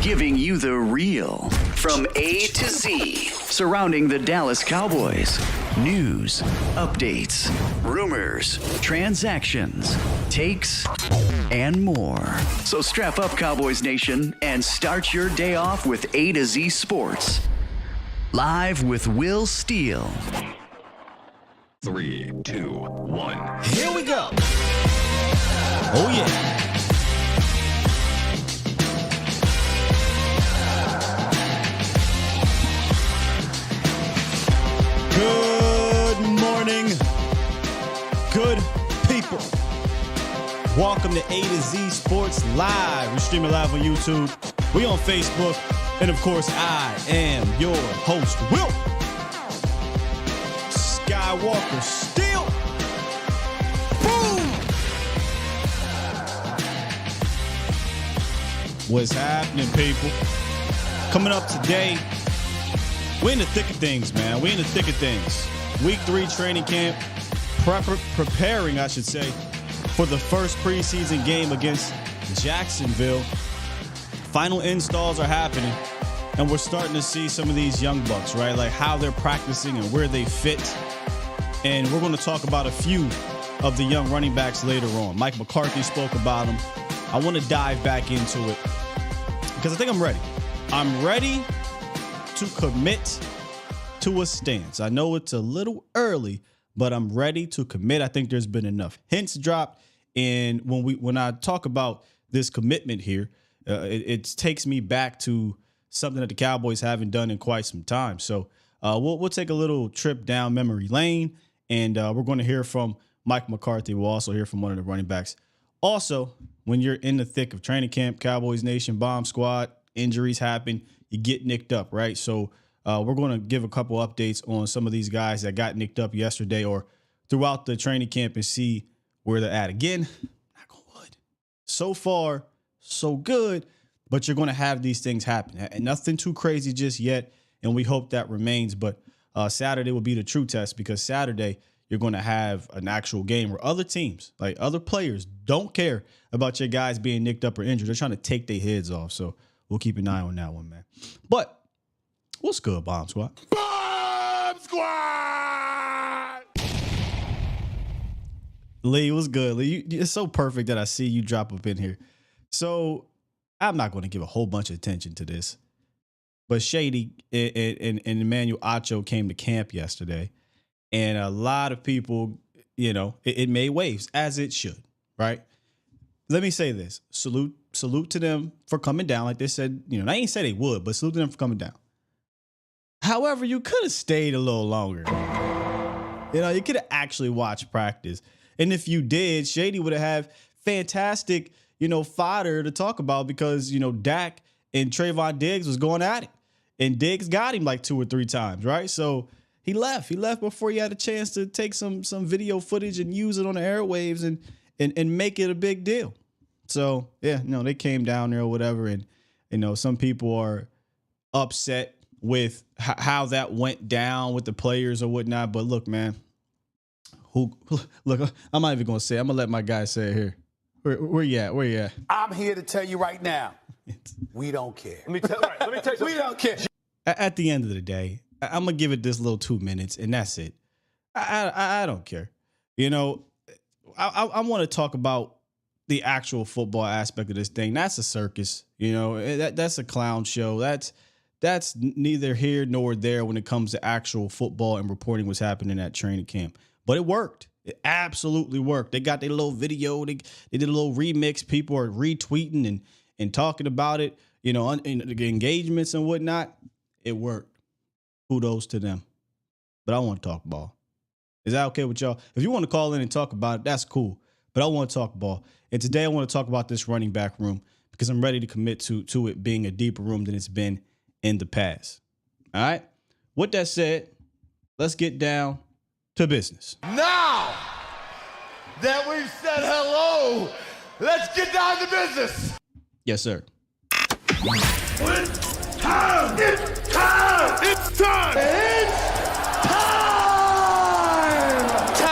giving you the real from A to Z surrounding the Dallas Cowboys. News, updates, rumors, transactions, takes, and more. So strap up, Cowboys Nation, and start your day off with A to Z Sports. Live with Will Steele. 3, 2, 1. Here we go. Oh, yeah. Good morning, good people. Welcome to A to Z Sports Live. We're streaming live on YouTube. We on Facebook. And, of course, I am your host, Will Skywalker Steele. Boom! What's happening, people? Coming up today, we're in the thick of things, man. We're in the thick of things. Week 3 training camp, preparing, I should say, for the first preseason game against Jacksonville. Final installs are happening, and we're starting to see some of these young bucks, right? Like how they're practicing and where they fit. And we're going to talk about a few of the young running backs later on. Mike McCarthy spoke about them. I want to dive back into it because I think I'm ready. I'm ready to commit to a stance. I know it's a little early, but I'm ready to commit. I think there's been enough hints dropped. And when I talk about this commitment here, it takes me back to something that the Cowboys haven't done in quite some time. So we'll take a little trip down memory lane, and we're going to hear from Mike McCarthy. We'll also hear from one of the running backs. Also, when you're in the thick of training camp, Cowboys Nation, bomb squad, injuries happen, you get nicked up, right? So we're going to give a couple updates on some of these guys that got nicked up yesterday or throughout the training camp and see where they're at. Again, knock on wood. So far, so good, but you're going to have these things happen. And nothing too crazy just yet, and we hope that remains. But Saturday will be the true test, because Saturday you're going to have an actual game where other teams, like other players, don't care about your guys being nicked up or injured. They're trying to take their heads off. So we'll keep an eye on that one, man. But what's good, Bomb Squad? Bomb Squad! Lee, what's good? Lee, it's so perfect that I see you drop up in here. So I'm not going to give a whole bunch of attention to this, but Shady and Emmanuel Acho came to camp yesterday, and a lot of people, you know, it made waves, as it should, right? Let me say this. Salute to them for coming down. Like they said, you know, I ain't say they would, but salute to them for coming down. However, you could have stayed a little longer. You know, you could have actually watched practice. And if you did, Shady would have fantastic, you know, fodder to talk about, because, you know, Dak and Trayvon Diggs was going at it. And Diggs got him like 2 or 3 times, right? So he left. He left before he had a chance to take some video footage and use it on the airwaves and make it a big deal. So, yeah, you know, they came down there or whatever. And, you know, some people are upset with how that went down with the players or whatnot. But look, man, look, I'm not even going to say it. I'm going to let my guy say it here. Where you at? Where you at? I'm here to tell you right now, we don't care. Let me tell you We don't care. At the end of the day, I'm going to give it this little 2 minutes, and that's it. I don't care. You know, I want to talk about the actual football aspect of this thing. That's a circus. You know, that's a clown show. That's neither here nor there when it comes to actual football and reporting what's happening at training camp. But it worked. It absolutely worked. They got their little video. They did a little remix. People are retweeting and talking about it, you know, in the engagements and whatnot. It worked. Kudos to them. But I want to talk ball. Is that okay with y'all? If you want to call in and talk about it, that's cool. But I want to talk ball. And today I want to talk about this running back room, because I'm ready to commit to it being a deeper room than it's been in the past. All right? With that said, let's get down to business. Now that we've said hello, let's get down to business. Yes, sir. It's time! It's time! It's time!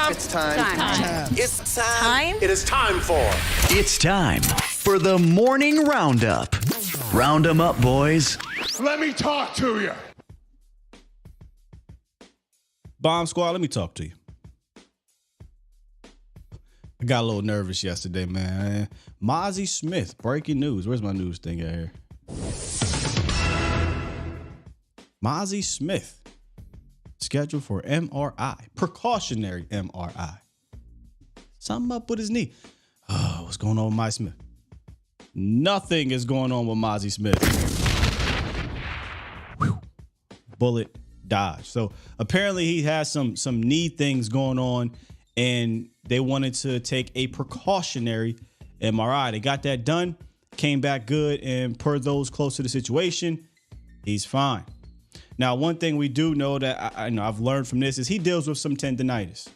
It's time! It's time! It is time for... It's time for the Morning Roundup. Round 'em up, boys. Let me talk to you. Bomb Squad, let me talk to you. I got a little nervous yesterday, man. Mozzie Smith, breaking news. Where's my news thing at here? Mozzie Smith, scheduled for MRI, precautionary MRI. Something up with his knee. Oh, what's going on with Mozzie Smith? Nothing is going on with Mozzie Smith. Whew. Bullet dodge. So apparently he has some knee things going on, and they wanted to take a precautionary MRI. They got that done, came back good, and per those close to the situation, he's fine. Now, one thing we do know that I know I've learned from this is he deals with some tendinitis.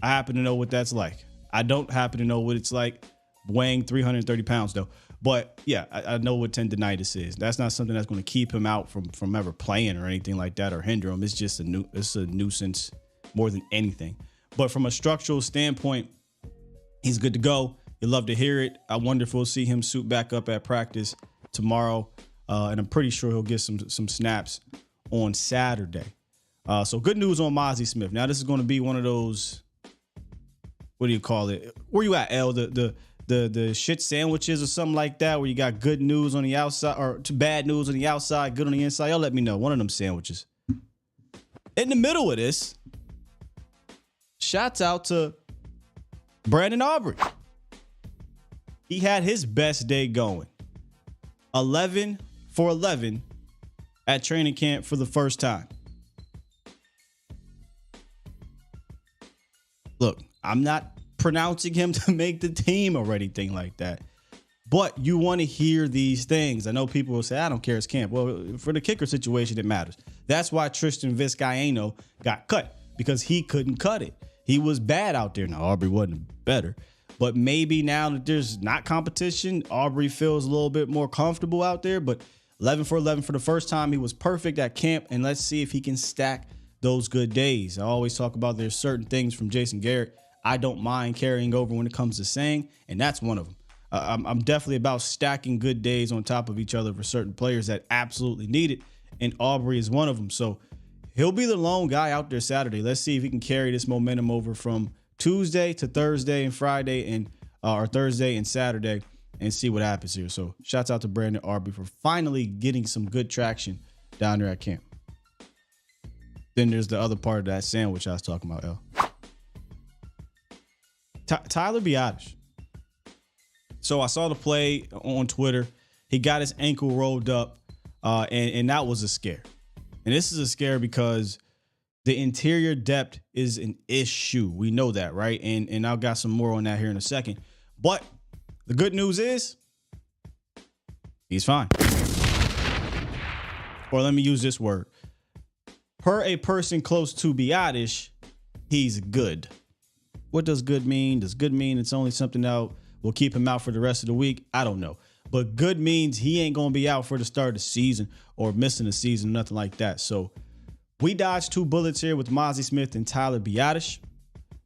I happen to know what that's like. I don't happen to know what it's like weighing 330 pounds, though. But yeah, I know what tendinitis is. That's not something that's going to keep him out from ever playing or anything like that or hinder him. It's just it's a nuisance more than anything. But from a structural standpoint, he's good to go. You love to hear it. I wonder if we'll see him suit back up at practice tomorrow. And I'm pretty sure he'll get some snaps on Saturday. So good news on Mozzie Smith. Now, this is going to be one of those, what do you call it? Where you at, L? The shit sandwiches or something like that, where you got good news on the outside or bad news on the outside, good on the inside. Y'all let me know. One of them sandwiches. In the middle of this, shouts out to Brandon Aubrey. He had his best day going. 11 for 11 at training camp for the first time. Look, I'm not pronouncing him to make the team or anything like that, but you want to hear these things. I know people will say, I don't care, it's camp. Well, for the kicker situation, it matters. That's why Tristan Vizcaino got cut, because he couldn't cut it. He was bad out there. Now, Aubrey wasn't better, but maybe now that there's not competition, Aubrey feels a little bit more comfortable out there. But 11 for 11 for the first time, he was perfect at camp, and let's see if he can stack those good days. I always talk about there's certain things from Jason Garrett I don't mind carrying over when it comes to saying, and that's one of them. I'm definitely about stacking good days on top of each other for certain players that absolutely need it, and Aubrey is one of them. So he'll be the lone guy out there Saturday. Let's see if he can carry this momentum over from Tuesday to Thursday and Friday, and or Thursday and Saturday, and see what happens here. So shouts out to Brandon Aubrey for finally getting some good traction down there at camp. Then there's the other part of that sandwich I was talking about, L. Tyler Biadasz. So I saw the play on Twitter. He got his ankle rolled up, and that was a scare. And this is a scare because the interior depth is an issue. We know that, right? And I've got some more on that here in a second. But the good news is he's fine. Or let me use this word. Per a person close to Biadasz, he's good. What does good mean? Does good mean it's only something that will keep him out for the rest of the week? I don't know. But good means he ain't going to be out for the start of the season or missing the season, nothing like that. So we dodged two bullets here with Mozzie Smith and Tyler Biadasz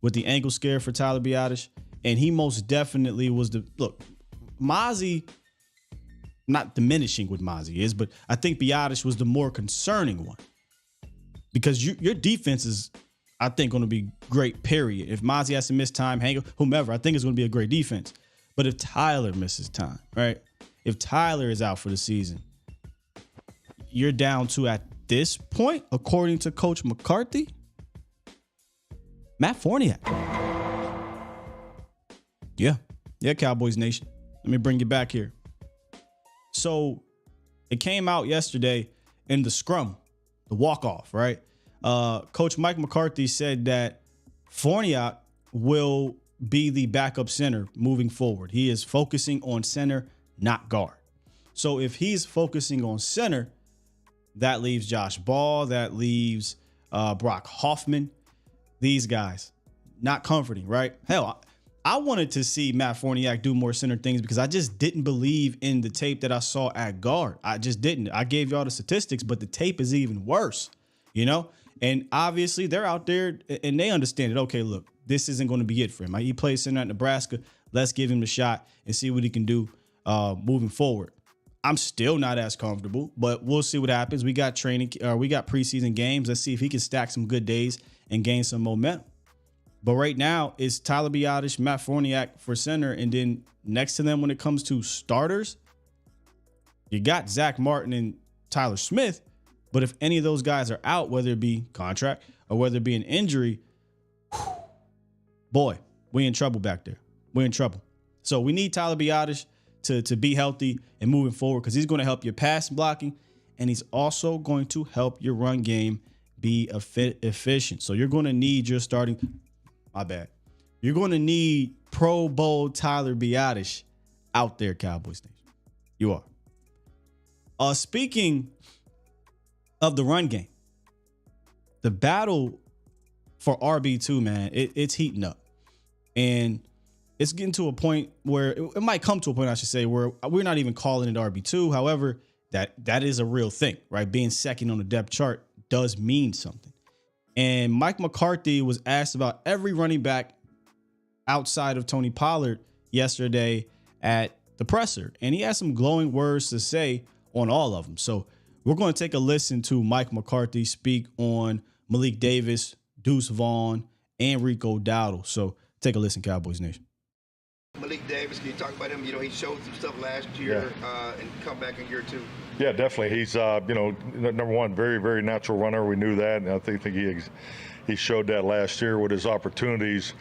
with the ankle scare for Tyler Biadasz. And he most definitely was look, Mozzie, not diminishing what Mozzie is, but I think Biadasz was the more concerning one. Because your defense is, I think, going to be great, period. If Mozzie has to miss time, whomever, I think it's going to be a great defense. But if Tyler misses time, right? If Tyler is out for the season, you're down to, at this point, according to Coach McCarthy, Matt Forniak. Yeah, Cowboys Nation. Let me bring you back here. So it came out yesterday in the scrum, the walk-off, right? Coach Mike McCarthy said that Forniak will be the backup center moving forward. He is focusing on center, not guard. So if he's focusing on center, that leaves Josh Ball, that leaves Brock Hoffman. These guys, not comforting, right? Hell, I wanted to see Matt Forniak do more center things because I just didn't believe in the tape that I saw at guard. I just didn't. I gave y'all the statistics, but the tape is even worse, you know? And obviously they're out there and they understand it. Okay, look, this isn't going to be it for him. He plays center at Nebraska. Let's give him a shot and see what he can do moving forward. I'm still not as comfortable, but we'll see what happens. We got preseason games. Let's see if he can stack some good days and gain some momentum. But right now, it's Tyler Biadasz, Matt Forniak for center, and then next to them when it comes to starters, you got Zach Martin and Tyler Smith. But if any of those guys are out, whether it be contract or whether it be an injury, boy, we in trouble back there. We're in trouble. So we need Tyler Biadasz to be healthy and moving forward, because he's going to help your pass blocking, and he's also going to help your run game be efficient. So you're going to need your starting. My bad. You're going to need Pro Bowl Tyler Biadasz out there, Cowboys Nation. You are. Speaking of the run game, the battle for RB2, man, it's heating up. And it's getting to a point where it might come to a point, I should say, where we're not even calling it RB2. However, that is a real thing, right? Being second on the depth chart does mean something. And Mike McCarthy was asked about every running back outside of Tony Pollard yesterday at the presser. And he had some glowing words to say on all of them. So we're going to take a listen to Mike McCarthy speak on Malik Davis, Deuce Vaughn, and Rico Dowdle. So take a listen, Cowboys Nation. Malik Davis, can you talk about him? You know, he showed some stuff last year and come back in year two. Yeah, definitely. He's, number one, very, very natural runner. We knew that, and I think he showed that last year with his opportunities.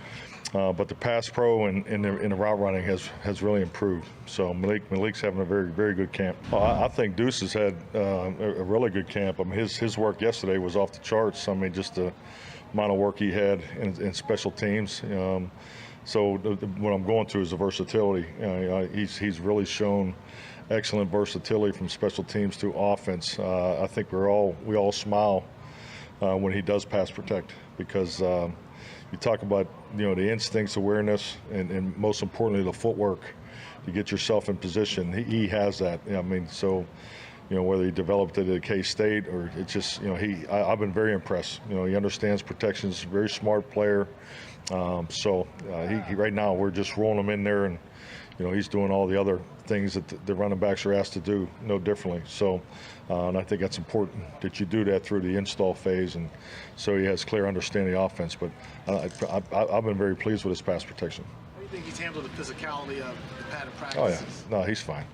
But the pass pro and in the route running has really improved. So Malik's having a very, very good camp. I think Deuce has had a really good camp. I mean, his work yesterday was off the charts. I mean, just the amount of work he had in special teams. So what I'm going through is the versatility. He's really shown excellent versatility from special teams to offense. I think we all smile when he does pass protect, because you talk about the instincts, awareness, and most importantly the footwork to get yourself in position. He has that. I mean, so whether he developed it at K-State or it's just I've been very impressed. He understands protections. Very smart player. So he right now we're just rolling him in there, and he's doing all the other things that the running backs are asked to do no differently. So and I think that's important that you do that through the install phase, and so he has clear understanding of the offense. But I've been very pleased with his pass protection. How do you think he's handled the physicality of the padded practices? Oh yeah, no, he's fine.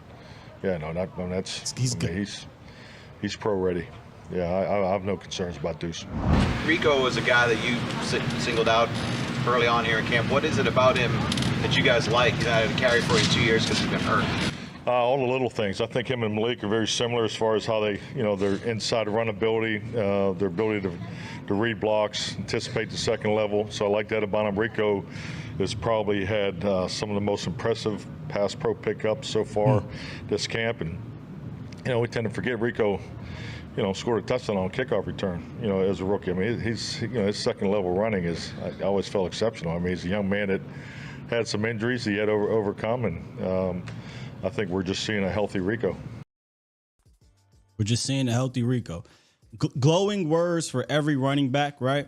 Yeah, he's good. He's pro ready. Yeah, I have no concerns about Deuce. Rico was a guy that you singled out early on here in camp. What is it about him that you guys like? He's not had to carry for you 2 years because he's been hurt. All the little things. I think him and Malik are very similar as far as how they, their inside run ability, their ability to read blocks, anticipate the second level. So I like that about him. Rico has probably had some of the most impressive pass pro pickups so far this camp. And, we tend to forget Rico, scored a touchdown on a kickoff return, as a rookie. I mean, his second level running I always felt exceptional. I mean, he's a young man that had some injuries he had overcome, and I think we're just seeing a healthy Rico. We're just seeing a healthy Rico. Glowing words for every running back, right?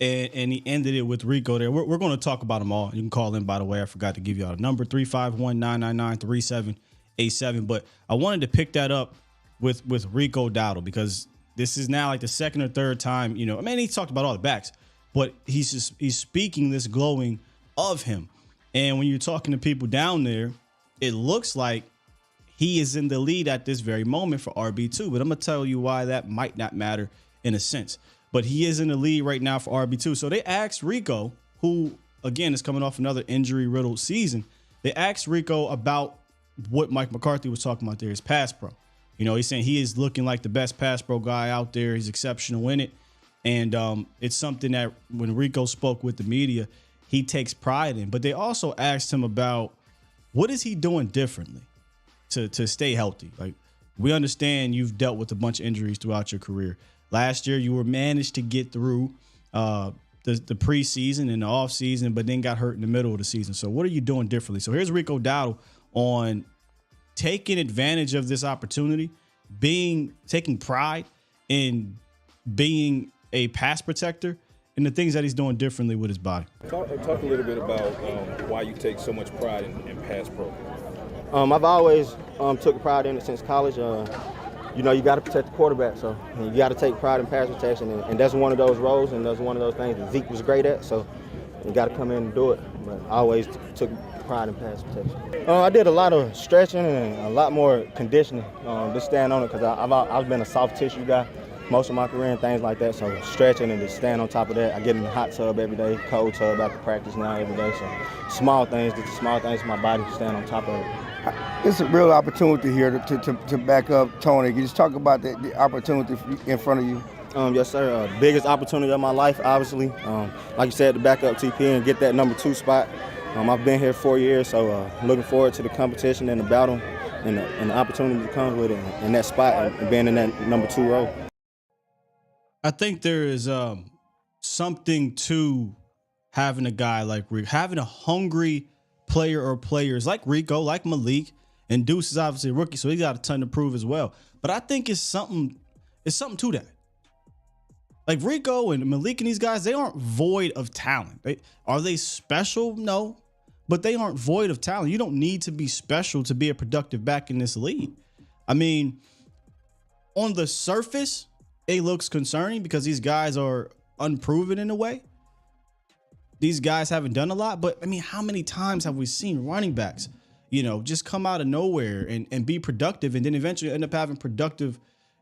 And he ended it with Rico there. We're going to talk about them all. You can call in, by the way. I forgot to give y'all the number, 351-999-3787. But I wanted to pick that up with Rico Dowdle, because this is now like the second or third time, he talked about all the backs, but he's speaking this glowing of him. And when you're talking to people down there, it looks like he is in the lead at this very moment for RB2, but I'm going to tell you why that might not matter in a sense. But he is in the lead right now for RB2. So they asked Rico, who, again, is coming off another injury-riddled season. They asked Rico about what Mike McCarthy was talking about there, his pass pro. He's saying he is looking like the best pass pro guy out there. He's exceptional in it. And it's something that when Rico spoke with the media, he takes pride in. But they also asked him about what is he doing differently to stay healthy. Like, we understand you've dealt with a bunch of injuries throughout your career. Last year, you were managed to get through the preseason and the offseason, but then got hurt in the middle of the season. So what are you doing differently? So here's Rico Dowdle on taking advantage of this opportunity, taking pride in being a pass protector, and the things that he's doing differently with his body. Talk a little bit about why you take so much pride in pass pro. I've always took pride in it since college. You know, you got to protect the quarterback, so you got to take pride in pass protection, and that's one of those roles, and that's one of those things that Zeke was great at, so you got to come in and do it. But I always took pride in pass protection. I did a lot of stretching and a lot more conditioning to stand on it, because I've been a soft tissue guy most of my career and things like that, so stretching and to stand on top of that. I get in the hot tub every day, cold tub after practice now every day, so small things, just the small things in my body to stand on top of it. It's a real opportunity here to back up Tony. Can you just talk about the opportunity in front of you? Yes, sir. Biggest opportunity of my life, obviously. Like you said, to back up TP and get that number 2 spot. I've been here 4 years, so looking forward to the competition and the battle and the opportunity that comes with it, and that spot and being in that number 2 role. I think there is something to having a guy like Rico, having a hungry player or players like Rico, like Malik, and Deuce is obviously a rookie, so he got a ton to prove as well. But I think it's something to that. Like Rico and Malik and these guys, they aren't void of talent. Are they special? No, but they aren't void of talent. You don't need to be special to be a productive back in this league. I mean, on the surface, it looks concerning because these guys are unproven in a way. These guys haven't done a lot, but I mean, how many times have we seen running backs, you know, just come out of nowhere and be productive and then eventually end up having productive,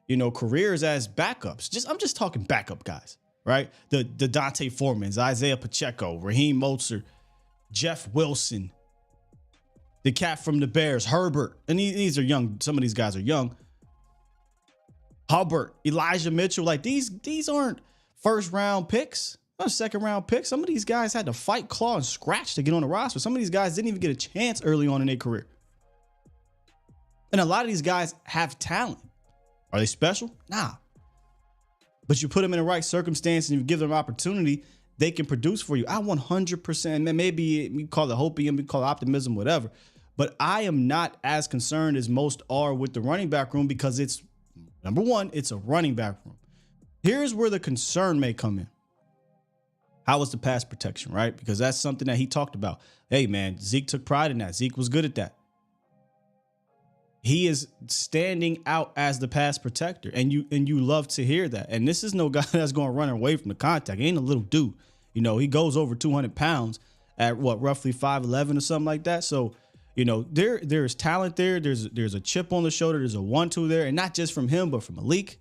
you know, careers as backups? I'm just talking backup guys, right? The Dante Foremans, Isaiah Pacheco, Raheem Mostert, Jeff Wilson, the cat from the Bears, Herbert. And these are young. Some of these guys are young. Hubbard, Elijah Mitchell, like these aren't first round picks. Not a second round pick. Some of these guys had to fight, claw, and scratch to get on the roster. Some of these guys didn't even get a chance early on in their career. And a lot of these guys have talent. Are they special? Nah. But you put them in the right circumstance and you give them opportunity, they can produce for you. I 100%, maybe we call it hopium, we call it optimism, whatever. But I am not as concerned as most are with the running back room because it's, number one, it's a running back room. Here's where the concern may come in. How was the pass protection, right? Because that's something that he talked about. Hey, man, Zeke took pride in that. Zeke was good at that. He is standing out as the pass protector, and you love to hear that. And this is no guy that's going to run away from the contact. He ain't a little dude. You know, he goes over 200 pounds at what, roughly 5'11" or something like that. So, you know, there's talent there. There's a chip on the shoulder. There's a 1-2 there, and not just from him, but from Malik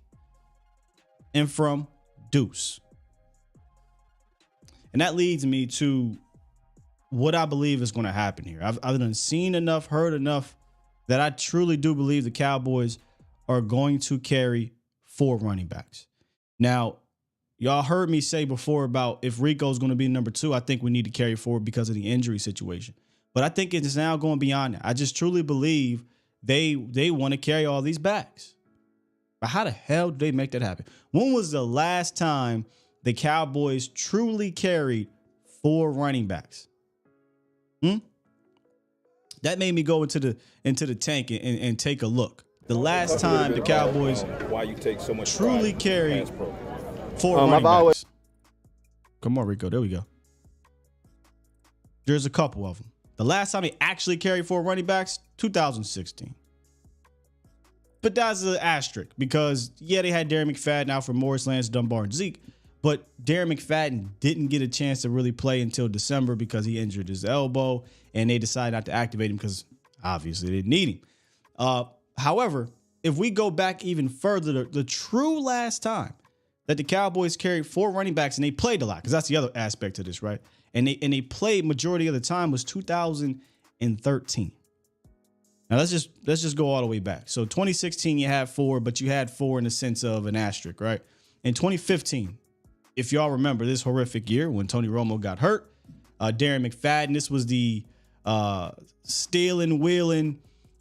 and from Deuce. And that leads me to what I believe is going to happen here. I've done seen enough, heard enough that I truly do believe the Cowboys are going to carry 4 running backs. Now, y'all heard me say before about if Rico's going to be number 2, I think we need to carry 4 because of the injury situation. But I think it's now going beyond that. I just truly believe they want to carry all these backs. But how the hell did they make that happen? When was the last time the Cowboys truly carried 4 running backs? That made me go into the tank and take a look. The last time the Cowboys truly carried 4 running backs. Come on, Rico. There we go. There's a couple of them. The last time they actually carried 4 running backs, 2016. But that's an asterisk because, yeah, they had Darren McFadden out for Morris, Lance, Dunbar, and Zeke. But Darren McFadden didn't get a chance to really play until December because he injured his elbow, and they decided not to activate him because obviously they didn't need him. However, if we go back even further, the true last time that the Cowboys carried 4 running backs and they played a lot, because that's the other aspect of this, right? And they played majority of the time was 2013. Now let's just go all the way back. So 2016 you had 4, but you had 4 in the sense of an asterisk, right? In 2015. If y'all remember this horrific year when Tony Romo got hurt, Darren McFadden, this was the stealing, wheeling,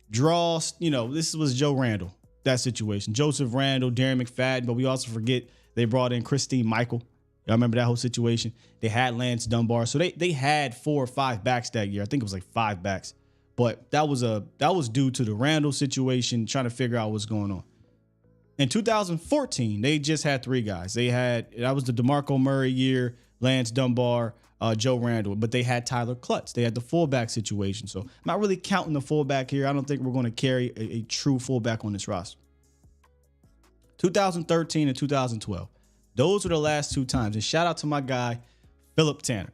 draw. You know, this was Joe Randall, that situation. Joseph Randall, Darren McFadden, but we also forget they brought in Christine Michael. Y'all remember that whole situation? They had Lance Dunbar. So they had 4 or 5 backs that year. I think it was like 5 backs. But that was due to the Randall situation, trying to figure out what's going on. In 2014, they just had 3 guys. That was the DeMarco Murray year, Lance Dunbar, Joe Randall, but they had Tyler Klutz. They had the fullback situation. So I'm not really counting the fullback here. I don't think we're going to carry a true fullback on this roster. 2013 and 2012. Those were the last two times. And shout out to my guy, Philip Tanner.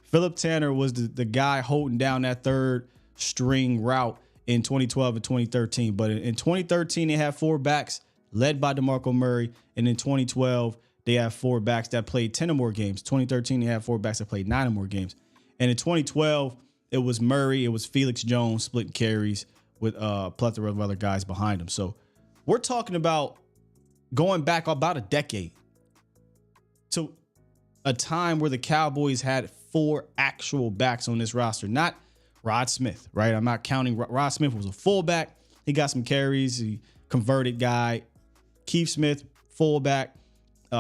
Philip Tanner was the guy holding down that third string route in 2012 and 2013. But in 2013, they had four backs led by DeMarco Murray. And in 2012, they have four backs that played 10 or more games. 2013, they had four backs that played 9 or more games. And in 2012, it was Murray, it was Felix Jones splitting carries with a plethora of other guys behind him. So we're talking about going back about a decade to a time where the Cowboys had 4 actual backs on this roster, not Rod Smith, right? I'm not counting. Rod Smith was a fullback. He got some carries. He converted guy. Keith Smith, fullback.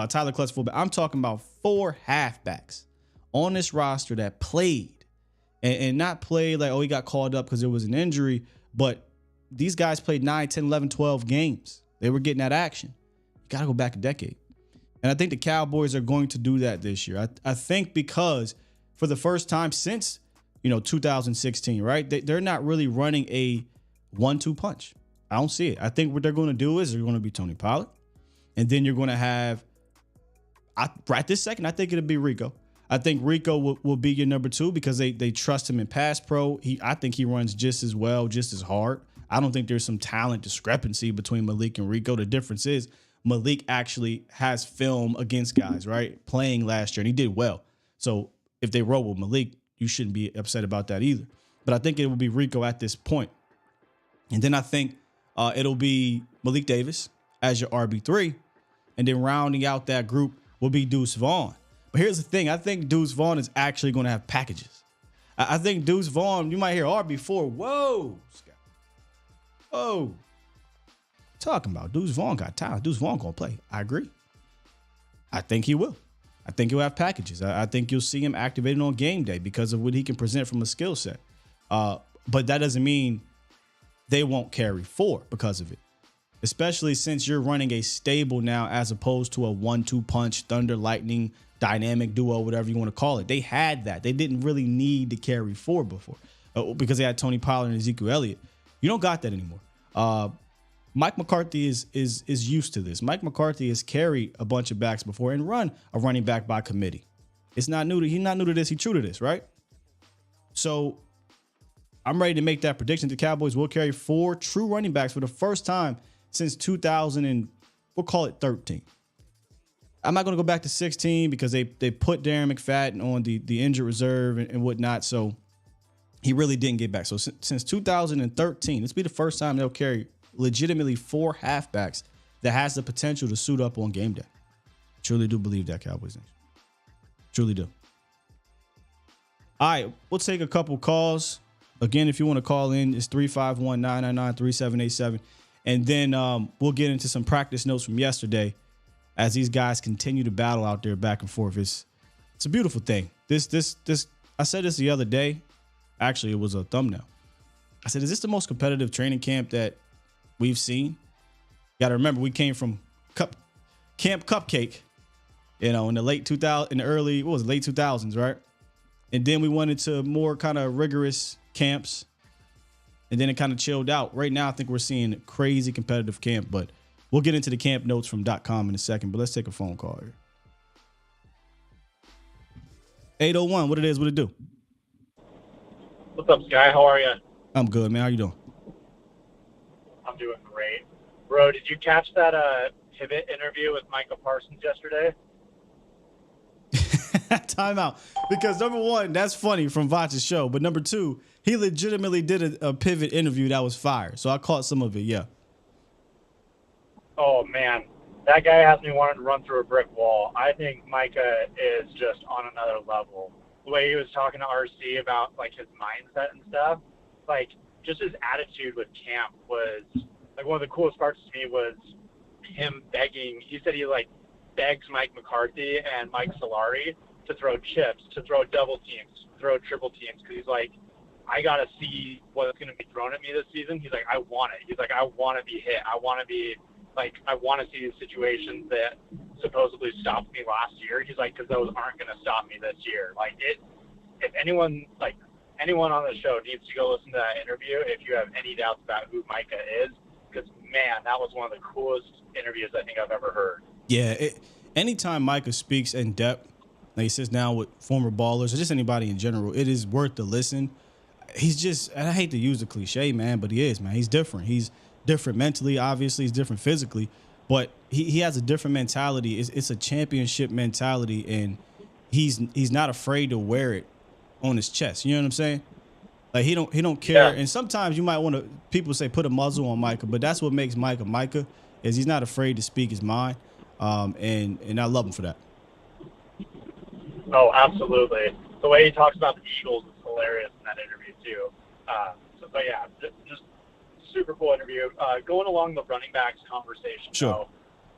Tyler Klutz, fullback. I'm talking about 4 halfbacks on this roster that played and not played like, oh, he got called up because there was an injury, but these guys played 9, 10, 11, 12 games. They were getting that action. You got to go back a decade. And I think the Cowboys are going to do that this year. I think because for the first time since, 2016, right? They're not really running a 1-2 punch. I don't see it. I think what they're going to do is they're going to be Tony Pollard. And then you're going to have, right this second, I think it'll be Rico. I think Rico will be your number 2 because they trust him in pass pro. I think he runs just as well, just as hard. I don't think there's some talent discrepancy between Malik and Rico. The difference is Malik actually has film against guys, right? Playing last year, and he did well. So if they roll with Malik, you shouldn't be upset about that either. But I think it will be Rico at this point. And then I think it'll be Malik Davis as your RB3. And then rounding out that group will be Deuce Vaughn. But here's the thing. I think Deuce Vaughn is actually going to have packages. I think Deuce Vaughn, you might hear RB4. Whoa, Scott. Whoa. Talking about Deuce Vaughn got talent. Deuce Vaughn going to play. I agree. I think he will. I think he'll have packages. I think you'll see him activated on game day because of what he can present from a skill set. But that doesn't mean they won't carry 4 because of it. Especially since you're running a stable now as opposed to a 1-2 punch, thunder, lightning, dynamic duo, whatever you want to call it. They had that. They didn't really need to carry 4 before because they had Tony Pollard and Ezekiel Elliott. You don't got that anymore. Mike McCarthy is used to this. Mike McCarthy has carried a bunch of backs before and run a running back by committee. It's not new to he's not new to this. He's true to this, right? So I'm ready to make that prediction. The Cowboys will carry 4 true running backs for the first time since 2000 and we'll call it 13. I'm not going to go back to 16 because they put Darren McFadden on the injured reserve and whatnot. So he really didn't get back. So since 2013, this will be the first time they'll carry legitimately 4 halfbacks that has the potential to suit up on game day. Truly do believe that, Cowboys Nation. Truly do. All right, we'll take a couple calls. Again, if you want to call in, it's 351-999-3787. And then we'll get into some practice notes from yesterday as these guys continue to battle out there back and forth. It's a beautiful thing. This I said this the other day. Actually, it was a thumbnail. I said, is this the most competitive training camp that we've seen? You got to remember, we came from Camp Cupcake, in the late 2000s, in the early, late 2000s, right? And then we went into more kind of rigorous camps, and then it kind of chilled out. Right now, I think we're seeing a crazy competitive camp, but we'll get into the camp notes from .com in a second, but let's take a phone call here. 801, what it is, what it do? What's up, Sky? How are you? I'm good, man. How you doing? I'm doing great. Bro, did you catch that pivot interview with Micah Parsons yesterday? Time out. Because number one, that's funny from Vach's show. But number two, he legitimately did a pivot interview that was fire. So I caught some of it, yeah. Oh, man. That guy has me wanting to run through a brick wall. I think Micah is just on another level. The way he was talking to RC about, his mindset and stuff, just his attitude with camp was, one of the coolest parts to me was him begging. He said he, begs Mike McCarthy and Mike Solari to throw chips, to throw double teams, throw triple teams, because he's like, I got to see what's going to be thrown at me this season. He's like, I want it. He's like, I want to be hit. I want to be like, I want to see these situations that supposedly stopped me last year. He's like, because those aren't going to stop me this year. Like, if anyone on the show needs to go listen to that interview, if you have any doubts about who Micah is, because, man, that was one of the coolest interviews I think I've ever heard. Yeah, anytime Micah speaks in depth, like he sits down with former ballers or just anybody in general, it is worth the listen. He's just, and I hate to use the cliche, man, but he is, man. He's different. He's different mentally, obviously. He's different physically, but he has a different mentality. It's a championship mentality, and he's not afraid to wear it on his chest. You know what I'm saying? Like he don't care. Yeah. And sometimes you might want to, people say put a muzzle on Micah, but that's what makes Micah is he's not afraid to speak his mind. And I love him for that. Oh, absolutely. The way he talks about the Eagles is hilarious in that interview too. But yeah, just super cool interview. Going along the running backs conversation. Sure. Though,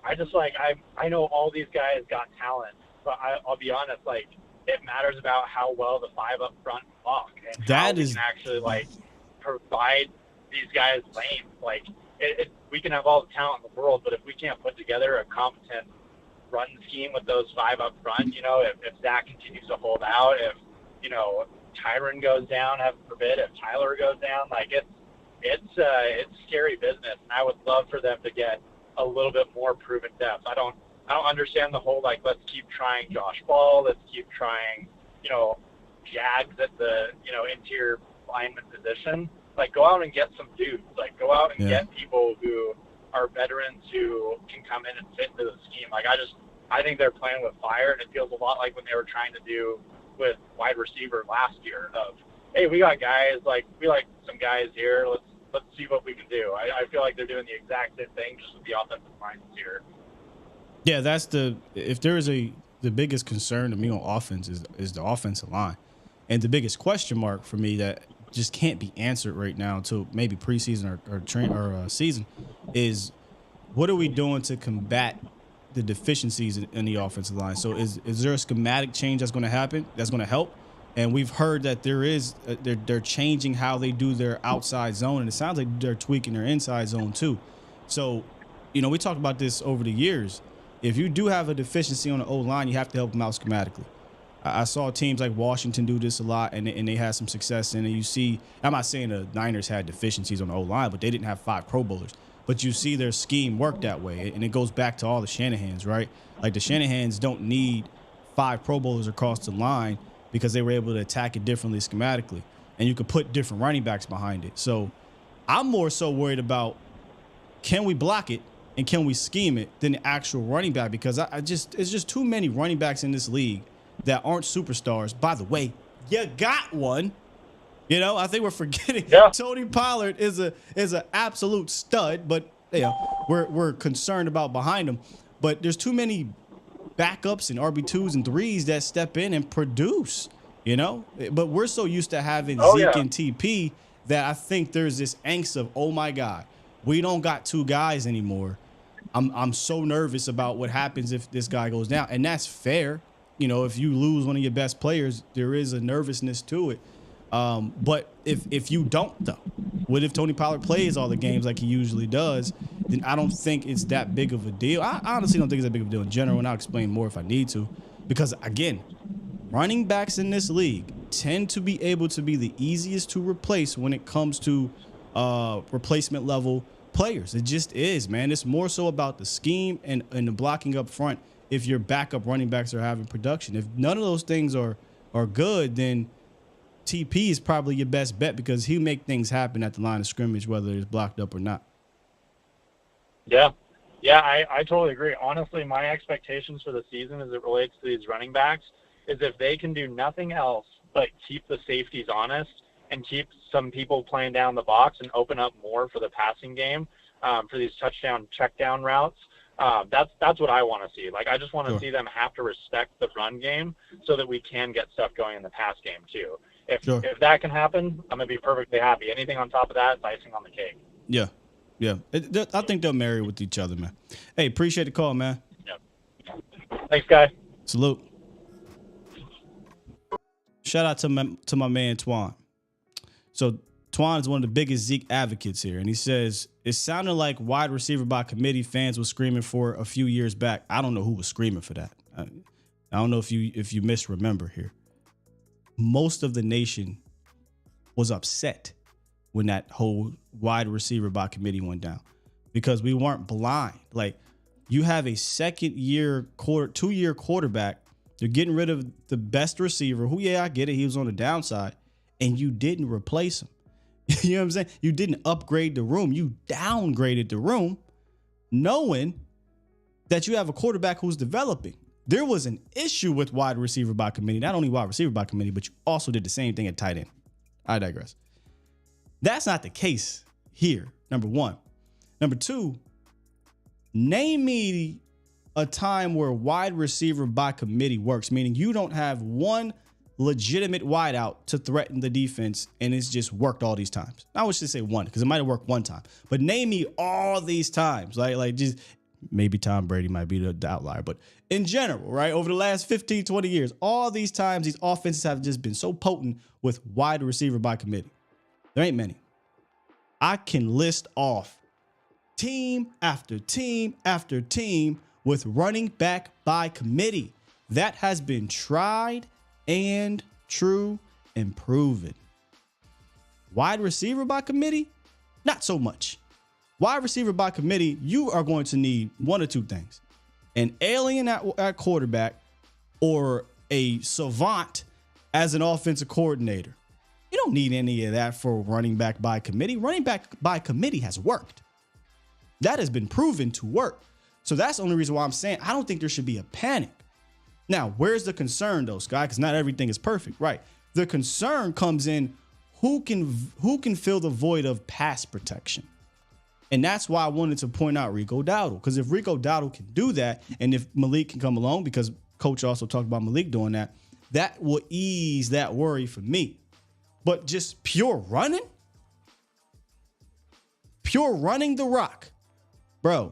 I just I know all these guys got talent, but I'll be honest, like it matters about how well the five up front block and how we can actually like provide these guys lanes. Like we can have all the talent in the world, but if we can't put together a competent run scheme with those five up front, you know, if Zach continues to hold out, if, you know, Tyron goes down, heaven forbid, if Tyler goes down, like it's scary business. And I would love for them to get a little bit more proven depth. I don't understand the whole, like, let's keep trying Josh Ball, let's keep trying, you know, Jags at the, you know, interior lineman position. Like, go out and get some dudes. Like, go out and get people who are veterans who can come in and fit into the scheme. Like, I think they're playing with fire, and it feels a lot like when they were trying to do with wide receiver last year of, hey, we got guys, like, we like some guys here, let's see what we can do. I feel like they're doing the exact same thing, just with the offensive lines here. Yeah, if there is the biggest concern to me on offense is the offensive line. And the biggest question mark for me that just can't be answered right now until maybe preseason or season is what are we doing to combat the deficiencies in the offensive line? So is there a schematic change that's going to happen that's going to help? And we've heard that they're changing how they do their outside zone, and it sounds like they're tweaking their inside zone too. So, you know, we talked about this over the years. If you do have a deficiency on the O-line, you have to help them out schematically. I saw teams like Washington do this a lot, and they had some success in it. You see, I'm not saying the Niners had deficiencies on the O-line, but they didn't have 5 Pro Bowlers. But you see their scheme work that way, and it goes back to all the Shanahans, right? Like the Shanahans don't need 5 Pro Bowlers across the line because they were able to attack it differently schematically, and you could put different running backs behind it. So I'm more so worried about can we block it and can we scheme it than the actual running back, because it's just too many running backs in this league that aren't superstars. By the way, you got one. You know, I think we're forgetting Tony Pollard is an absolute stud, but you know, we're concerned about behind him. But there's too many backups and RB2s and 3s that step in and produce, you know? But we're so used to having Zeke and TP that I think there's this angst of, oh my God, we don't got 2 guys anymore. I'm so nervous about what happens if this guy goes down. And that's fair. You know, if you lose one of your best players, there is a nervousness to it. But if you don't, though, what if Tony Pollard plays all the games like he usually does, then I don't think it's that big of a deal. I honestly don't think it's that big of a deal in general, and I'll explain more if I need to. Because, again, running backs in this league tend to be able to be the easiest to replace when it comes to replacement level players. It just is, man. It's more so about the scheme and the blocking up front if your backup running backs are having production. If none of those things are good, then TP is probably your best bet because he'll make things happen at the line of scrimmage, whether it's blocked up or not. Yeah, I totally agree. Honestly, my expectations for the season as it relates to these running backs is if they can do nothing else but keep the safeties honest and keep some people playing down the box and open up more for the passing game for these touchdown check down routes. That's what I want to see. Like, I just want to see them have to respect the run game so that we can get stuff going in the pass game too. If that can happen, I'm gonna be perfectly happy. Anything on top of that is icing on the cake. Yeah. I think they'll marry with each other, man. Hey, appreciate the call, man. Yeah. Thanks, guy. Salute. Shout out to my man Twan. So Twan is one of the biggest Zeke advocates here, and he says, it sounded like wide receiver by committee fans were screaming for a few years back. I don't know who was screaming for that. I don't know if you misremember here. Most of the nation was upset when that whole wide receiver by committee went down because we weren't blind. Like, you have a 2-year quarterback. You're getting rid of the best receiver who, yeah, I get it. He was on the downside, and you didn't replace him. You know what I'm saying? You didn't upgrade the room. You downgraded the room knowing that you have a quarterback who's developing. There was an issue with wide receiver by committee, not only wide receiver by committee, but you also did the same thing at tight end. I digress. That's not the case here, number one. Number two, name me a time where wide receiver by committee works, meaning you don't have one legitimate wideout to threaten the defense, and it's just worked all these times. I would just say one, because it might have worked one time. But name me all these times, like just maybe Tom Brady might be the outlier, but in general, right, over the last 15, 20 years, all these times these offenses have just been so potent with wide receiver by committee. There ain't many. I can list off team after team after team with running back by committee. That has been tried and true and proven. Wide receiver by committee, not so much. Wide receiver by committee, you are going to need one or two things. An alien at quarterback or a savant as an offensive coordinator. You don't need any of that for running back by committee. Running back by committee has worked. That has been proven to work. So that's the only reason why I'm saying I don't think there should be a panic. Now, where's the concern though, Sky? Because not everything is perfect, right? The concern comes in who can fill the void of pass protection. And that's why I wanted to point out Rico Dowdle. Because if Rico Dowdle can do that, and if Malik can come along, because Coach also talked about Malik doing that, that will ease that worry for me. But just pure running the rock, bro.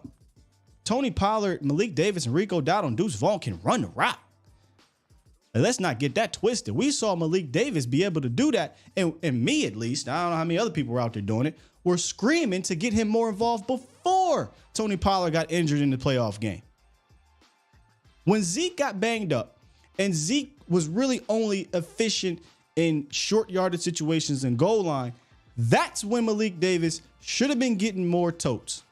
Tony Pollard, Malik Davis, and Rico Dowdle and Deuce Vaughn can run the rock. And let's not get that twisted. We saw Malik Davis be able to do that, and me at least, I don't know how many other people were out there doing it, were screaming to get him more involved before Tony Pollard got injured in the playoff game. When Zeke got banged up, and Zeke was really only efficient in short yardage situations and goal line, that's when Malik Davis should have been getting more totes.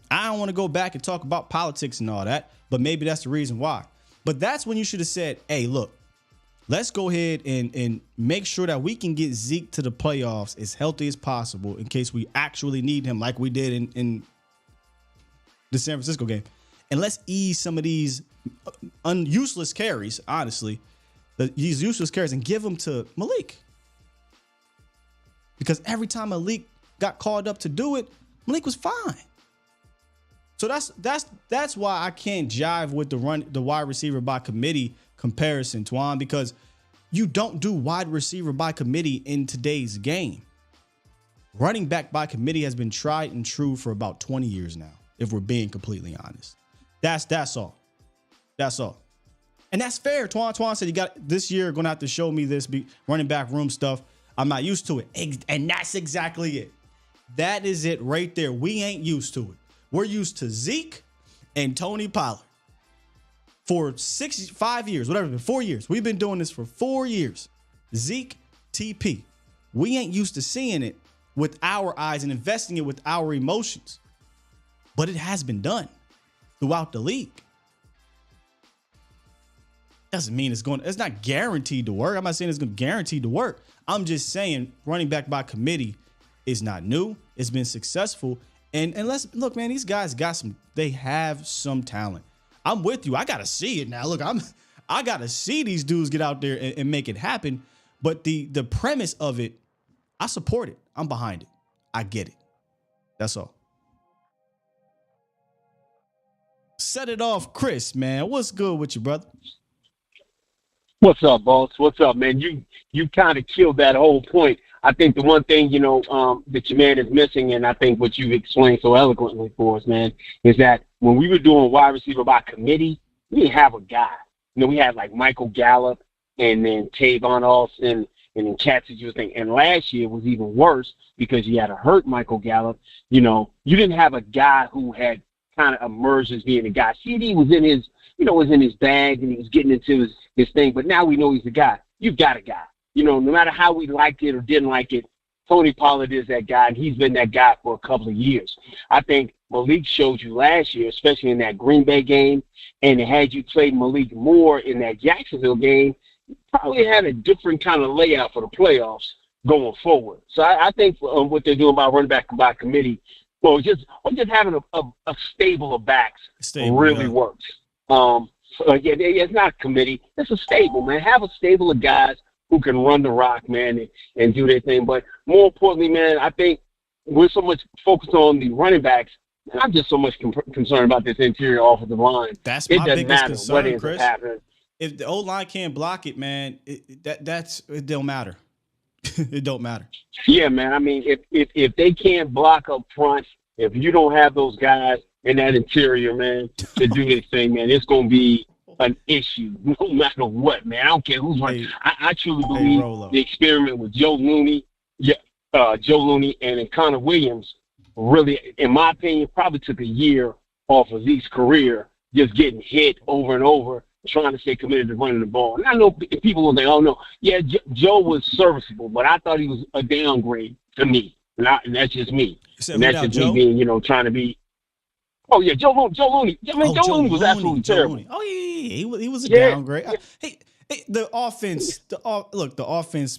I don't want to go back and talk about politics and all that, but maybe that's the reason why. But that's when you should have said, hey, look, let's go ahead and make sure that we can get Zeke to the playoffs as healthy as possible in case we actually need him like we did in the San Francisco game. And let's ease some of these useless carries, honestly, these useless carries, and give them to Malik. Because every time Malik got called up to do it, Malik was fine. So that's why I can't jive with the wide receiver by committee comparison, Twan, because you don't do wide receiver by committee in today's game. Running back by committee has been tried and true for about 20 years now, if we're being completely honest. That's all. That's all. And that's fair. Twan said, you got this year going to have to show me this running back room stuff. I'm not used to it. And that's exactly it. That is it right there. We ain't used to it. We're used to Zeke and Tony Pollard for 5 years, whatever, 4 years. We've been doing this for 4 years. Zeke, TP. We ain't used to seeing it with our eyes and investing it with our emotions. But it has been done throughout the league. Doesn't mean it's not guaranteed to work. I'm not saying it's going to guaranteed to work. I'm just saying running back by committee is not new. It's been successful. And let's look, man, these guys they have some talent. I'm with you. I got to see it now. Look, I got to see these dudes get out there and make it happen. But the premise of it, I support it. I'm behind it. I get it. That's all. Set it off, Chris, man. What's good with you, brother? What's up, boss? What's up, man? You kind of killed that whole point. I think the one thing, that your man is missing, and I think what you've explained so eloquently for us, man, is that when we were doing wide receiver by committee, we didn't have a guy. We had like Michael Gallup and then Tavon Austin and in cats that you would think. And last year was even worse because you had a hurt Michael Gallup. You didn't have a guy who had kind of emerged as being a guy. CD was in his, was in his bag and he was getting into his thing. But now we know he's a guy. You've got a guy. No matter how we liked it or didn't like it, Tony Pollard is that guy, and he's been that guy for a couple of years. I think Malik showed you last year, especially in that Green Bay game, and had you played Malik more in that Jacksonville game, you probably had a different kind of layout for the playoffs going forward. So I think what they're doing by running back by committee, just having a stable of backs really works. It's not a committee. It's a stable, man. Have a stable of guys who can run the rock, man, and do their thing. But more importantly, man, I think we're so much focused on the running backs, and I'm just so much concerned about this interior offensive line. That's my biggest concern, Chris. Happening. If the O-line can't block it, man, it don't matter. It don't matter. Yeah, man. I mean, if they can't block up front, if you don't have those guys in that interior, man, to do their thing, man, it's going to be an issue no matter what, man. I don't care who's running. I truly believe the experiment with Joe Looney and Connor Williams really, in my opinion, probably took a year off of Zeke's career, just getting hit over and over, trying to stay committed to running the ball. And I know people will say, oh, no, yeah, Joe was serviceable, but I thought he was a downgrade to me. And that's just me. And that's just me being, trying to be. Oh, yeah, Joe Looney. Yeah, man, Joe Looney was absolutely terrible. Oh, yeah, he was a downgrade. Yeah. Hey, the offense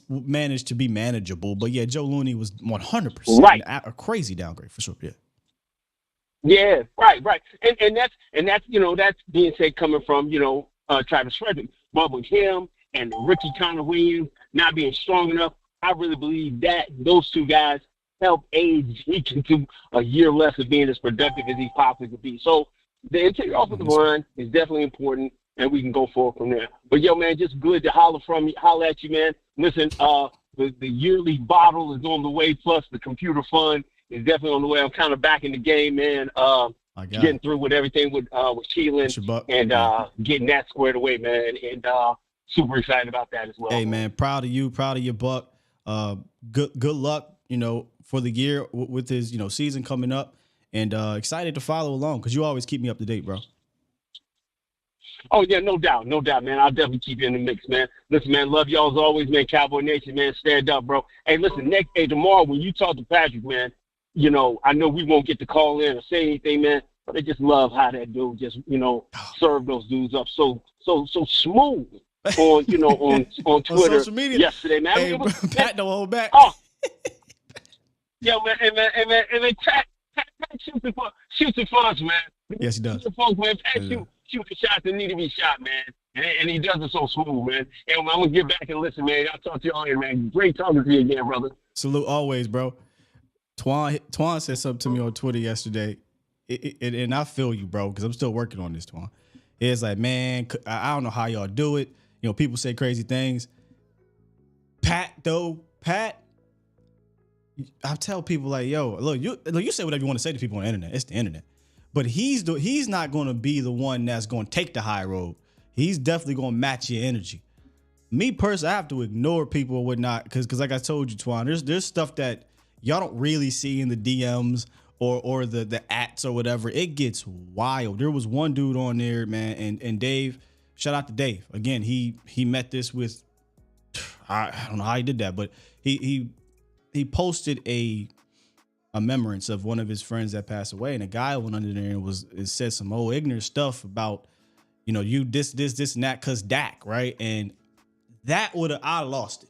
managed to be manageable, but yeah, Joe Looney was 100% a crazy downgrade for sure. Yeah. Yeah, right. And that's being said coming from, Travis Frederick. But with him and Ricky Connor Williams not being strong enough, I really believe that those two guys help aid Zeke into a year less of being as productive as he possibly could be. So the interior offensive line is definitely important, and we can go forward from there. But, yo, man, just good to holler at you, man. Listen, the yearly bottle is on the way, plus the computer fund is definitely on the way. I'm kind of back in the game, man. Getting through with everything with Keelan and getting that squared away, man. And super excited about that as well. Hey, man, proud of you, Buck. Good luck, for the year with his, season coming up, and excited to follow along because you always keep me up to date, bro. Oh, yeah, no doubt, man. I'll definitely keep you in the mix, man. Listen, man, love y'all as always, man. Cowboy Nation, man, stand up, bro. Hey, listen, tomorrow when you talk to Patrick, man, I know we won't get to call in or say anything, man, but I just love how that dude just, served those dudes up so smooth on on Twitter social media yesterday, man. Hey, Pat don't hold back. Oh. Yo, man, and Pat shoots the funds, man. Yes, he does. Shoots the funds, man. Pat shoot the shots that need to be shot, man. And he does it so smooth, man. And I'm going to get back and listen, man. I'll talk to you all here, man. Great talking to you again, brother. Salute always, bro. Twan said something to me on Twitter yesterday, and I feel you, bro, because I'm still working on this, Twan. It's like, man, I don't know how y'all do it. People say crazy things. Pat, I tell people like, yo, look, you say whatever you want to say to people on the internet. It's the internet. But he's not going to be the one that's going to take the high road. He's definitely going to match your energy. Me personally, I have to ignore people or whatnot because like I told you, Twan, there's stuff that y'all don't really see in the DMs or the ats or whatever. It gets wild. There was one dude on there, man, and Dave, shout out to Dave. Again, he met this with, I don't know how he did that, but he posted a remembrance of one of his friends that passed away, and a guy went under there and said some old ignorant stuff about, you this and that because Dak, right? And that I lost it.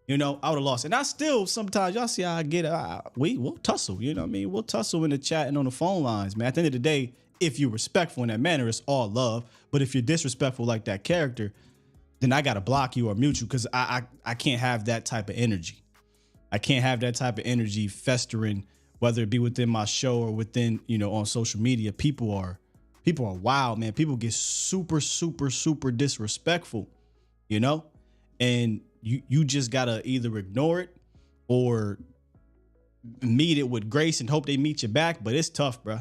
I would have lost it. And I still, sometimes, y'all see how I get it. We'll tussle, We'll tussle in the chat and on the phone lines, man. At the end of the day, if you're respectful in that manner, it's all love. But if you're disrespectful like that character, then I got to block you or mute you because I can't have that type of energy. I can't have that type of energy festering, whether it be within my show or within, on social media. People are wild, man. People get super, super, super disrespectful, and you just gotta either ignore it or meet it with grace and hope they meet you back. But it's tough, bro.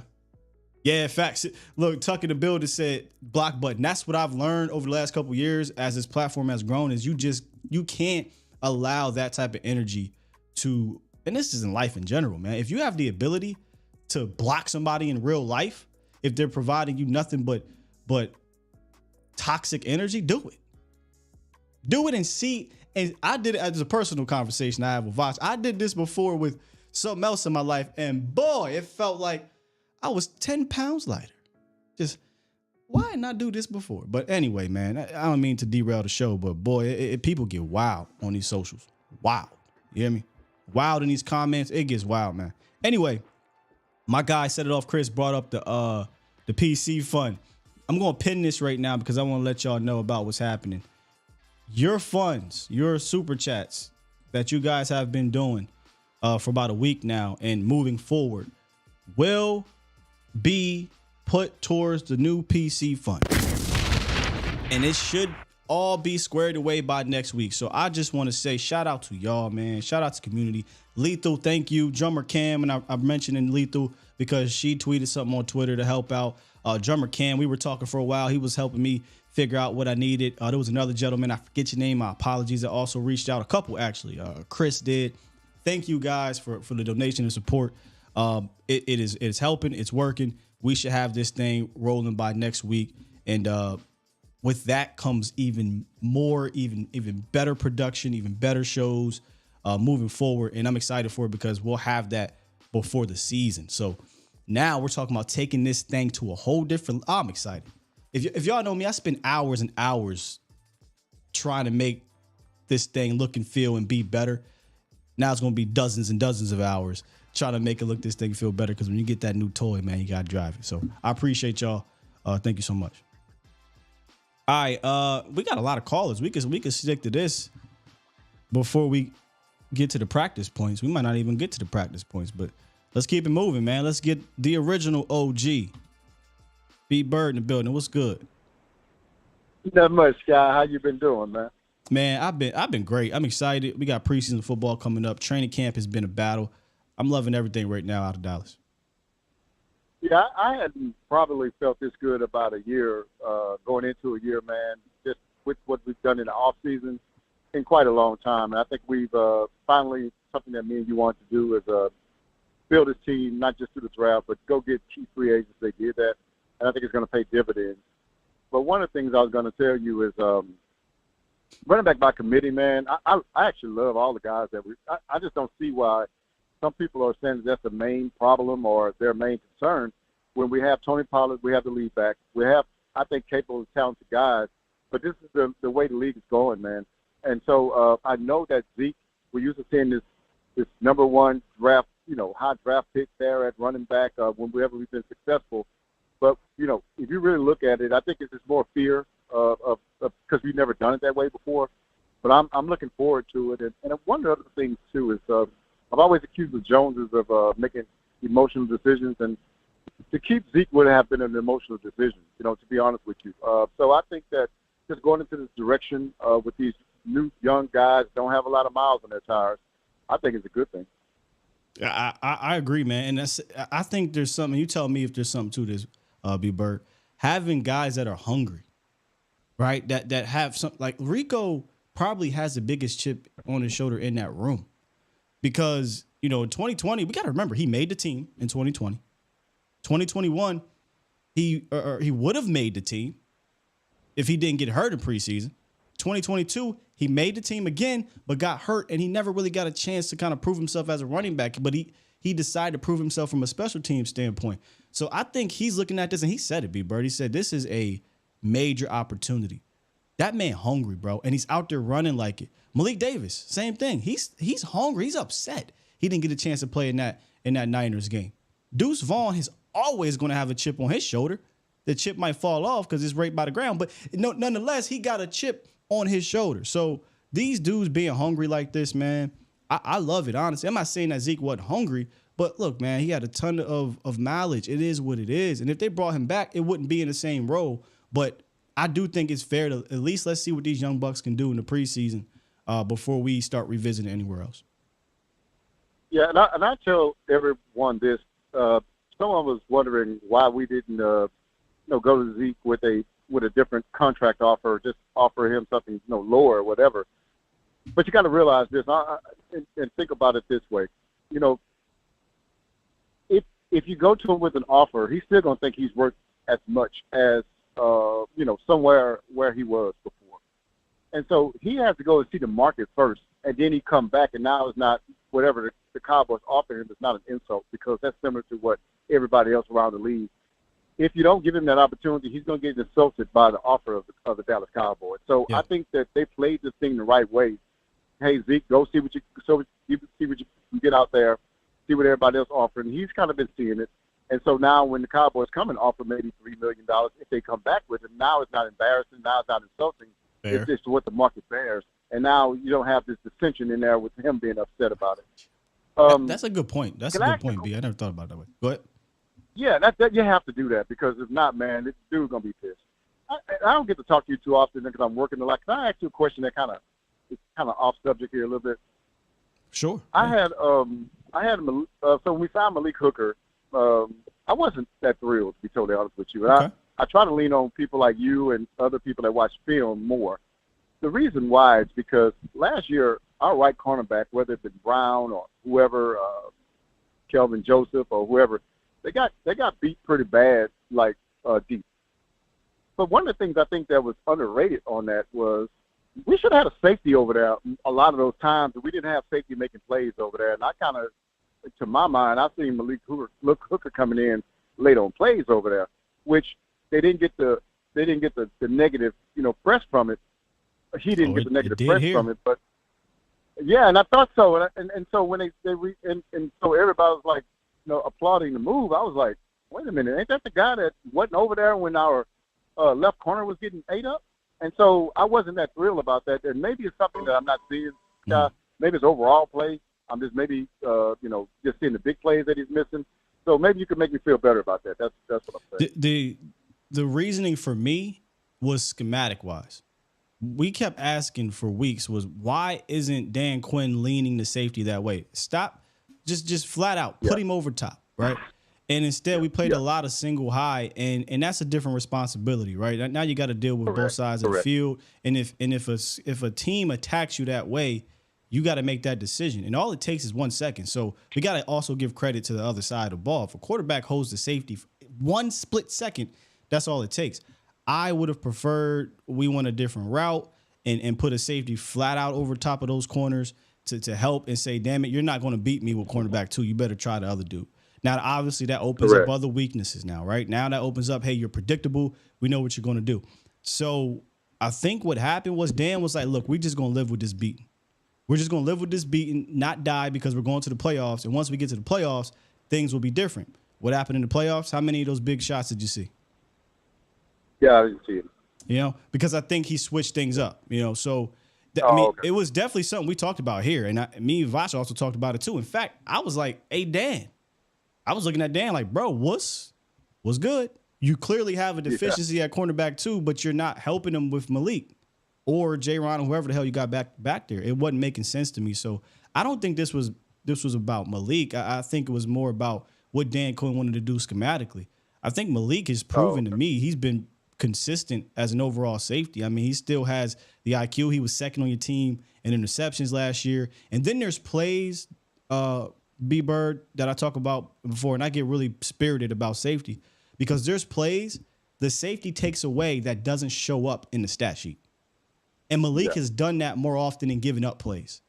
Yeah, in fact, look, Tuck in the building said block button. That's what I've learned over the last couple of years as this platform has grown is you can't allow that type of energy to, and this is in life in general, man. If you have the ability to block somebody in real life, if they're providing you nothing but toxic energy, do it. Do it and see. And I did it as a personal conversation I have with Vox. I did this before with something else in my life, and boy, it felt like I was 10 pounds lighter. Just, why not do this before? But anyway, man, I don't mean to derail the show, but boy, people get wild on these socials. Wild. You hear me? Wild in these comments. It gets wild, man. Anyway, my guy set it off. Chris brought up the PC fund. I'm going to pin this right now because I want to let y'all know about what's happening. Your funds, your super chats that you guys have been doing for about a week now and moving forward will be put towards the new PC fund. And it should all be squared away by next week. So I just want to say shout out to y'all, man. Shout out to community. Lethal, thank you. Drummer Cam, and I mentioned in Lethal because she tweeted something on Twitter to help out. Drummer Cam, we were talking for a while. He was helping me figure out what I needed. There was another gentleman, I forget your name, my apologies, that also reached out. A couple, actually. Chris did. Thank you guys for the donation and support. It is helping. It's working. We should have this thing rolling by next week. And with that comes even more, even better production, even better shows moving forward. And I'm excited for it because we'll have that before the season. So now we're talking about taking this thing to a whole different. I'm excited. If y'all know me, I spend hours and hours trying to make this thing look and feel and be better. Now it's going to be dozens and dozens of hours trying to make it look, this thing feel better. Because when you get that new toy, man, you got to drive it. So I appreciate y'all. Thank you so much. All right, we got a lot of callers. We could stick to this before we get to the practice points. We might not even get to the practice points, but let's keep it moving, man. Let's get the original OG. B Bird in the building. What's good? Not much, Sky. How you been doing, man? Man, I've been great. I'm excited. We got preseason football coming up. Training camp has been a battle. I'm loving everything right now out of Dallas. Yeah, I hadn't probably felt this good about a year, going into a year, man, just with what we've done in the off season in quite a long time. And I think we've finally, something that me and you want to do is build this team, not just through the draft, but go get key free agents. They did that, and I think it's going to pay dividends. But one of the things I was going to tell you is running back by committee, man, I actually love all the guys that I just don't see why some people are saying that's the main problem or their main concern. When we have Tony Pollard, we have the lead back. We have, I think, capable and talented guys. But this is the way the league is going, man. And so I know that Zeke, we're used to seeing this number one draft, high draft pick there at running back whenever we've been successful. But, if you really look at it, I think it's just more fear of because we've never done it that way before. But I'm looking forward to it. And one of the other things, too, is I've always accused the Joneses of making emotional decisions. And to keep Zeke would have been an emotional decision, to be honest with you. So I think that just going into this direction with these new young guys don't have a lot of miles on their tires, I think it's a good thing. I agree, man. And I think there's something. You tell me if there's something to this, B Bird. Having guys that are hungry, right? That have something like Rico probably has the biggest chip on his shoulder in that room. Because, in 2020, we got to remember he made the team in 2020. 2021, he would have made the team if he didn't get hurt in preseason. 2022, he made the team again, but got hurt, and he never really got a chance to kind of prove himself as a running back. But he decided to prove himself from a special team standpoint. So I think he's looking at this, and he said it, B Bird. He said this is a major opportunity. That man hungry, bro, and he's out there running like it. Malik Davis, same thing. He's hungry. He's upset. He didn't get a chance to play in that Niners game. Deuce Vaughn is always going to have a chip on his shoulder. The chip might fall off because it's right by the ground, but nonetheless, he got a chip on his shoulder. So these dudes being hungry like this, man, I love it, honestly. I'm not saying that Zeke wasn't hungry, but look, man, he had a ton of mileage. It is what it is. And if they brought him back, it wouldn't be in the same role. But I do think it's fair to at least let's see what these young bucks can do in the preseason before we start revisiting anywhere else. Yeah, and I tell everyone this. Someone was wondering why we didn't, go to Zeke with a different contract offer, just offer him something, lower or whatever. But you got to realize this, and think about it this way. You know, if you go to him with an offer, he's still going to think he's worth as much as, you know, somewhere where he was before. And so he has to go and see the market first, and then he come back, and now it's not whatever the Cowboys offer him is not an insult, because that's similar to what everybody else around the league. If you don't give him that opportunity, he's going to get insulted by the offer of the Dallas Cowboys. So I think that they played this thing the right way. Hey, Zeke, go see what you can get out there, see what everybody else offering. He's kind of been seeing it. And so now when the Cowboys come and offer maybe $3 million, if they come back with it, now it's not embarrassing, now it's not insulting. Fair. It's just what the market bears. And now you don't have this dissension in there with him being upset about it. That's a good point. That's a good point, B. I never thought about it that way. Go ahead. Yeah, that you have to do that, because if not, man, this dude's going to be pissed. I don't get to talk to you too often because I'm working a lot. Can I ask you a question that it's kind of off subject here a little bit? Sure. I had so when we signed Malik Hooker, I wasn't that thrilled, to be totally honest with you. And I try to lean on people like you and other people that watch film more. The reason why is because last year our right cornerback, whether it's been Brown or whoever, Kelvin Joseph or whoever, they got beat pretty bad, like deep. But one of the things I think that was underrated on that was we should have had a safety over there a lot of those times, but we didn't have safety making plays over there. And I kind of, to my mind, I've seen Malik Hooker coming in late on plays over there, which they didn't get the negative, you know, press from it. He didn't get the negative press from it, but yeah, and I thought so. And so when so everybody was like, you know, applauding the move, I was like, wait a minute, ain't that the guy that wasn't over there when our left corner was getting ate up? And so I wasn't that thrilled about that. And maybe it's something that I'm not seeing. Maybe it's overall play. I'm just maybe, just seeing the big plays that he's missing. So maybe you could make me feel better about that. That's what I'm saying. The reasoning for me was schematic-wise. We kept asking for weeks was, why isn't Dan Quinn leaning the safety that way? Stop. Just flat out put him over top, right? And instead we played a lot of single high, and that's a different responsibility, right? Now you got to deal with both sides of the field, and if a team attacks you that way, you got to make that decision, and all it takes is 1 second. So we got to also give credit to the other side of the ball. If a quarterback holds the safety 1 split second, that's all it takes. I would have preferred we went a different route and put a safety flat out over top of those corners to help and say, damn it, you're not going to beat me with cornerback 2. You better try the other dude. Now, obviously, that opens up other weaknesses now, right? Now that opens up, hey, you're predictable. We know what you're going to do. So I think what happened was Dan was like, look, we're just going to live with this beating. We're just going to live with this beating, not die, because we're going to the playoffs. And once we get to the playoffs, things will be different. What happened in the playoffs? How many of those big shots did you see? Yeah, I didn't see it. You know, because I think he switched things up, you know. So, it was definitely something we talked about here. And me and Vash also talked about it, too. In fact, I was like, hey, Dan. I was looking at Dan like, bro, what's good? You clearly have a deficiency at cornerback, too, but you're not helping him with Malik or J-Ron or whoever the hell you got back there. It wasn't making sense to me. So I don't think this was about Malik. I think it was more about what Dan Quinn wanted to do schematically. I think Malik has proven to me he's been consistent as an overall safety. I mean, he still has the IQ. He was second on your team in interceptions last year. And then there's plays, B-Bird, that I talk about before, and I get really spirited about safety because there's plays the safety takes away that doesn't show up in the stat sheet. And Malik has done that more often than giving up plays.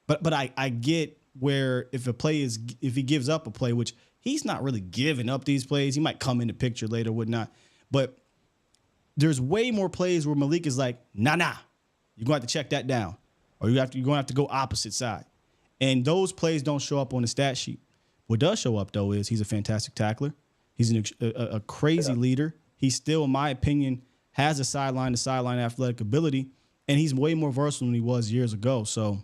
But I get where if he gives up a play, which he's not really giving up these plays, he might come in the picture later, whatnot. But there's way more plays where Malik is like, nah, you're going to have to check that down. Or you're going to have to go opposite side. And those plays don't show up on the stat sheet. What does show up, though, is he's a fantastic tackler. He's a crazy leader. He still, in my opinion, has a sideline-to-sideline athletic ability, and he's way more versatile than he was years ago. So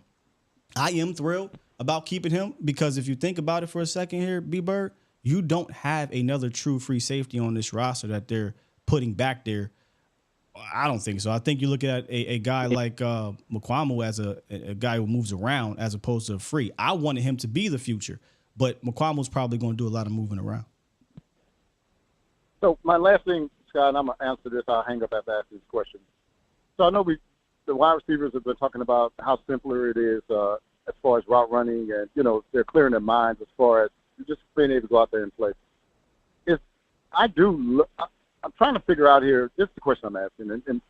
I am thrilled about keeping him because if you think about it for a second here, B-Bird, you don't have another true free safety on this roster that they're putting back there. I don't think so. I think you look at a guy like Mukuamu as a guy who moves around as opposed to free. I wanted him to be the future, but Mukuamu's probably going to do a lot of moving around. So my last thing, Scott, and I'm going to answer this. I'll hang up after I ask this question. So I know the wide receivers have been talking about how simpler it is as far as route running, and they're clearing their minds as far as just being able to go out there and play. I'm trying to figure out here. This is the question I'm asking, and do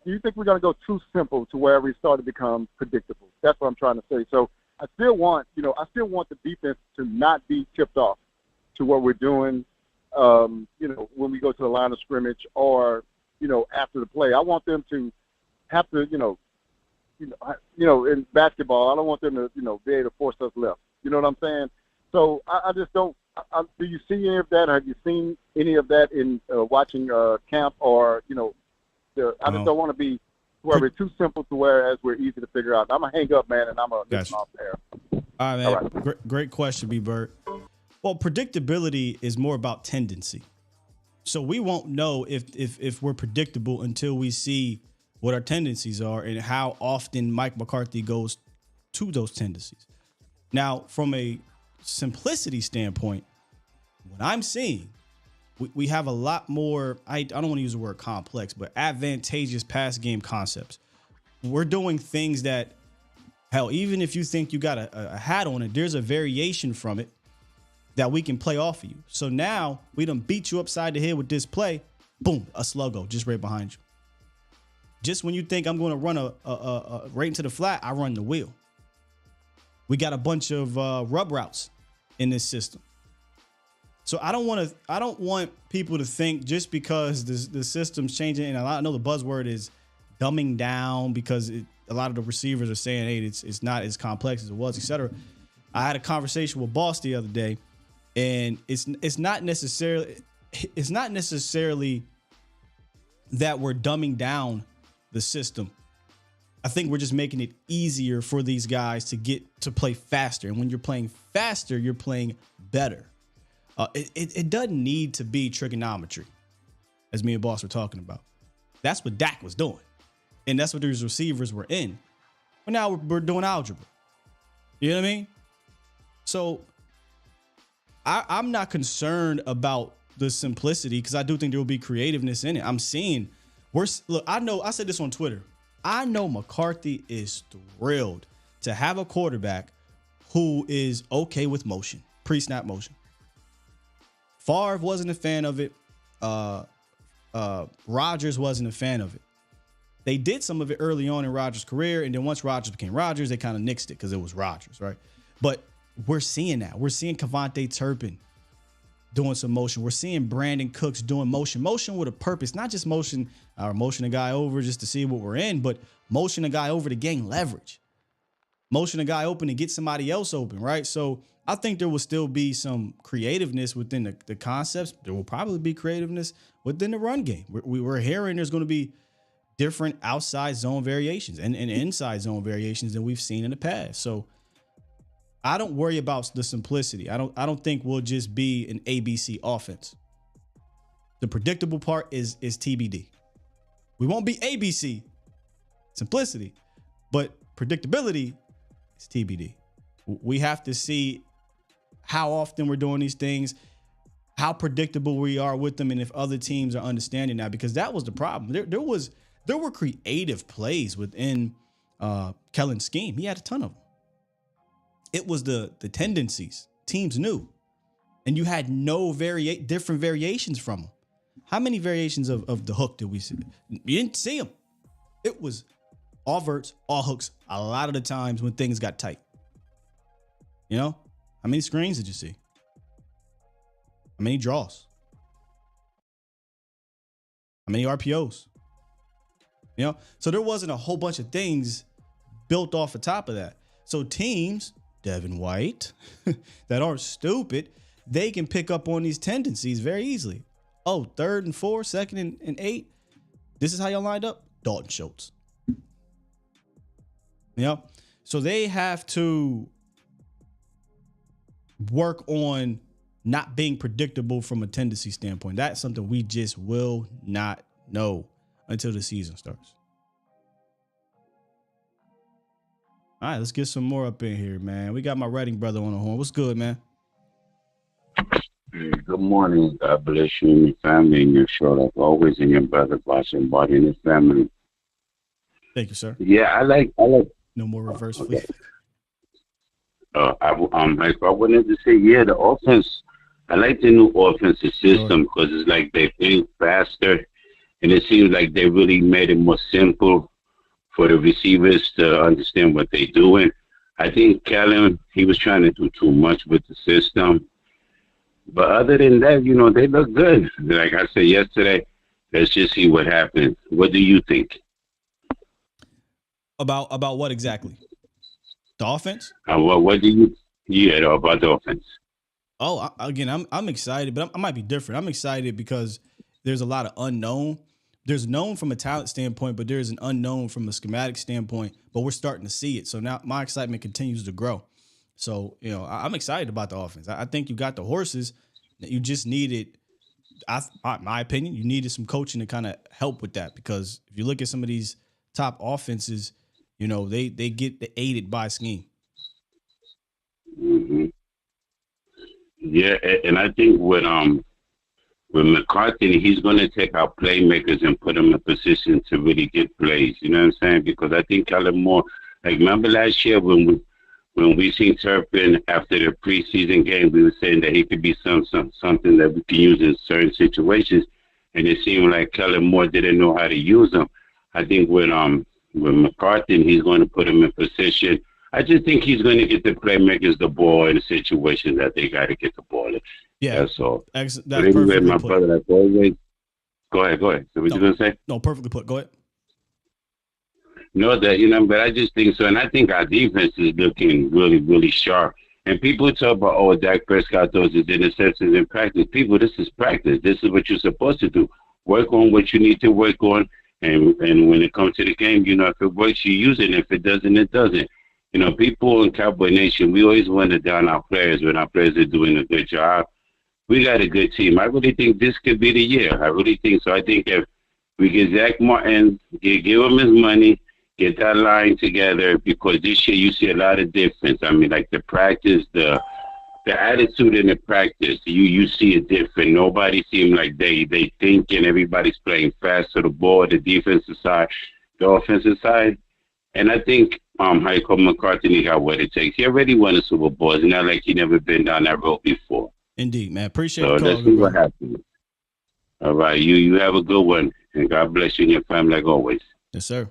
you think we're gonna go too simple to where we start to become predictable? That's what I'm trying to say. So I still want the defense to not be tipped off to what we're doing, when we go to the line of scrimmage or, after the play. I want them to have to, in basketball, I don't want them to, be able to force us left. You know what I'm saying? So I just don't. Do you see any of that? Have you seen any of that in watching camp, or I just don't want to be where we're too simple to whereas we're easy to figure out. I'm gonna hang up, man, and I'm gonna listen off there. All right, man. All right. Great question, B-Bird. Well, predictability is more about tendency. So we won't know if we're predictable until we see what our tendencies are and how often Mike McCarthy goes to those tendencies. Now, from a simplicity standpoint, what I'm seeing, we have a lot more, I don't want to use the word complex, but advantageous pass game concepts. We're doing things that, hell, even if you think you got a hat on it, there's a variation from it that we can play off of you. So now we done beat you upside the head with this play. Boom, a sluggo just right behind you. Just when you think I'm going to run a right into the flat, I run the wheel. We got a bunch of rub routes in this system. So I don't want people to think just because the system's changing, and I know the buzzword is dumbing down because a lot of the receivers are saying, hey, it's not as complex as it was, etc. I had a conversation with Boss the other day, and it's not necessarily that we're dumbing down the system. I think we're just making it easier for these guys to get to play faster. And when you're playing faster, you're playing better. It doesn't need to be trigonometry, as me and Boss were talking about. That's what Dak was doing. And that's what these receivers were in. But now we're doing algebra. You know what I mean? So I'm not concerned about the simplicity because I do think there will be creativeness in it. I'm seeing, I said this on Twitter. I know McCarthy is thrilled to have a quarterback who is okay with motion, pre-snap motion. Favre wasn't a fan of it. Rodgers wasn't a fan of it. They did some of it early on in Rodgers' career, and then once Rodgers became Rodgers, they kind of nixed it because it was Rodgers, right? But we're seeing that. We're seeing Kevontae Turpin doing some motion. We're seeing Brandon Cooks doing motion with a purpose, not just motion or motion a guy over just to see what we're in, but motion a guy over to gain leverage, motion a guy open to get somebody else open, right? So I think there will still be some creativeness within the concepts. There will probably be creativeness within the run game. We're hearing there's going to be different outside zone variations and inside zone variations than we've seen in the past. So I don't worry about the simplicity. I don't think we'll just be an ABC offense. The predictable part is TBD. We won't be ABC, simplicity, but predictability is TBD. We have to see how often we're doing these things, how predictable we are with them, and if other teams are understanding that, because that was the problem. There were creative plays within Kellen's scheme. He had a ton of them. It was the tendencies teams knew, and you had no different variations from them. How many variations of the hook did we see? You didn't see them. It was all verts, all hooks, a lot of the times when things got tight. You know, how many screens did you see? How many draws? How many RPOs? You know, so there wasn't a whole bunch of things built off the top of that. So teams, Devin White, that aren't stupid, they can pick up on these tendencies very easily. Oh, 3rd and 4, 2nd and 8. This is how y'all lined up? Dalton Schultz. You know, so they have to work on not being predictable from a tendency standpoint. That's something we just will not know until the season starts. All right, let's get some more up in here, man. We got my writing brother on the horn. What's good, man? Hey, good morning. God bless you and your family and your short up always, and your brother watching body and his family. Thank you, sir. Yeah, I like. No more reverse Okay. flip. I wanted to say, yeah, the offense. I like the new offensive system because it's like they think faster, and it seems like they really made it more simple for the receivers to understand what they're doing. I think Kellen, he was trying to do too much with the system. But other than that, they look good. Like I said yesterday, let's just see what happens. What do you think? About what exactly? The offense? What do you about the offense? Oh, again, I'm excited, but I might be different. I'm excited because there's a lot of unknown. There's known from a talent standpoint, but there's an unknown from a schematic standpoint, but we're starting to see it. So now my excitement continues to grow. So, I'm excited about the offense. I think you got the horses. You just needed, my opinion, you needed some coaching to kind of help with that, because if you look at some of these top offenses, they get aided by scheme. Mm-hmm. Yeah, and I think with McCarthy, he's going to take our playmakers and put them in position to really get plays. You know what I'm saying? Because I think Kellen Moore, like remember last year when we seen Turpin after the preseason game, we were saying that he could be something that we can use in certain situations, and it seemed like Kellen Moore didn't know how to use them. I think with McCarthy, he's going to put him in position. I just think he's going to get the playmakers the ball in a situation that they got to get the ball in. Yeah, that's all. That's anyway, perfectly my put. brother, like always. Go ahead. So what you going to say? No, perfectly put. Go ahead. No, but I just think so. And I think our defense is looking really, really sharp. And people talk about, Dak Prescott throws his interceptions in practice. People, this is practice. This is what you're supposed to do. Work on what you need to work on. And when it comes to the game, if it works, you use it. If it doesn't, it doesn't. People in Cowboy Nation, we always want to down our players when our players are doing a good job. We got a good team. I really think this could be the year. I really think so. I think if we get Zach Martin, give him his money, get that line together, because this year you see a lot of difference. I mean, like the practice, the attitude in the practice, you see it different. Nobody seems like they thinking. Everybody's playing fast to the ball, the defensive side, the offensive side. And I think Michael McCarthy got what it takes. He already won a Super Bowl. It's not like he never been down that road before. Indeed, man. Appreciate so the let's call. see what happens. All right. You have a good one. And God bless you and your family like always. Yes, sir.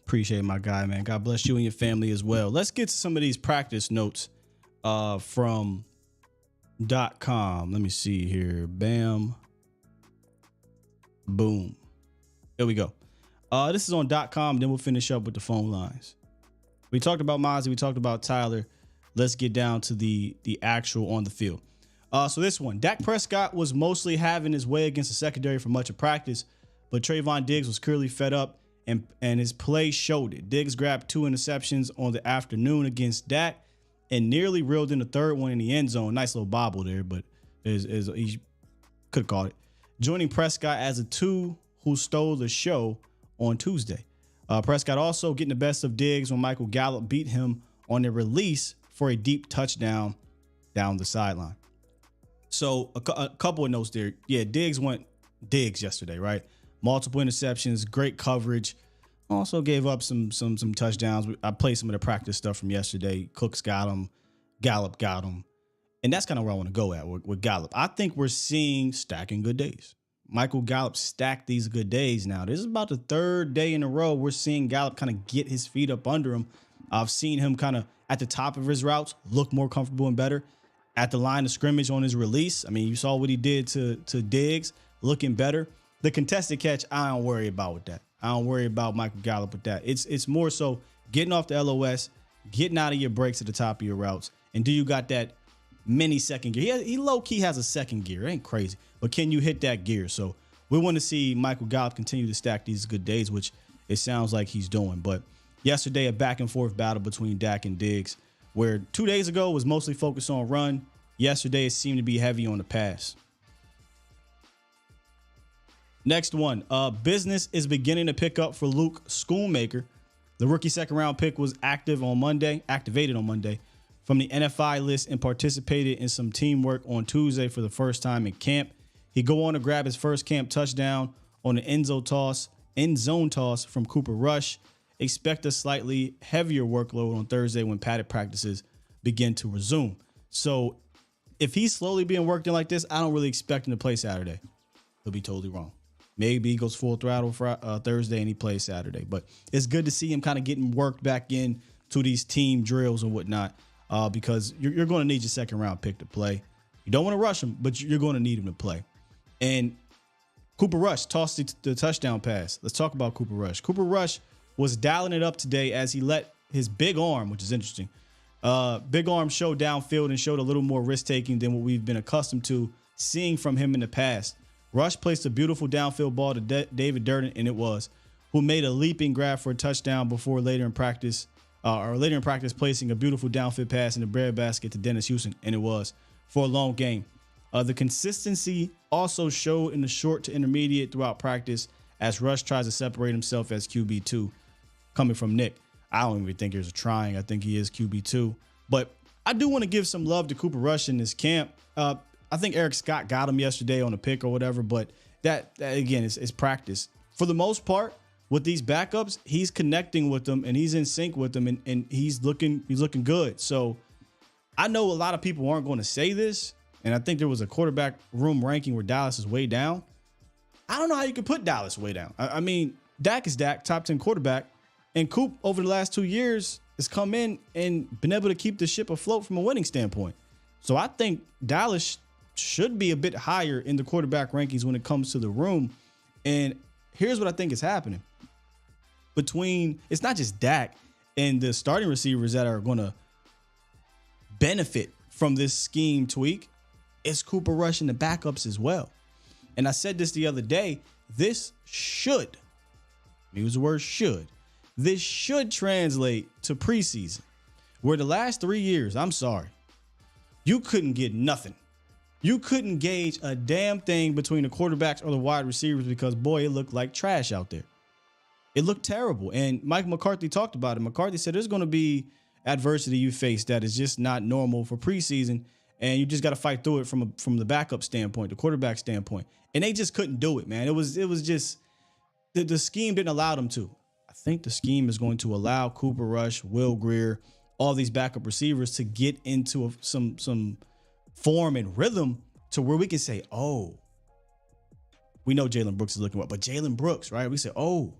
Appreciate my guy, man. God bless you and your family as well. Let's get to some of these practice notes from .com. Let me see here. Bam. Boom. There we go. This is on .com. Then we'll finish up with the phone lines. We talked about Mozzie. We talked about Tyler. Let's get down to the actual on the field. So this one, Dak Prescott was mostly having his way against the secondary for much of practice, but Trayvon Diggs was clearly fed up, and his play showed it. Diggs grabbed 2 interceptions on the afternoon against Dak and nearly reeled in the third one in the end zone. Nice little bobble there, but he could have caught it. Joining Prescott as a 2 who stole the show on Tuesday. Prescott also getting the best of Diggs when Michael Gallup beat him on a release for a deep touchdown down the sideline. So a couple of notes there. Yeah, Diggs went Diggs yesterday, right? Multiple interceptions, great coverage. Also gave up some touchdowns. I played some of the practice stuff from yesterday. Cooks got him. Gallup got him. And that's kind of where I want to go at with Gallup. I think we're seeing stacking good days. Michael Gallup stacked these good days now. This is about the 3rd day in a row we're seeing Gallup kind of get his feet up under him. I've seen him kind of at the top of his routes look more comfortable and better. At the line of scrimmage on his release, I mean, you saw what he did to Diggs, looking better. The contested catch, I don't worry about with that. I don't worry about Michael Gallup with that. It's more so getting off the LOS, getting out of your breaks at the top of your routes, and do you got that mini second gear? He low-key has a second gear. It ain't crazy, but can you hit that gear? So we want to see Michael Gallup continue to stack these good days, which it sounds like he's doing. But yesterday, a back-and-forth battle between Dak and Diggs, where 2 days ago was mostly focused on run. Yesterday, it seemed to be heavy on the pass. Next one. Business is beginning to pick up for Luke Schoonmaker. The rookie second-round pick was activated on Monday from the NFI list and participated in some teamwork on Tuesday for the first time in camp. He go on to grab his first camp touchdown on the Enzo toss in zone toss from Cooper Rush. Expect a slightly heavier workload on Thursday when padded practices begin to resume. So if he's slowly being worked in like this, I don't really expect him to play Saturday. He'll be totally wrong. Maybe he goes full throttle Thursday and he plays Saturday. But it's good to see him kind of getting worked back in to these team drills and whatnot, because you're going to need your second round pick to play. You don't want to rush him, but you're going to need him to play. And Cooper Rush tossed the touchdown pass. Let's talk about Cooper Rush. Cooper Rush was dialing it up today as he let his big arm, which is interesting, big arm show downfield and showed a little more risk-taking than what we've been accustomed to seeing from him in the past. Rush placed a beautiful downfield ball to David Durden, and it was, who made a leaping grab for a touchdown before later in practice placing a beautiful downfield pass in the breadbasket to Dennis Houston, and it was, for a long game. The consistency also showed in the short to intermediate throughout practice as Rush tries to separate himself as QB2, coming from Nick. I don't even think there's a trying. I think he is QB2. But I do want to give some love to Cooper Rush in this camp. I think Eric Scott got him yesterday on a pick or whatever, but that again, is practice. For the most part, with these backups, he's connecting with them and he's in sync with them, and he's looking good. So I know a lot of people aren't going to say this, and I think there was a quarterback room ranking where Dallas is way down. I don't know how you could put Dallas way down. I mean, Dak is Dak, top 10 quarterback, and Coop over the last 2 years has come in and been able to keep the ship afloat from a winning standpoint. So I think Dallas should be a bit higher in the quarterback rankings when it comes to the room. And here's what I think is happening. It's not just Dak and the starting receivers that are going to benefit from this scheme tweak. It's Cooper Rush and the backups as well. And I said this the other day, this should translate to preseason, where the last 3 years, I'm sorry, you couldn't get nothing. You couldn't gauge a damn thing between the quarterbacks or the wide receivers because, boy, it looked like trash out there. It looked terrible. And Mike McCarthy talked about it. McCarthy said there's going to be adversity you face that is just not normal for preseason, and you just got to fight through it from the backup standpoint, the quarterback standpoint. And they just couldn't do it, man. It was just the scheme didn't allow them to. I think the scheme is going to allow Cooper Rush, Will Grier, all these backup receivers to get into some form and rhythm to where we can say, oh, we know Jalen Brooks is looking up, but Jalen Brooks, right? We say, oh,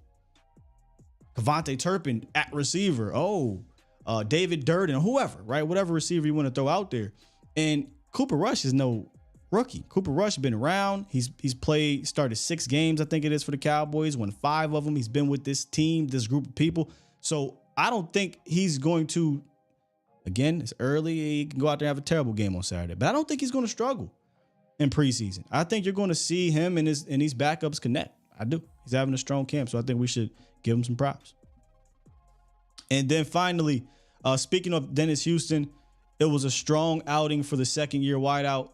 Kevontae Turpin at receiver. Oh, David Durden, whoever, right? Whatever receiver you want to throw out there. And Cooper Rush is no rookie. Cooper Rush has been around. He's started 6 games, I think it is, for the Cowboys, won 5 of them. He's been with this team, this group of people. So I don't think he's going to, again, it's early. He can go out there and have a terrible game on Saturday, but I don't think he's going to struggle in preseason. I think you're going to see him and these backups connect. I do. He's having a strong camp, so I think we should give him some props. And then finally, speaking of Dennis Houston, it was a strong outing for the second-year wideout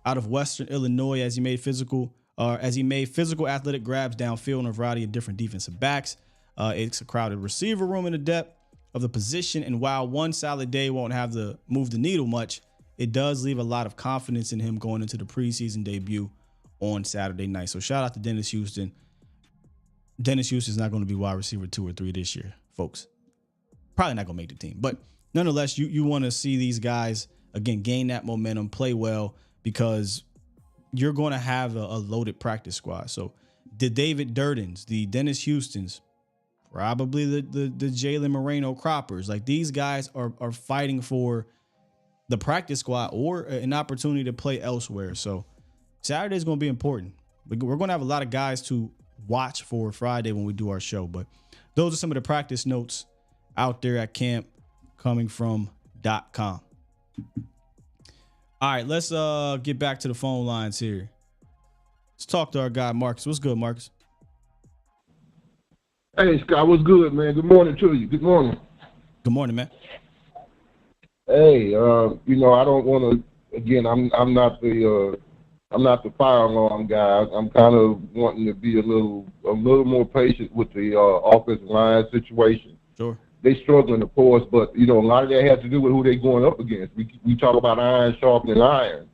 out of Western Illinois as he made physical athletic grabs downfield on a variety of different defensive backs. It's a crowded receiver room in the depth of the position, and while one solid day won't have to move the needle much, it does leave a lot of confidence in him going into the preseason debut on Saturday night. So shout out to Dennis Houston. Dennis Houston's not going to be wide receiver 2 or 3 this year, folks. Probably not going to make the team. But nonetheless, you want to see these guys, again, gain that momentum, play well, because you're going to have a loaded practice squad. So the David Durdens, the Dennis Houstons, probably the Jalen Moreno Croppers, like these guys are fighting for the practice squad or an opportunity to play elsewhere. So Saturday is going to be important. We're going to have a lot of guys to watch for Friday when we do our show. But those are some of the practice notes out there at camp coming from .com. All right, let's get back to the phone lines here. Let's talk to our guy, Marcus. What's good, Marcus? Hey, Scott, what's good, man? Good morning to you. Good morning. Good morning, man. Hey, I don't want to. Again, I'm not the fire alarm guy. I'm kind of wanting to be a little more patient with the offensive line situation. Sure. They struggling, of course, but a lot of that has to do with who they're going up against. We talk about iron sharpening iron,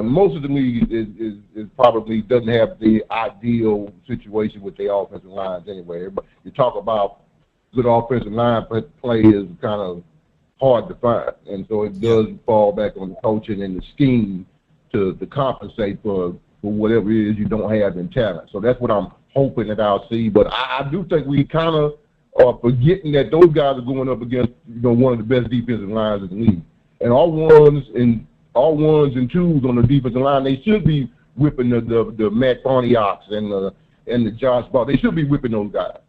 most of the league is probably doesn't have the ideal situation with their offensive lines anyway. You talk about good offensive line play is kind of hard to find, and so it does fall back on the coaching and the scheme to compensate for whatever it is you don't have in talent. So that's what I'm hoping that I'll see. But I do think we kind of are forgetting that those guys are going up against one of the best defensive lines in the league, and all ones and twos on the defensive line. They should be whipping the Matt Farniaks and the Josh Ball. They should be whipping those guys.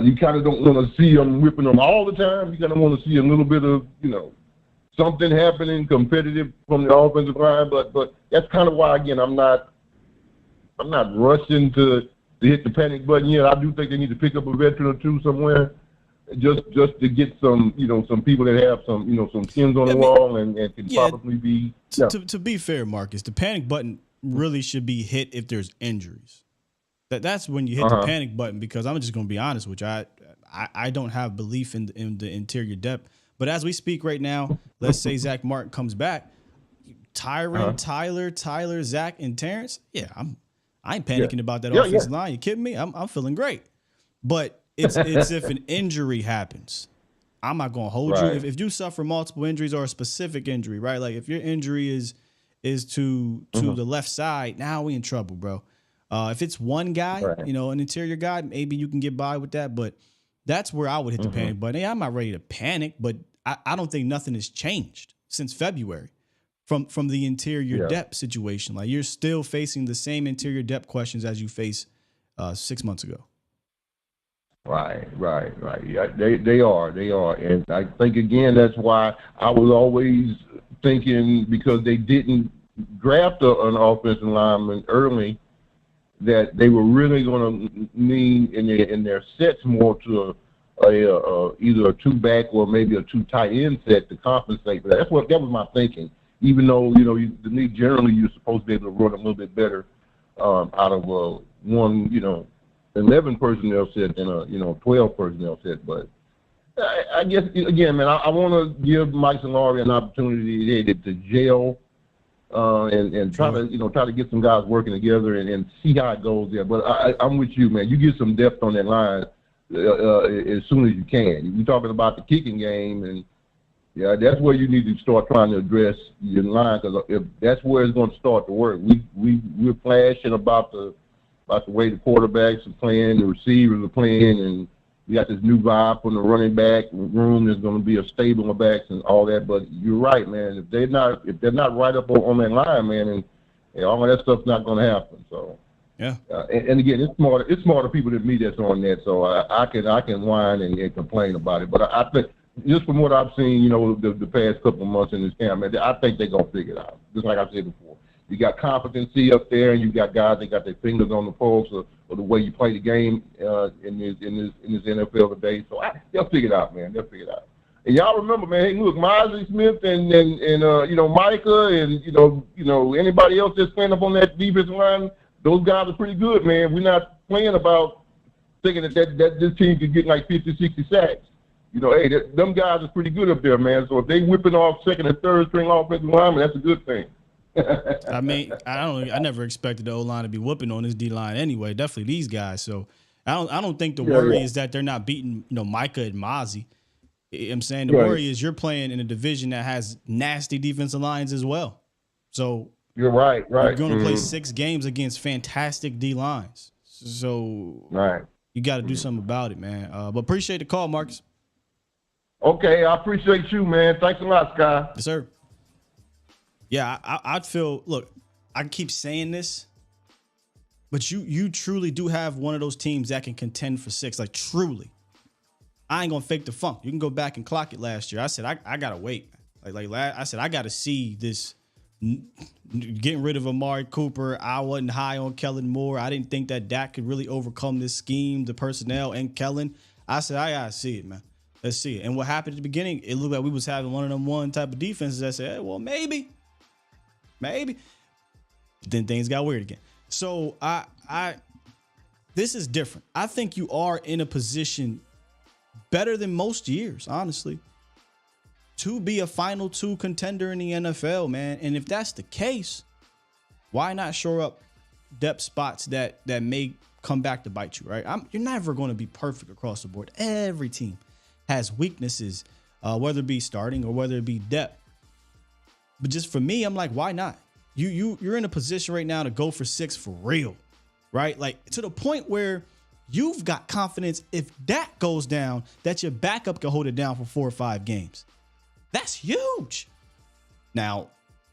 You kind of don't want to see them whipping them all the time. You kind of want to see a little bit of something happening competitive from the offensive line. But that's kind of why, again, I'm not rushing to hit the panic button yet. I do think they need to pick up a veteran or two somewhere, just to get some some people that have some skins on the wall and can probably be. Yeah. To be fair, Marcus, the panic button really should be hit if there's injuries. That's when you hit the panic button, because I'm just going to be honest with you. I don't have belief in the interior depth. But as we speak right now, let's say Zach Martin comes back. Tyron, Tyler, Zach, and Terrence. Yeah, I ain't panicking about that offensive line. You kidding me? I'm feeling great. But it's if an injury happens, I'm not going to hold you. If you suffer multiple injuries or a specific injury, right? Like if your injury is to the left side, now we in trouble, bro. If it's one guy, an interior guy, maybe you can get by with that. But that's where I would hit the panic button. Hey, I'm not ready to panic, but I don't think nothing has changed since February from the interior depth situation. Like you're still facing the same interior depth questions as you faced 6 months ago. Right. Yeah, they are. And I think, again, that's why I was always thinking, because they didn't draft an offensive lineman early, that they were really going to lean in their sets more to either a two-back or maybe a two-tight end set to compensate for that. That was my thinking. Even though the league generally you're supposed to be able to run a little bit better out of one 11 personnel set than a 12 personnel set. But I guess again, man, I want to give Mike Solari an opportunity to gel. And try to get some guys working together and see how it goes there. But I'm with you, man. You get some depth on that line as soon as you can. You're talking about the kicking game, and that's where you need to start trying to address your line, because if that's where it's going to start to work. We're flashing about the way the quarterbacks are playing, the receivers are playing, and we got this new vibe from the running back room. There's going to be a stable of backs and all that. But you're right, man. If they're not right up on that line, man, and all of that stuff's not going to happen. So and again, it's smarter people than me that's on that. So I can whine and complain about it. But I think just from what I've seen, the past couple of months in this camp, man, I think they're gonna figure it out. Just like I said before. You got competency up there, and you got guys that got their fingers on the pulse of the way you play the game in this NFL today. So they'll figure it out, man. They'll figure it out. And y'all remember, man, hey, look, Mosley Smith and Micah and anybody else that's playing up on that defensive line, those guys are pretty good, man. We're not playing about thinking that this team could get like 50, 60 sacks. Hey, them guys are pretty good up there, man. So if they whipping off second and third string offensive linemen, that's a good thing. I mean, I never expected the O-line to be whooping on this D-line anyway. Definitely these guys. So I don't think the worry is that they're not beating Micah and Mozzie. I'm saying the worry is you're playing in a division that has nasty defensive lines as well. So you're right. You're going to play 6 games against fantastic D-lines. So you got to do something about it, man. But appreciate the call, Marcus. Okay, I appreciate you, man. Thanks a lot, Sky. Yes, sir. Yeah, I'd feel. Look, I keep saying this, but you truly do have one of those teams that can contend for 6. Like truly, I ain't gonna fake the funk. You can go back and clock it last year. I said I gotta wait. I said I gotta see this. Getting rid of Amari Cooper. I wasn't high on Kellen Moore. I didn't think that Dak could really overcome this scheme, the personnel, and Kellen. I said I gotta see it, man. Let's see it. And what happened at the beginning? It looked like we was having one of them one type of defenses that said, hey, well, maybe. Then things got weird again. So this is different. I think you are in a position better than most years, honestly. to be a final 2 contender in the NFL, man. And if that's the case, why not shore up depth spots that may come back to bite you, right? You're never going to be perfect across the board. Every team has weaknesses, whether it be starting or whether it be depth. But just for me, I'm like, why not? You're in a position right now to go for 6 for real, right? Like to the point where you've got confidence if Dak goes down that your backup can hold it down for 4 or 5 games. That's huge. Now,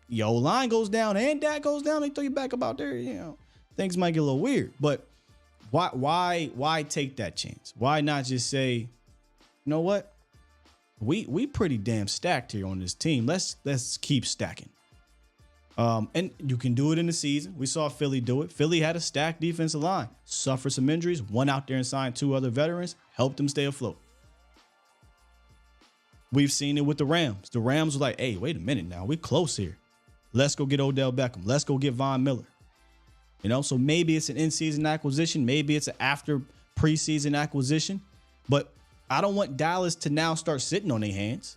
your line goes down and Dak goes down, they throw you back up out there, things might get a little weird. But why take that chance? Why not just say, you know what? We pretty damn stacked here on this team. Let's keep stacking. And you can do it in the season. We saw Philly do it. Philly had a stacked defensive line, suffered some injuries, went out there and signed 2 other veterans, helped them stay afloat. We've seen it with the Rams. The Rams were like, hey, wait a minute now. We're close here. Let's go get Odell Beckham. Let's go get Von Miller. So maybe it's an in-season acquisition. Maybe it's an after preseason acquisition. But I don't want Dallas to now start sitting on their hands.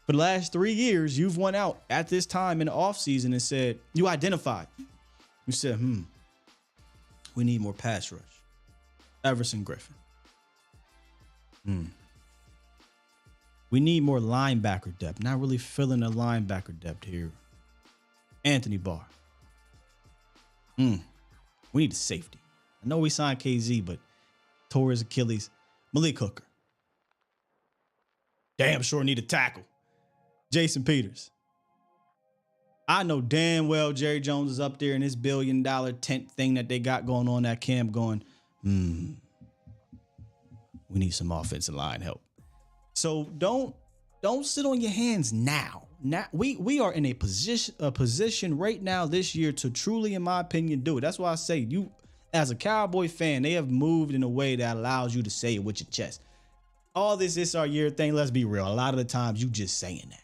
For the last 3 years, you've went out at this time in the offseason and said, you identified. You said, we need more pass rush. Everson Griffin. We need more linebacker depth. Not really filling the linebacker depth here. Anthony Barr. We need a safety. I know we signed KZ, but tore his Achilles. Malik Hooker. Damn sure need a tackle. Jason Peters. I know damn well Jerry Jones is up there in his $1 billion tent thing that they got going on at camp going, we need some offensive line help. So don't sit on your hands now. Now we are in a position right now this year to truly, in my opinion, do it. That's why I say you, as a Cowboy fan, they have moved in a way that allows you to say it with your chest. All this our year thing, let's be real. A lot of the times you just saying that.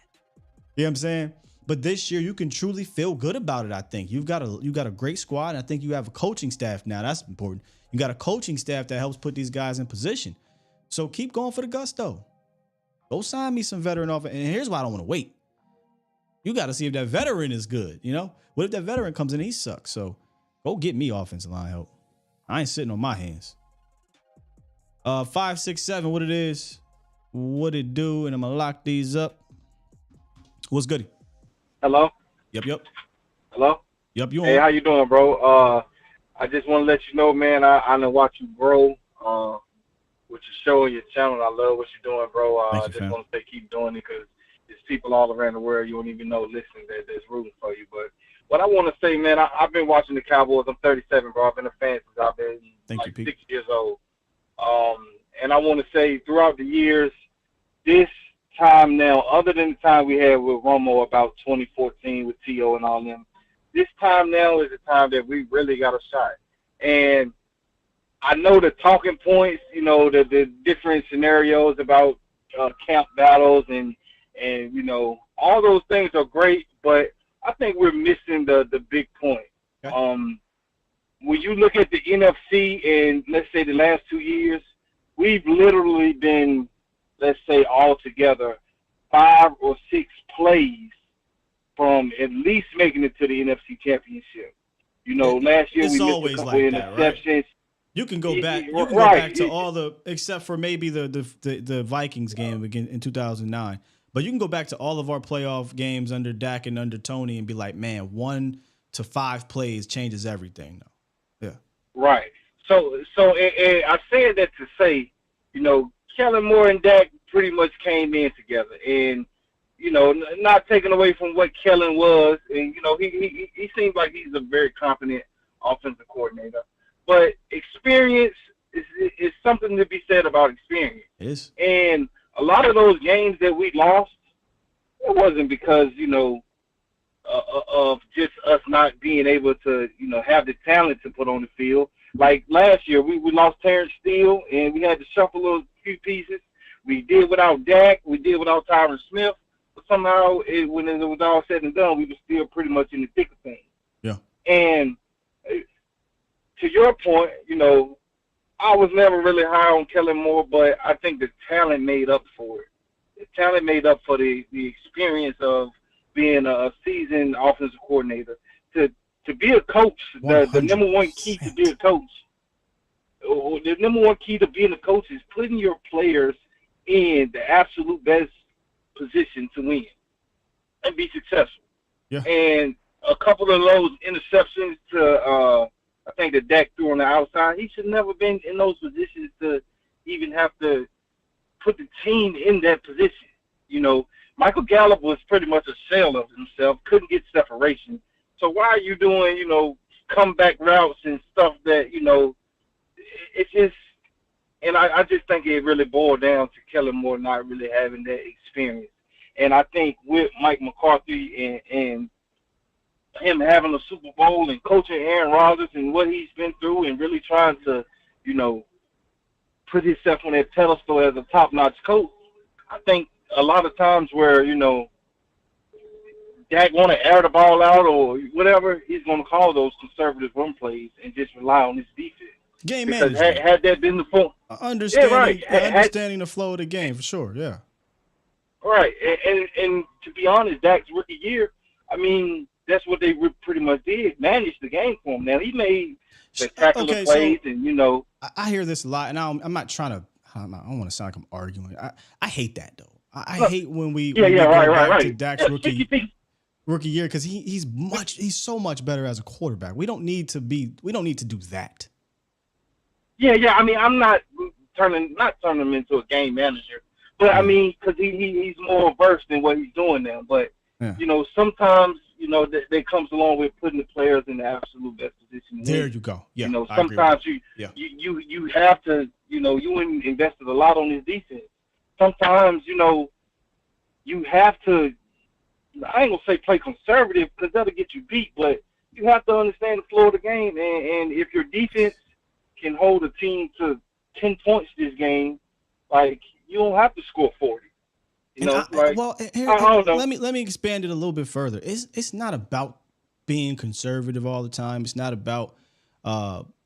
You know what I'm saying? But this year you can truly feel good about it, I think. You got a great squad, and I think you have a coaching staff now. That's important. You got a coaching staff that helps put these guys in position. So keep going for the gusto. Go sign me some veteran off. And here's why I don't want to wait. You got to see if that veteran is good. What if that veteran comes in and he sucks? So go get me offensive line help. I ain't sitting on my hands. 567, what it is, what it do, and I'm gonna lock these up. What's goody? Hello? Yep. Hello? Yep, you on. Hey, how you doing, bro? I just want to let you know, man, I done watch you grow with your show and your channel. I love what you're doing, bro. I just want to say keep doing it because there's people all around the world you don't even know listening that's rooting for you. But what I want to say, man, I've been watching the Cowboys. I'm 37, bro. I've been a fan since I've been 6 years old. And I want to say throughout the years, this time now, other than the time we had with Romo about 2014 with T.O. and all them, this time now is the time that we really got a shot. And I know the talking points, the different scenarios about camp battles and all those things are great, but I think we're missing the big point. Okay. When you look at the NFC and let's say the last 2 years, we've literally been, let's say all together, 5 or 6 plays from at least making it to the NFC Championship. Last year we missed a couple interceptions. Right? You can go back. You can go back to all the, except for maybe the Vikings game again in 2009. But you can go back to all of our playoff games under Dak and under Tony and be like, man, 1 to 5 plays changes everything. Though. Yeah. Right. So and I said that to say, Kellen Moore and Dak pretty much came in together, and not taking away from what Kellen was, and he seems like he's a very competent offensive coordinator. But experience is something to be said about experience. It is. And a lot of those games that we lost, it wasn't because, of just us not being able to, have the talent to put on the field. Like last year, we lost Terrence Steele, and we had to shuffle a few pieces. We did without Dak. We did without Tyron Smith. But somehow, when it was all said and done, we were still pretty much in the thick of things. Yeah. And to your point, I was never really high on Kellen Moore, but I think the talent made up for it. talent made up for the experience of being a seasoned offensive coordinator. To be a coach, the number one key to be a coach, the number one key to being a coach is putting your players in the absolute best position to win and be successful. Yeah. And a couple of those interceptions to I think that Dak threw on the outside, he should never been in those positions to even have to put the team in that position. You know, Michael Gallup was pretty much a shell of himself, couldn't get separation. So why are you doing, you know, comeback routes and stuff that, you know, it's just, and I just think it really boiled down to Kellen Moore not really having that experience. And I think with Mike McCarthy and him having a Super Bowl and coaching Aaron Rodgers and what he's been through and really trying to, you know, put himself on that pedestal as a top-notch coach, I think a lot of times where, you know, Dak want to air the ball out or whatever, he's going to call those conservative run plays and just rely on his defense. Game because management. Had that been the point, Understanding the flow of the game, for sure, yeah. Right, and to be honest, Dak's rookie year, I mean, that's what they pretty much did, manage the game for him. Now, he made spectacular plays, and, you know. I hear this a lot, and I'm not trying to, I don't want to sound like I'm arguing. I hate that, though. I hate when we go back to Dak's rookie year, because he's so much better as a quarterback. We don't need to do that. Yeah. I mean, I'm not turning him into a game manager, but I mean, because he's more versed in what he's doing now. But you know, sometimes you know that comes along with putting the players in the absolute best position. There you go. Yeah, you know, sometimes you have to, you know, you invested a lot on his defense. Sometimes, you know, you have to. I ain't gonna say play conservative because that'll get you beat, but you have to understand the flow of the game. And if your defense can hold a team to 10 points this game, like, you don't have to score 40. You know, I don't know. Let me expand it a little bit further. It's not about being conservative all the time. It's not about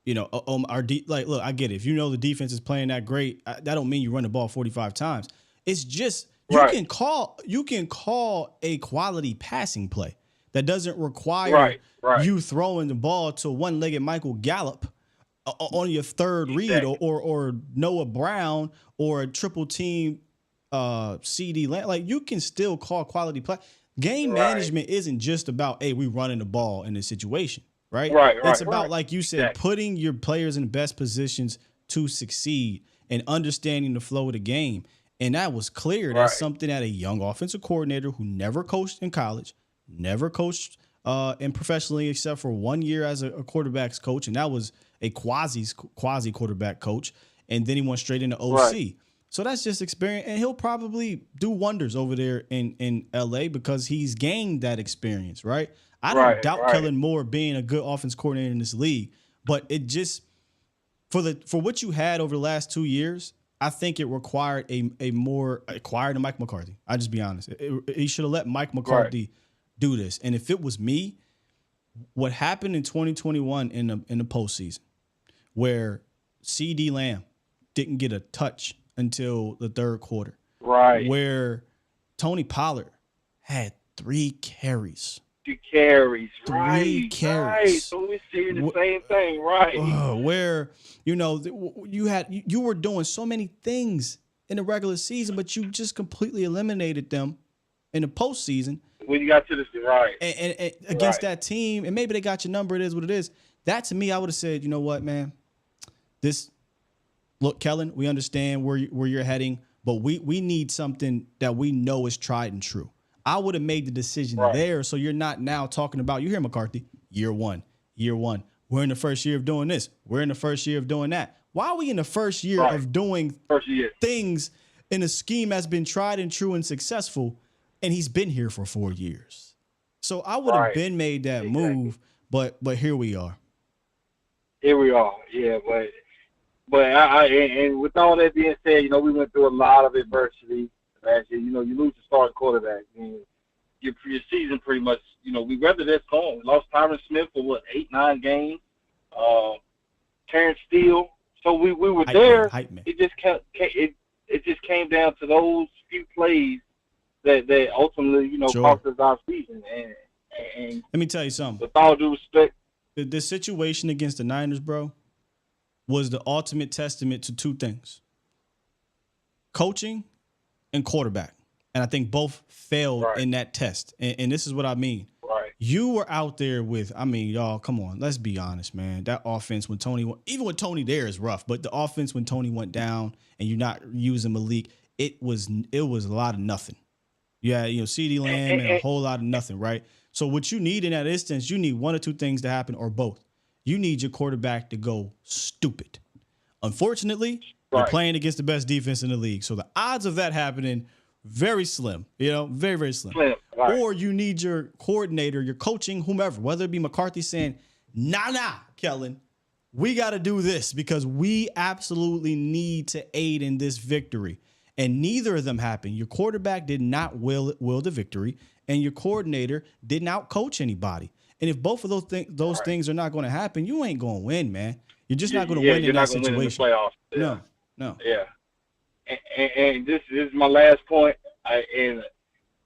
you know, look, I get it. If you know the defense is playing that great, that don't mean you run the ball 45 times. It's just you can call a quality passing play that doesn't require you throwing the ball to one-legged Michael Gallup on your third read or Noah Brown or a triple team CD. Like, you can still call quality play. Game management isn't just about, hey, we running the ball in this situation, right? It's about, like you said, putting your players in the best positions to succeed and understanding the flow of the game. And that was clear. That's something that a young offensive coordinator who never coached in college, never coached and professionally except for 1 year as a quarterback's coach, and that was a quasi quarterback coach, and then he went straight into OC. So that's just experience, and he'll probably do wonders over there in LA because he's gained that experience, right? I don't doubt Kellen Moore being a good offense coordinator in this league, but it just for what you had over the last 2 years, I think it required acquired a Mike McCarthy. I'll just be honest. He should have let Mike McCarthy do this. And if it was me, what happened in 2021 in the postseason, where CD Lamb didn't get a touch until the third quarter, where Tony Pollard had 3 carries. 3 carries, 3 carries. So we're seeing the same thing, where, you know, you were doing so many things in the regular season, but you just completely eliminated them in the postseason. When you got to this, and against that team, and maybe they got your number, it is what it is. That, to me, I would have said, you know what, man, look, Kellen, we understand where you're heading, but we need something that we know is tried and true. I would have made the decision there, so you're not now talking about, you hear McCarthy, year one. We're in the first year of doing this. We're in the first year of doing that. Why are we in the first year of doing things in a scheme that's been tried and true and successful, and he's been here for 4 years? So I would have been made that move, but here we are. Here we are, yeah, but and with all that being said, you know, we went through a lot of adversity last year. You know, you lose the starting quarterback, and your season pretty much, you know, we weathered that storm. We lost Tyron Smith for 8-9 games. Terrence Steele. So we were there. It just it just came down to those few plays that ultimately, cost us our season. And let me tell you something. With all due respect, the situation against the Niners, bro, was the ultimate testament to two things: coaching and quarterback. And I think both failed in that test. And this is what I mean. Right. You were out there with, y'all, come on, let's be honest, man. That offense when Tony, even when Tony there is rough, but the offense when Tony went down and you're not using Malik, it was a lot of nothing. Yeah, CeeDee Lamb and a whole lot of nothing, right? So what you need in that instance, you need one or two things to happen or both. You need your quarterback to go stupid. Unfortunately, you're playing against the best defense in the league. So the odds of that happening, very slim, very, very slim. Or you need your coordinator, your coaching, whomever, whether it be McCarthy saying, nah, Kellen, we got to do this because we absolutely need to aid in this victory. And neither of them happened. Your quarterback did not will the victory, and your coordinator did not coach anybody. And if both of those things are not going to happen, you ain't going to win, man. You're just not going to win in that situation. Win in the playoffs. No. Yeah. And this is my last point. And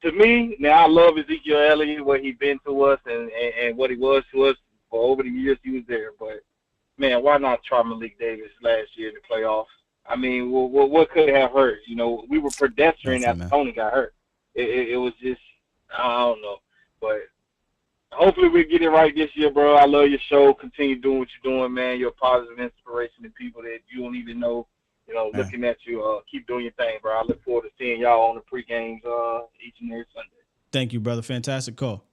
to me, now I love Ezekiel Elliott, what he's been to us and what he was to us for over the years he was there. But, man, why not try Malik Davis last year in the playoffs? I mean, what could have hurt? We were pedestrian after Tony got hurt. It was just, I don't know. But hopefully we get it right this year, bro. I love your show. Continue doing what you're doing, man. You're a positive inspiration to people that you don't even know. Looking at you, keep doing your thing, bro. I look forward to seeing y'all on the pre-games each and every Sunday. Thank you, brother. Fantastic call.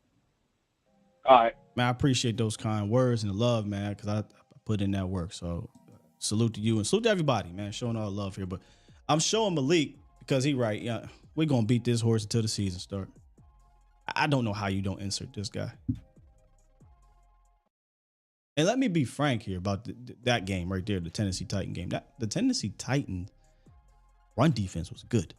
All right. Man, I appreciate those kind words and the love, man, because I put in that work. So salute to you and salute to everybody, man, showing all the love here. But I'm showing Malik because he right. Yeah, we're going to beat this horse until the season starts. I don't know how you don't insert this guy. And let me be frank here about that game right there, the Tennessee Titan game. The Tennessee Titans run defense was good.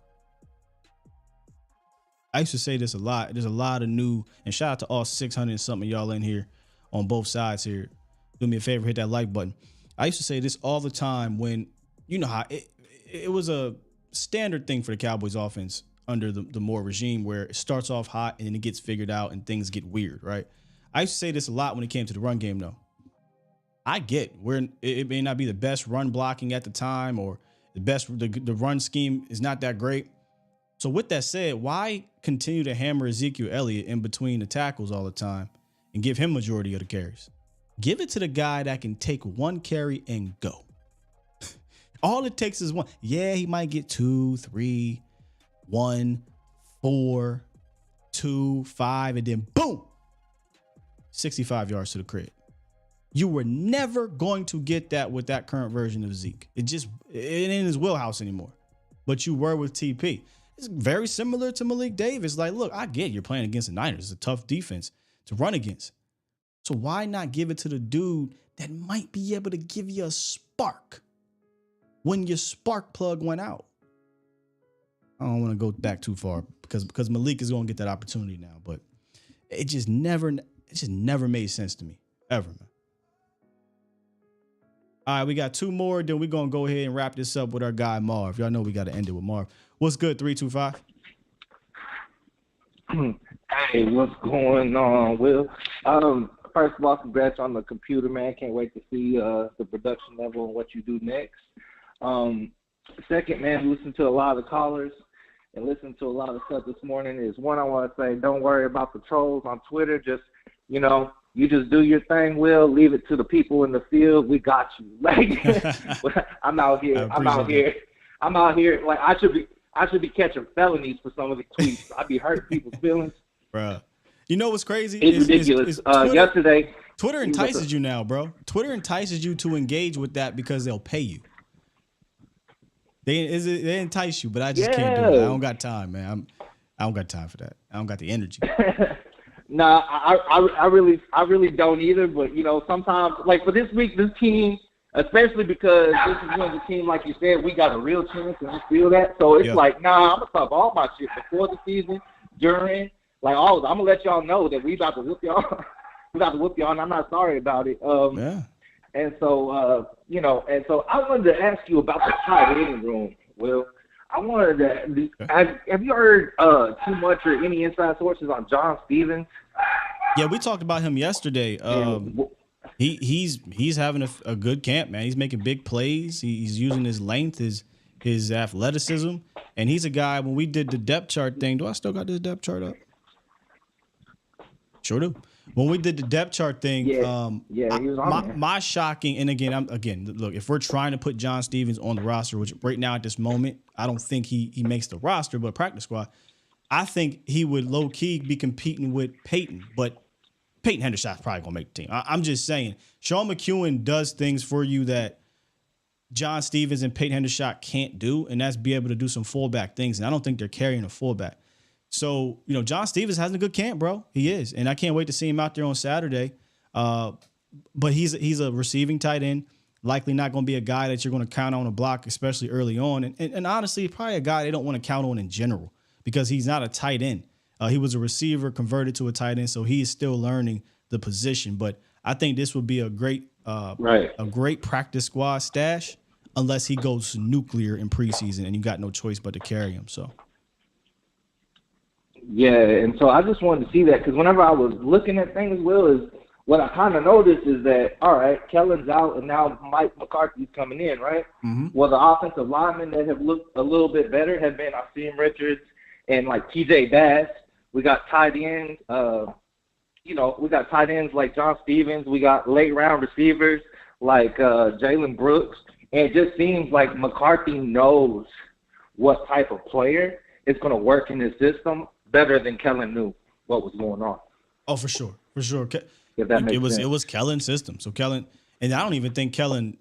I used to say this a lot. There's a lot of new, and shout out to all 600 and something of y'all in here on both sides here. Do me a favor, hit that like button. I used to say this all the time when, how it was a standard thing for the Cowboys offense under the Moore regime where it starts off hot and then it gets figured out and things get weird, right? I used to say this a lot when it came to the run game, though. I get it may not be the best run blocking at the time or the run scheme is not that great. So with that said, why continue to hammer Ezekiel Elliott in between the tackles all the time and give him majority of the carries? Give it to the guy that can take one carry and go. All it takes is one. Yeah, he might get 2, 3, 1, 4, 2, 5, and then boom, 65 yards to the crib. You were never going to get that with that current version of Zeke. It ain't in his wheelhouse anymore. But you were with TP. It's very similar to Malik Davis. Like, look, I get you're playing against the Niners. It's a tough defense to run against. So why not give it to the dude that might be able to give you a spark when your spark plug went out? I don't want to go back too far because Malik is going to get that opportunity now. But it just never made sense to me, ever, man. All right, we got 2 more. Then we're going to go ahead and wrap this up with our guy, Marv. Y'all know we got to end it with Marv. What's good, 325? Hey, what's going on, Will? First of all, congrats on the computer, man. Can't wait to see the production level and what you do next. Second, man, listen to a lot of the callers and listen to a lot of stuff this morning. I want to say, don't worry about the trolls on Twitter. Just, you just do your thing, Will. Leave it to the people in the field. We got you. Like, I'm out here. Like, I should be catching felonies for some of the tweets. I'd be hurting people's feelings. Bruh. You know what's crazy? It's ridiculous. Yesterday, Twitter entices you now, bro. Twitter entices you to engage with that because they'll pay you. They entice you, but I just can't do it. I don't got time, man. I don't got time for that. I don't got the energy. Nah, I really don't either. But sometimes, like for this week, this team, especially because this is when the team, like you said, we got a real chance and we feel that. So it's like, nah, I'm gonna talk all my shit before the season, during, like all of it. I'm gonna let y'all know that we about to whoop y'all. We about to whoop y'all, and I'm not sorry about it. And so, I wanted to ask you about the tight end room, Will. I wanted to. Have you heard too much or any inside sources on John Stevens? Yeah, we talked about him yesterday. He's having a good camp, man. He's making big plays. He's using his length, his athleticism, and he's a guy. When we did the depth chart thing, do I still got this depth chart up? Sure do. When we did the depth chart thing, he was on there. My shocking, and again, look, if we're trying to put John Stevens on the roster, which right now at this moment, I don't think he makes the roster, but practice squad, I think he would low key be competing with Peyton, but Peyton Hendershot's probably gonna make the team. I'm just saying, Sean McEwen does things for you that John Stevens and Peyton Hendershot can't do, and that's be able to do some fullback things. And I don't think they're carrying a fullback. So, John Stevens has a good camp, bro. He is. And I can't wait to see him out there on Saturday. But he's a receiving tight end, likely not going to be a guy that you're going to count on a block, especially early on. And honestly, probably a guy they don't want to count on in general because he's not a tight end. He was a receiver converted to a tight end, so he is still learning the position. But I think this would be a great practice squad stash unless he goes nuclear in preseason and you got no choice but to carry him. So. Yeah, and so I just wanted to see that because whenever I was looking at things, Will, what I kind of noticed is that, all right, Kellen's out and now Mike McCarthy's coming in, right? Mm-hmm. Well, the offensive linemen that have looked a little bit better have been Asim Richards and like TJ Bass. We got tight ends, we got tight ends like John Stevens. We got late round receivers like Jalen Brooks. And it just seems like McCarthy knows what type of player is going to work in his system better than Kellen knew what was going on. Oh, for sure. It was Kellen's system. So Kellen, and I don't even think Kellen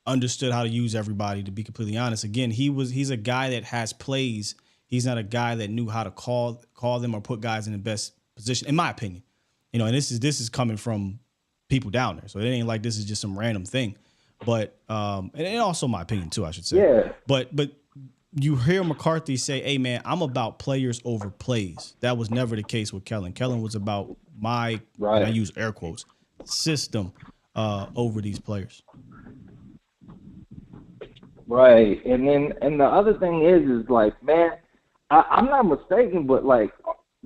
understood how to use everybody, to be completely honest. Again, he's a guy that has plays. He's not a guy that knew how to call them or put guys in the best position, in my opinion. And this is coming from people down there. So it ain't like this is just some random thing. But and also my opinion too, I should say. Yeah. But you hear McCarthy say, hey, man, I'm about players over plays. That was never the case with Kellen. Kellen was about my, I use air quotes, system over these players. Right. And the other thing is like, man, I'm not mistaken, but like,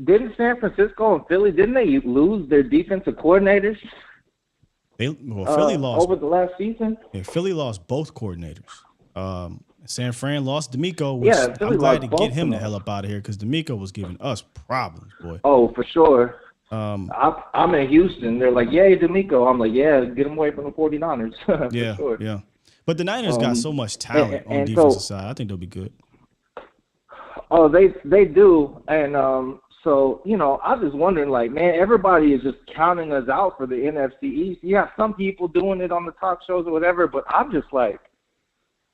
didn't San Francisco and Philly, didn't they lose their defensive coordinators? Philly lost over the last season. Yeah, Philly lost both coordinators. San Fran lost D'Amico. I'm glad to get him the hell up out of here because D'Amico was giving us problems, boy. Oh, for sure. I'm in Houston. They're like, yay, D'Amico. I'm like, yeah, get him away from the 49ers. Yeah, sure. Yeah. But the Niners got so much talent on the defensive side. I think they'll be good. Oh, they do. And so, I was just wondering, like, man, everybody is just counting us out for the NFC East. You have some people doing it on the talk shows or whatever, but I'm just like,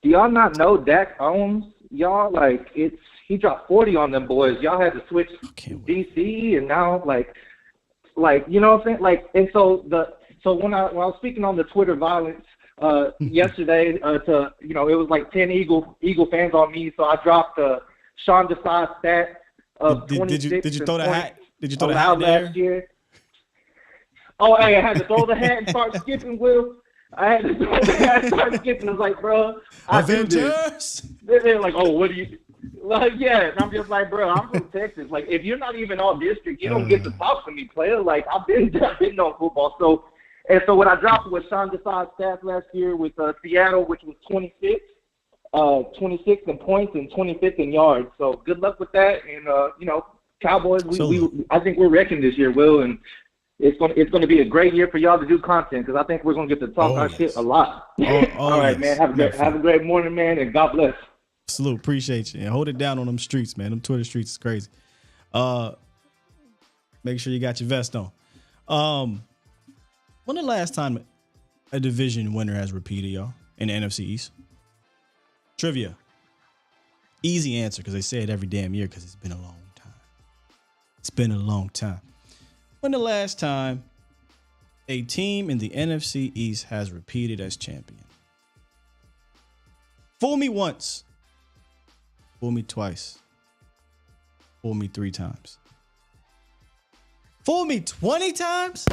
do y'all not know Dak owns y'all? Like, he dropped 40 on them boys. Y'all had to switch DC, and now, like, you know what I'm saying? Like, and so when I was speaking on the Twitter violence yesterday, it was like 10 Eagle fans on me, so I dropped Sean Desai's stat of 26. Did you throw the hat? Did you throw the hat there? Last year. Oh, hey, I had to throw the hat and start skipping, Will. I had to throw the hat and start skipping. I was like, bro, I do this. They're like, oh, what do you – like, yeah. And I'm just like, bro, I'm from Texas. Like, if you're not even all district, you don't get to talk to me, player. Like, I've been on football. So what I dropped was Sean Desai's stats last year with Seattle, which was 26th in points and 25th in yards. So good luck with that. And, Cowboys, I think we're wrecking this year, Will, and it's going to be a great year for y'all to do content because I think we're going to get to talk our shit a lot. All right, man. Have a great morning, man, and God bless. Salute. Appreciate you. And hold it down on them streets, man. Them Twitter streets is crazy. Make sure you got your vest on. When the last time a division winner has repeated, y'all, in the NFC East? Trivia. Easy answer because they say it every damn year because it's been a long time. It's been a long time. When the last time a team in the NFC East has repeated as champion? Fool me once. Fool me twice. Fool me 3 times. Fool me 20 times?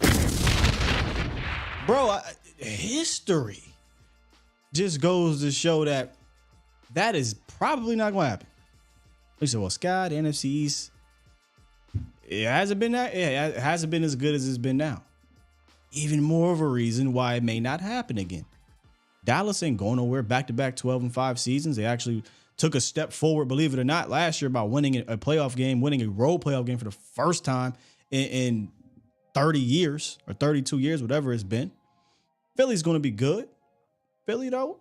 Bro, history just goes to show that is probably not going to happen. We said, well, Scott, the NFC East, it hasn't been that. Yeah, it hasn't been as good as it's been now. Even more of a reason why it may not happen again. Dallas ain't going nowhere. Back-to-back 12-5 seasons. They actually took a step forward, believe it or not, last year by winning a playoff game, winning a road playoff game for the first time in 30 years or 32 years, whatever it's been. Philly's going to be good. Philly, though,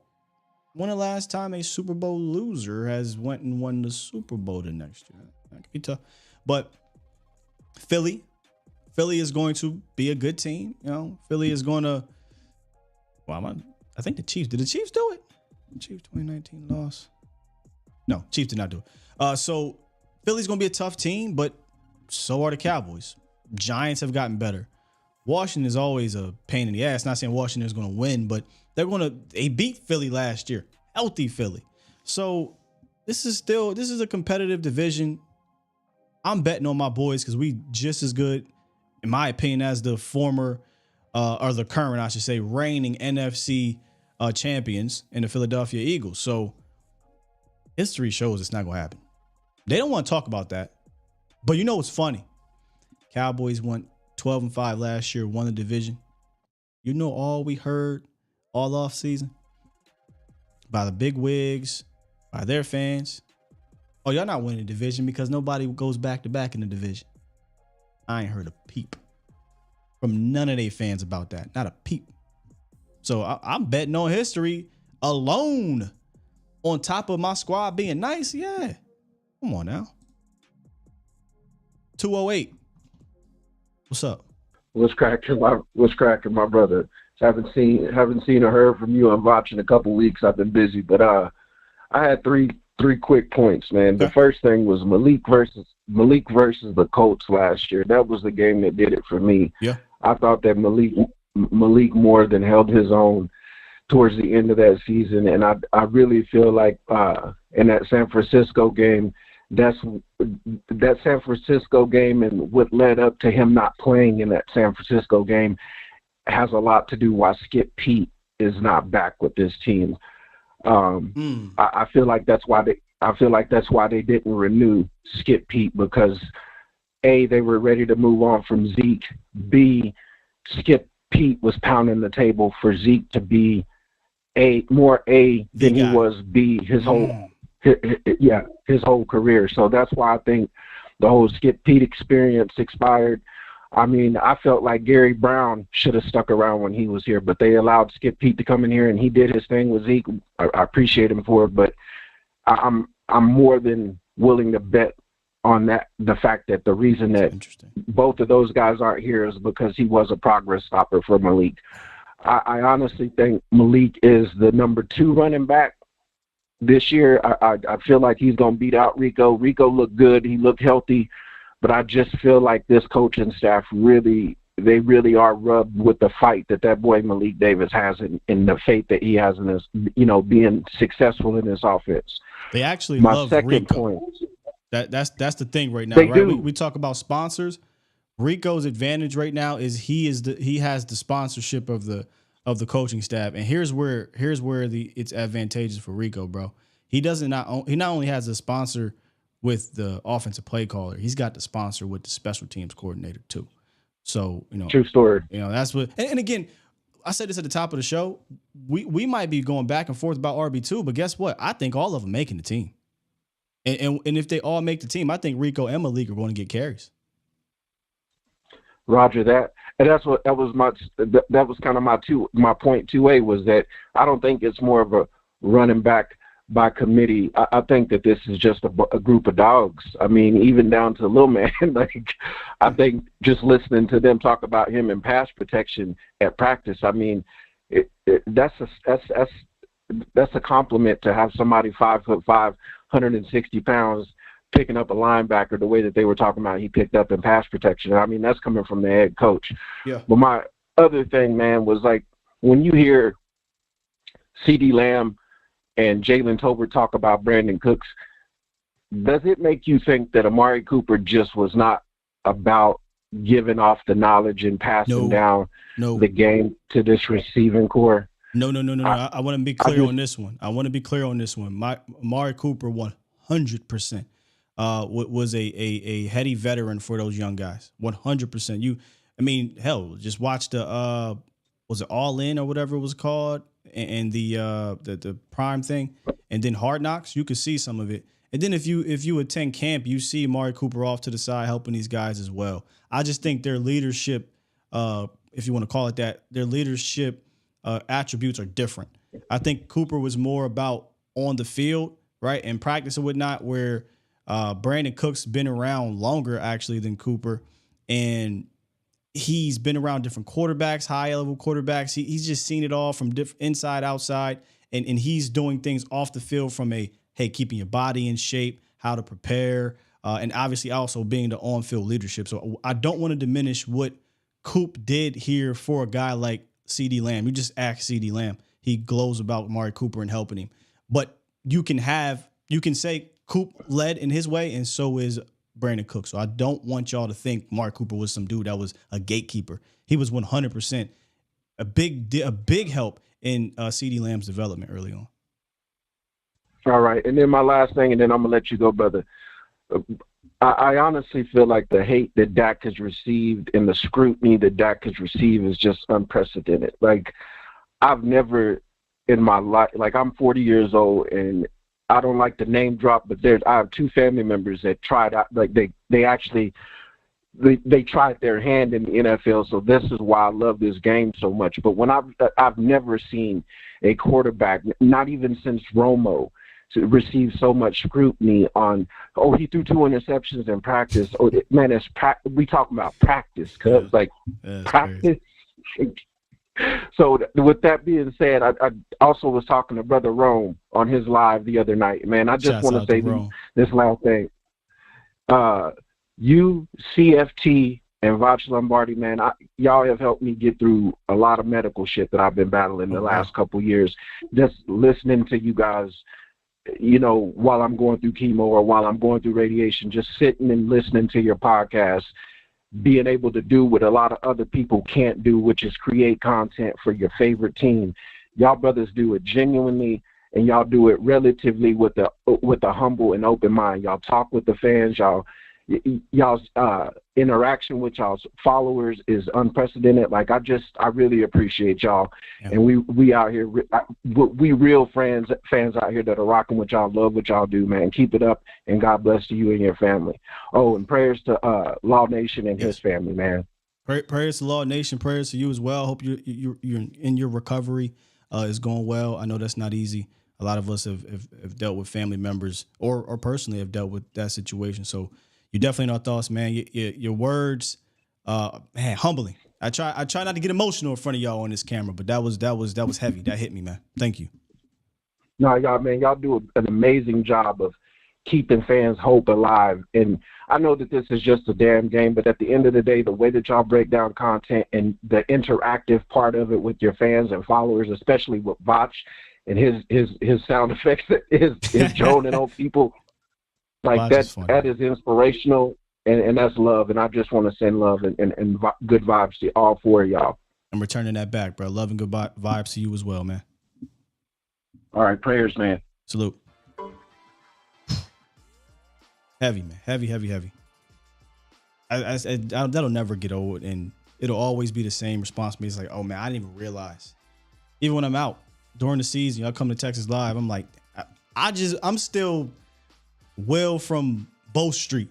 when the last time a Super Bowl loser has went and won the Super Bowl the next year? That could be tough. But Philly is going to be a good team. You know, Philly is going to. Well, I think the Chiefs. Did the Chiefs do it? The Chiefs 2019 loss. No, Chiefs did not do it. So Philly's going to be a tough team, but so are the Cowboys. Giants have gotten better. Washington is always a pain in the ass. Not saying Washington is going to win, but they beat Philly last year. Healthy Philly. So this is a competitive division. I'm betting on my boys because we just as good, in my opinion, as the former or the current, I should say, reigning NFC champions in the Philadelphia Eagles. So history shows it's not going to happen. They don't want to talk about that. But you know what's funny? Cowboys went 12-5 last year, won the division. You know all we heard all off season by the big wigs, by their fans. Oh, y'all not winning the division because nobody goes back-to-back in the division. I ain't heard a peep from none of their fans about that. Not a peep. So I'm betting on history alone on top of my squad being nice. Yeah. Come on now. 208. What's up? What's cracking, my brother? Haven't seen or heard from you. I'm watching a couple weeks. I've been busy, but I had three quick points, man. Okay. The first thing was Malik versus the Colts last year. That was the game that did it for me. Yeah. I thought that Malik more than held his own towards the end of that season, and I really feel like in that San Francisco game, that San Francisco game and what led up to him not playing in that San Francisco game has a lot to do why Skip Pete is not back with this team. I feel like that's why they didn't renew Skip Pete, because A, they were ready to move on from Zeke. B, Skip Pete was pounding the table for Zeke to be more A than he was B his whole career. So that's why I think the whole Skip Pete experience expired. I mean, I felt like Gary Brown should have stuck around when he was here, but they allowed Skip Pete to come in here and he did his thing with Zeke. I appreciate him for it, but I'm more than willing to bet on that, the fact that the reason that both of those guys aren't here is because he was a progress stopper for Malik. I honestly think Malik is the number 2 running back this year. I feel like he's going to beat out Rico. Rico looked good. He looked healthy. But I just feel like this coaching staff really are rubbed with the fight that boy Malik Davis has and the faith that he has in this, being successful in this offense. They actually love Rico. That's the thing right now, right? We talk about sponsors. Rico's advantage right now is he has the sponsorship of the coaching staff, and here's where it's advantageous for Rico, bro. He not only has a sponsor with the offensive play caller, he's got the sponsor with the special teams coordinator too. So true story. That's what. And again, I said this at the top of the show. We might be going back and forth about RB2, but guess what? I think all of them making the team. And if they all make the team, I think Rico and Malik are going to get carries. Roger that. And that was kind of my point 2A was that I don't think it's more of a running back by committee. I think that this is just a group of dogs. I mean, even down to Lil Man, I think just listening to them talk about him in pass protection at practice, I mean, that's a compliment to have somebody 5'5", 160 pounds picking up a linebacker the way that they were talking about he picked up in pass protection. I mean, that's coming from the head coach. Yeah. But my other thing, man, was like when you hear CeeDee Lamb and Jalen Tolbert talk about Brandon Cooks, does it make you think that Amari Cooper just was not about giving off the knowledge and passing down the game to this receiving core? No. I want to be clear on this one. Amari Cooper 100% was a heady veteran for those young guys. 100%. Hell, just watch the was it All In or whatever it was called, and the Prime thing, and then Hard Knocks. You could see some of it. And then if you attend camp, you see Amari Cooper off to the side helping these guys as well. I just think their leadership, if you want to call it that, their leadership attributes are different. I think Cooper was more about on the field, right, and practice and whatnot, where Brandon Cook's been around longer actually than Cooper, and he's been around different quarterbacks, high-level quarterbacks. He's just seen it all from inside, outside, and he's doing things off the field from keeping your body in shape, how to prepare, and obviously also being the on-field leadership. So I don't want to diminish what Coop did here for a guy like CeeDee Lamb. You just ask CeeDee Lamb. He glows about Amari Cooper and helping him. But you can say Coop led in his way, and so is Brandon Cook. So I don't want y'all to think Amari Cooper was some dude that was a gatekeeper. He was 100% a big help in CeeDee Lamb's development early on. All right, and then my last thing, and then I'm gonna let you go, brother. I honestly feel like the hate that Dak has received and the scrutiny that Dak has received is just unprecedented. Like, I've never in my life, like, I'm 40 years old, and I don't like to name drop, but I have two family members that tried out, like they tried their hand in the NFL. So this is why I love this game so much. But when I've never seen a quarterback, not even since Romo, to receive so much scrutiny on, he threw 2 interceptions in practice. Man, we talking about practice, cuz practice. So with that being said, I also was talking to Brother Rome on his live the other night. Man, I just want to say this last thing. You, CFT, and Voch Lombardi, man, y'all have helped me get through a lot of medical shit that I've been battling the last couple years. Just listening to you guys, while I'm going through chemo or while I'm going through radiation, just sitting and listening to your podcast, being able to do what a lot of other people can't do, which is create content for your favorite team. Y'all brothers do it genuinely, and y'all do it relatively with a humble and open mind. Y'all talk with the fans. Y'all's interaction with y'all's followers is unprecedented. Like, I really appreciate y'all. Yeah. And we out here, we real fans out here that are rocking with y'all, love what y'all do, man. Keep it up, and God bless to you and your family. Oh, and prayers to Law Nation and his family, man. Prayers to Law Nation, prayers to you as well. Hope you're in your recovery is going well. I know that's not easy. A lot of us have dealt with family members or personally have dealt with that situation. So you're definitely in our thoughts, man. Your words, man, humbling. I try not to get emotional in front of y'all on this camera, but that was heavy. That hit me, man. Thank you. No, y'all do an amazing job of keeping fans' hope alive. And I know that this is just a damn game, but at the end of the day, the way that y'all break down content and the interactive part of it with your fans and followers, especially with Voch and his sound effects, his droning on people. Like, that is inspirational, and that's love. And I just want to send love and good vibes to all 4 of y'all. I'm returning that back, bro. Love and good vibes to you as well, man. All right, prayers, man. Salute. Heavy, man. Heavy. That'll never get old, and it'll always be the same response to me. It's like, oh, man, I didn't even realize. Even when I'm out during the season, I come to Texas Live, I'm like, I'm still Will from Bow Street.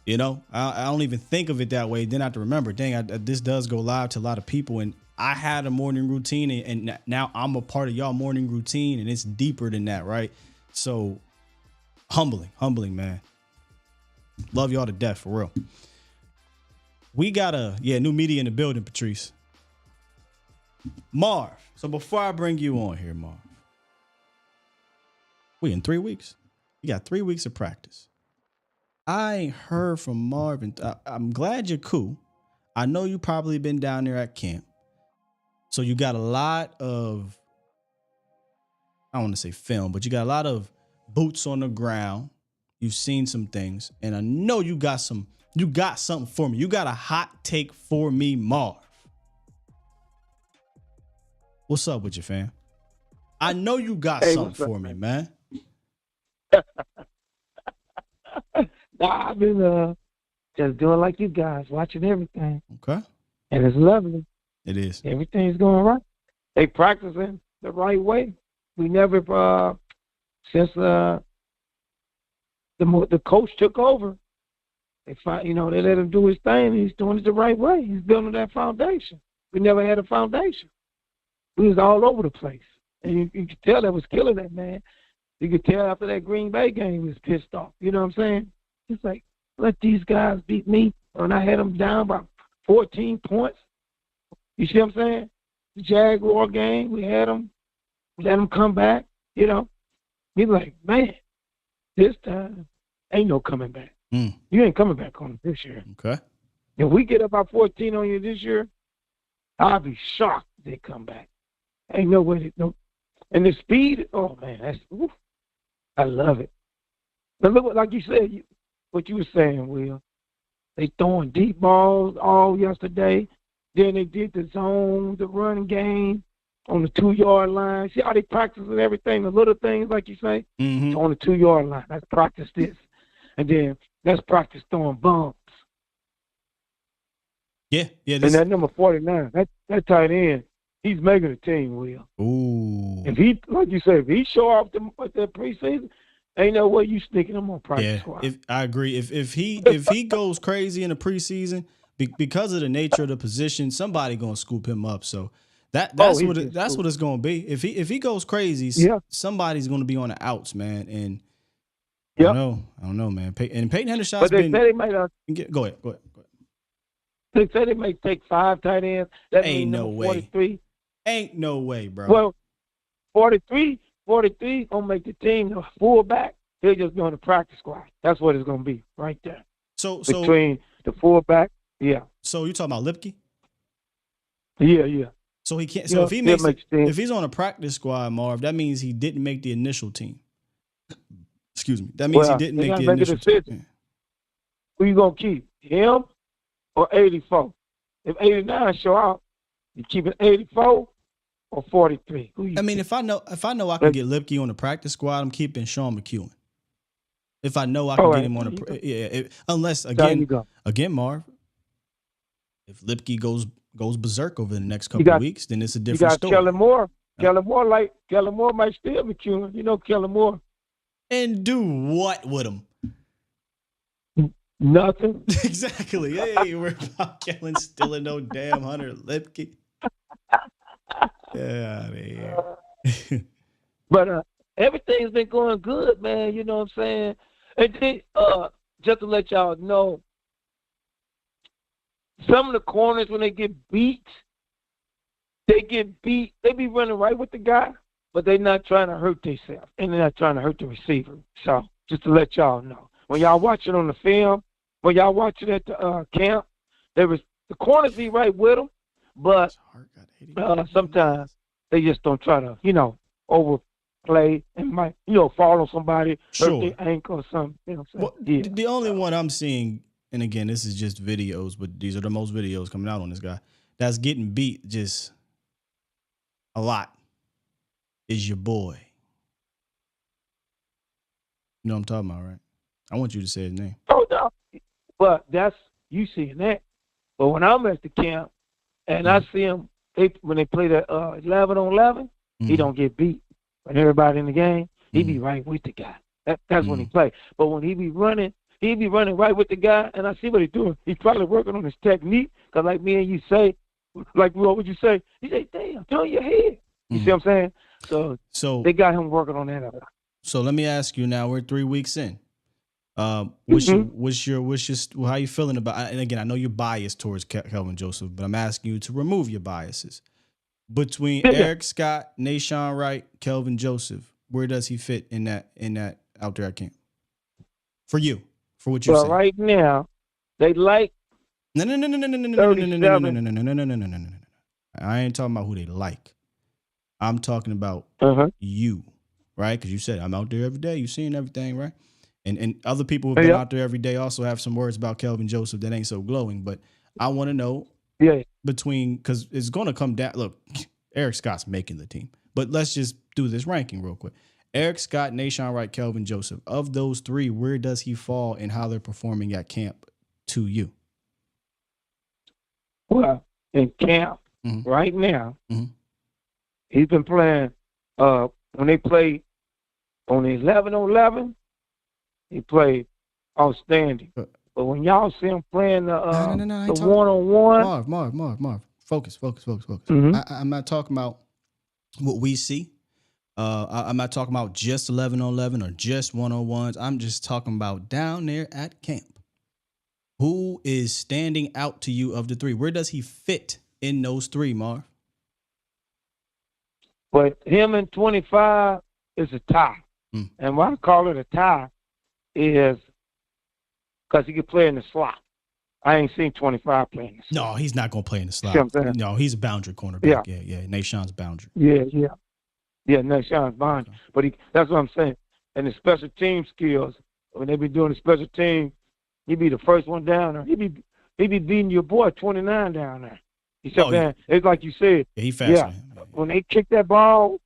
I don't even think of it that way. Then I have to remember, this does go live to a lot of people, and I had a morning routine, and now I'm a part of y'all morning routine, and it's deeper than that, right? So humbling, man. Love y'all to death, for real. We got new media in the building, Patrice. Marv. So before I bring you on here, Marv, we in 3 weeks. You got 3 weeks of practice. I ain't heard from Marvin. I'm glad you're cool. I know you probably been down there at camp. So you got a lot of, I don't want to say film, but you got a lot of boots on the ground. You've seen some things. And I know you got something for me. You got a hot take for me, Marv. What's up with you, fam? I know you got something for me, man. Nah, I've been just doing like you guys, watching everything. Okay. And it's lovely. It is. Everything's going right. They practicing the right way. We never, since the coach took over, they let him do his thing. He's doing it the right way. He's building that foundation. We never had a foundation. We was all over the place. And you could tell that was killing that man. You could tell after that Green Bay game he was pissed off. You know what I'm saying? It's like, let these guys beat me. And I had them down by 14 points. You see what I'm saying? The Jaguar game, we had them, let them come back. He's like, man, this time ain't no coming back. You ain't coming back on it this year. Okay. If we get up by 14 on you this year, I'll be shocked if they come back. Ain't no way. No. And the speed, oh, man, I love it. But look, like you said, what you were saying, Will. They throwing deep balls all yesterday. Then they did the zone, the running game on the 2-yard line. See how they practicing everything, the little things, like you say? Mm-hmm. On the 2-yard line. Let's practice this. And then let's practice throwing bombs. Yeah. And that number 49, that tight end, he's making a team, Will. Ooh. If he, like you said, if he show off the preseason, ain't no way you sneaking him on practice squad. I agree. If he goes crazy in the preseason because of the nature of the position, somebody gonna scoop him up. So that's what it's gonna be. If he goes crazy, somebody's gonna be on the outs, man. And I don't know, man. And Peyton Hendershot's been. Say they might. Go ahead. They say they may take 5 tight ends. That ain't no way. 43. Ain't no way, bro. Well, 43 gonna make the team. The fullback, they're just going to practice squad. That's what it's gonna be right there. So between the fullback, yeah. So you talking about Lipke? Yeah. So he can't. So if he makes if he's on a practice squad, Marv, that means he didn't make the initial team. Excuse me. That means he didn't make the initial team. Yeah. Who you gonna keep? Him or 84? If 89 show out, you keep it 84 or 43. I mean, if I know I can get Lipke on the practice squad, I'm keeping Sean McEwen. If I know I can get him on unless again, Marv, if Lipke goes berserk over the next couple of weeks, then it's a different story. Kellen Moore. Kellen Moore might still be McEwen. You know Kellen Moore. And do what with him? Nothing. Exactly. Hey, we're about Kellen stealing no damn Hunter Lipke. Get out of here. But everything's been going good, man. You know what I'm saying? And then, just to let y'all know, some of the corners, when they get beat, they be running right with the guy, but they're not trying to hurt themselves, and they're not trying to hurt the receiver. So just to let y'all know. When y'all watch it on the film, when y'all watch it at the camp, the corners be right with them, but sometimes they just don't try to, overplay and might, fall on somebody, hurt their ankle or something. You know what I'm saying? The only one I'm seeing, and again, this is just videos, but these are the most videos coming out on this guy, that's getting beat just a lot, is your boy. You know what I'm talking about, right? I want you to say his name. Oh, no. But that's, you seeing that. But when I'm at the camp and I see him, when they play that 11 on 11, he don't get beat. When everybody in the game, he be right with the guy. That's when he play. But when he be running right with the guy, and I see what he's doing. He's probably working on his technique, because like me and you say, like what would you say? You say, damn, turn your head. You see what I'm saying? So they got him working on that. So let me ask you now, we're 3 weeks in. What's your how you feeling about, and again, I know you're biased towards Kelvin Joseph, but I'm asking you to remove your biases. Between Eric Scott, Nashawn Wright, Kelvin Joseph, where does he fit in that out there at camp? For you, for what you say. Well, right now, they like no. I ain't talking about who they like. I'm talking about you, right? Because you said I'm out there every day. You seeing everything, right? And other people who've been out there every day also have some words about Kelvin Joseph that ain't so glowing. But I want to know between, because it's going to come down. Look, Eric Scott's making the team. But let's just do this ranking real quick. Eric Scott, Nashawn Wright, Kelvin Joseph. Of those three, where does he fall in how they're performing at camp to you? Well, in camp right now, he's been playing. When they play on the 11-on-11, he played outstanding. But when y'all see him playing the one-on-one, Marv, focus. I'm not talking about what we see. I'm not talking about just 11-on-11 or just one-on-ones. I'm just talking about down there at camp. Who is standing out to you of the three? Where does he fit in those three, Marv? But him and 25 is a tie. And why I call it a tie is because he can play in the slot. I ain't seen 25 playing in the slot. No, he's not going to play in the slot. No, he's a boundary cornerback. Yeah. Nashawn's boundary. Yeah, Nashawn's boundary. But that's what I'm saying. And the special team skills, when they be doing the special team, he be the first one down there. He be beating your boy 29 down there. He said, man, it's like you said. Yeah, he fast. Yeah. When they kick that ball,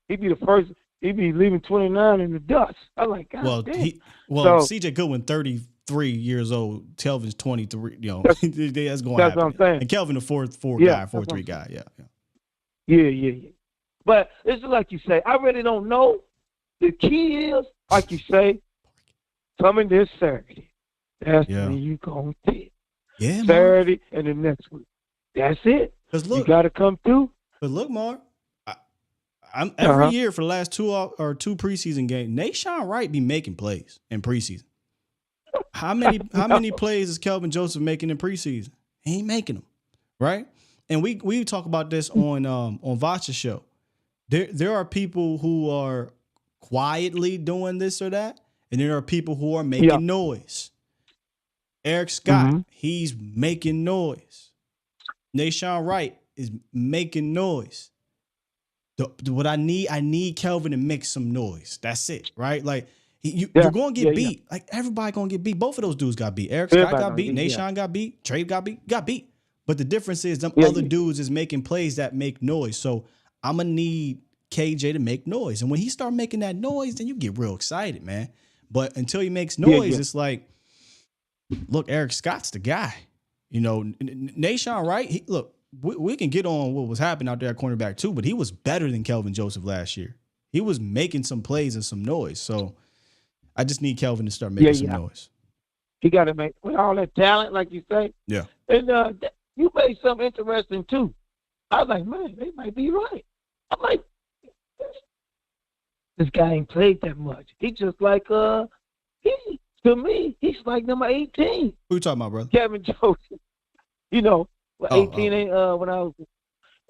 he be the first. He be leaving 29 in the dust. I'm like, God damn. CJ Goodwin, 33 years old. Kelvin's 23. You know, that's going to happen. That's what I'm saying. And Kelvin, the 4-3 guy. Yeah. But it's like you say. I really don't know. The key is, like you say, coming this Saturday. That's when you going to fit. Yeah, Saturday and the next week. That's it. You got to come through. But look, Mark, I'm every year for the last two preseason games, Nashawn Wright be making plays in preseason. How many plays is Kelvin Joseph making in preseason? He ain't making them, right? And we talk about this on Vacha's show. There are people who are quietly doing this or that, and there are people who are making noise. Eric Scott, he's making noise. Nashawn Wright is making noise. What I need Kelvin to make some noise. That's it, right? Like you're going to get beat. Like everybody going to get beat. Both of those dudes got beat. Eric Scott got beat. Nashawn got beat. Trey got beat. But the difference is them other dudes is making plays that make noise. So I'm going to need KJ to make noise. And when he start making that noise, then you get real excited, man. But until he makes noise, it's like, look, Eric Scott's the guy. You know, Nashawn Wright, we can get on what was happening out there at cornerback too, but he was better than Kelvin Joseph last year. He was making some plays and some noise. So I just need Kelvin to start making some noise. He got to make, with all that talent, like you say. Yeah. And you made something interesting too. I was like, man, they might be right. I'm like, this guy ain't played that much. He just like, to me, he's like number 18. Who you talking about, brother? Kelvin Joseph. You know, 18 ain't when I was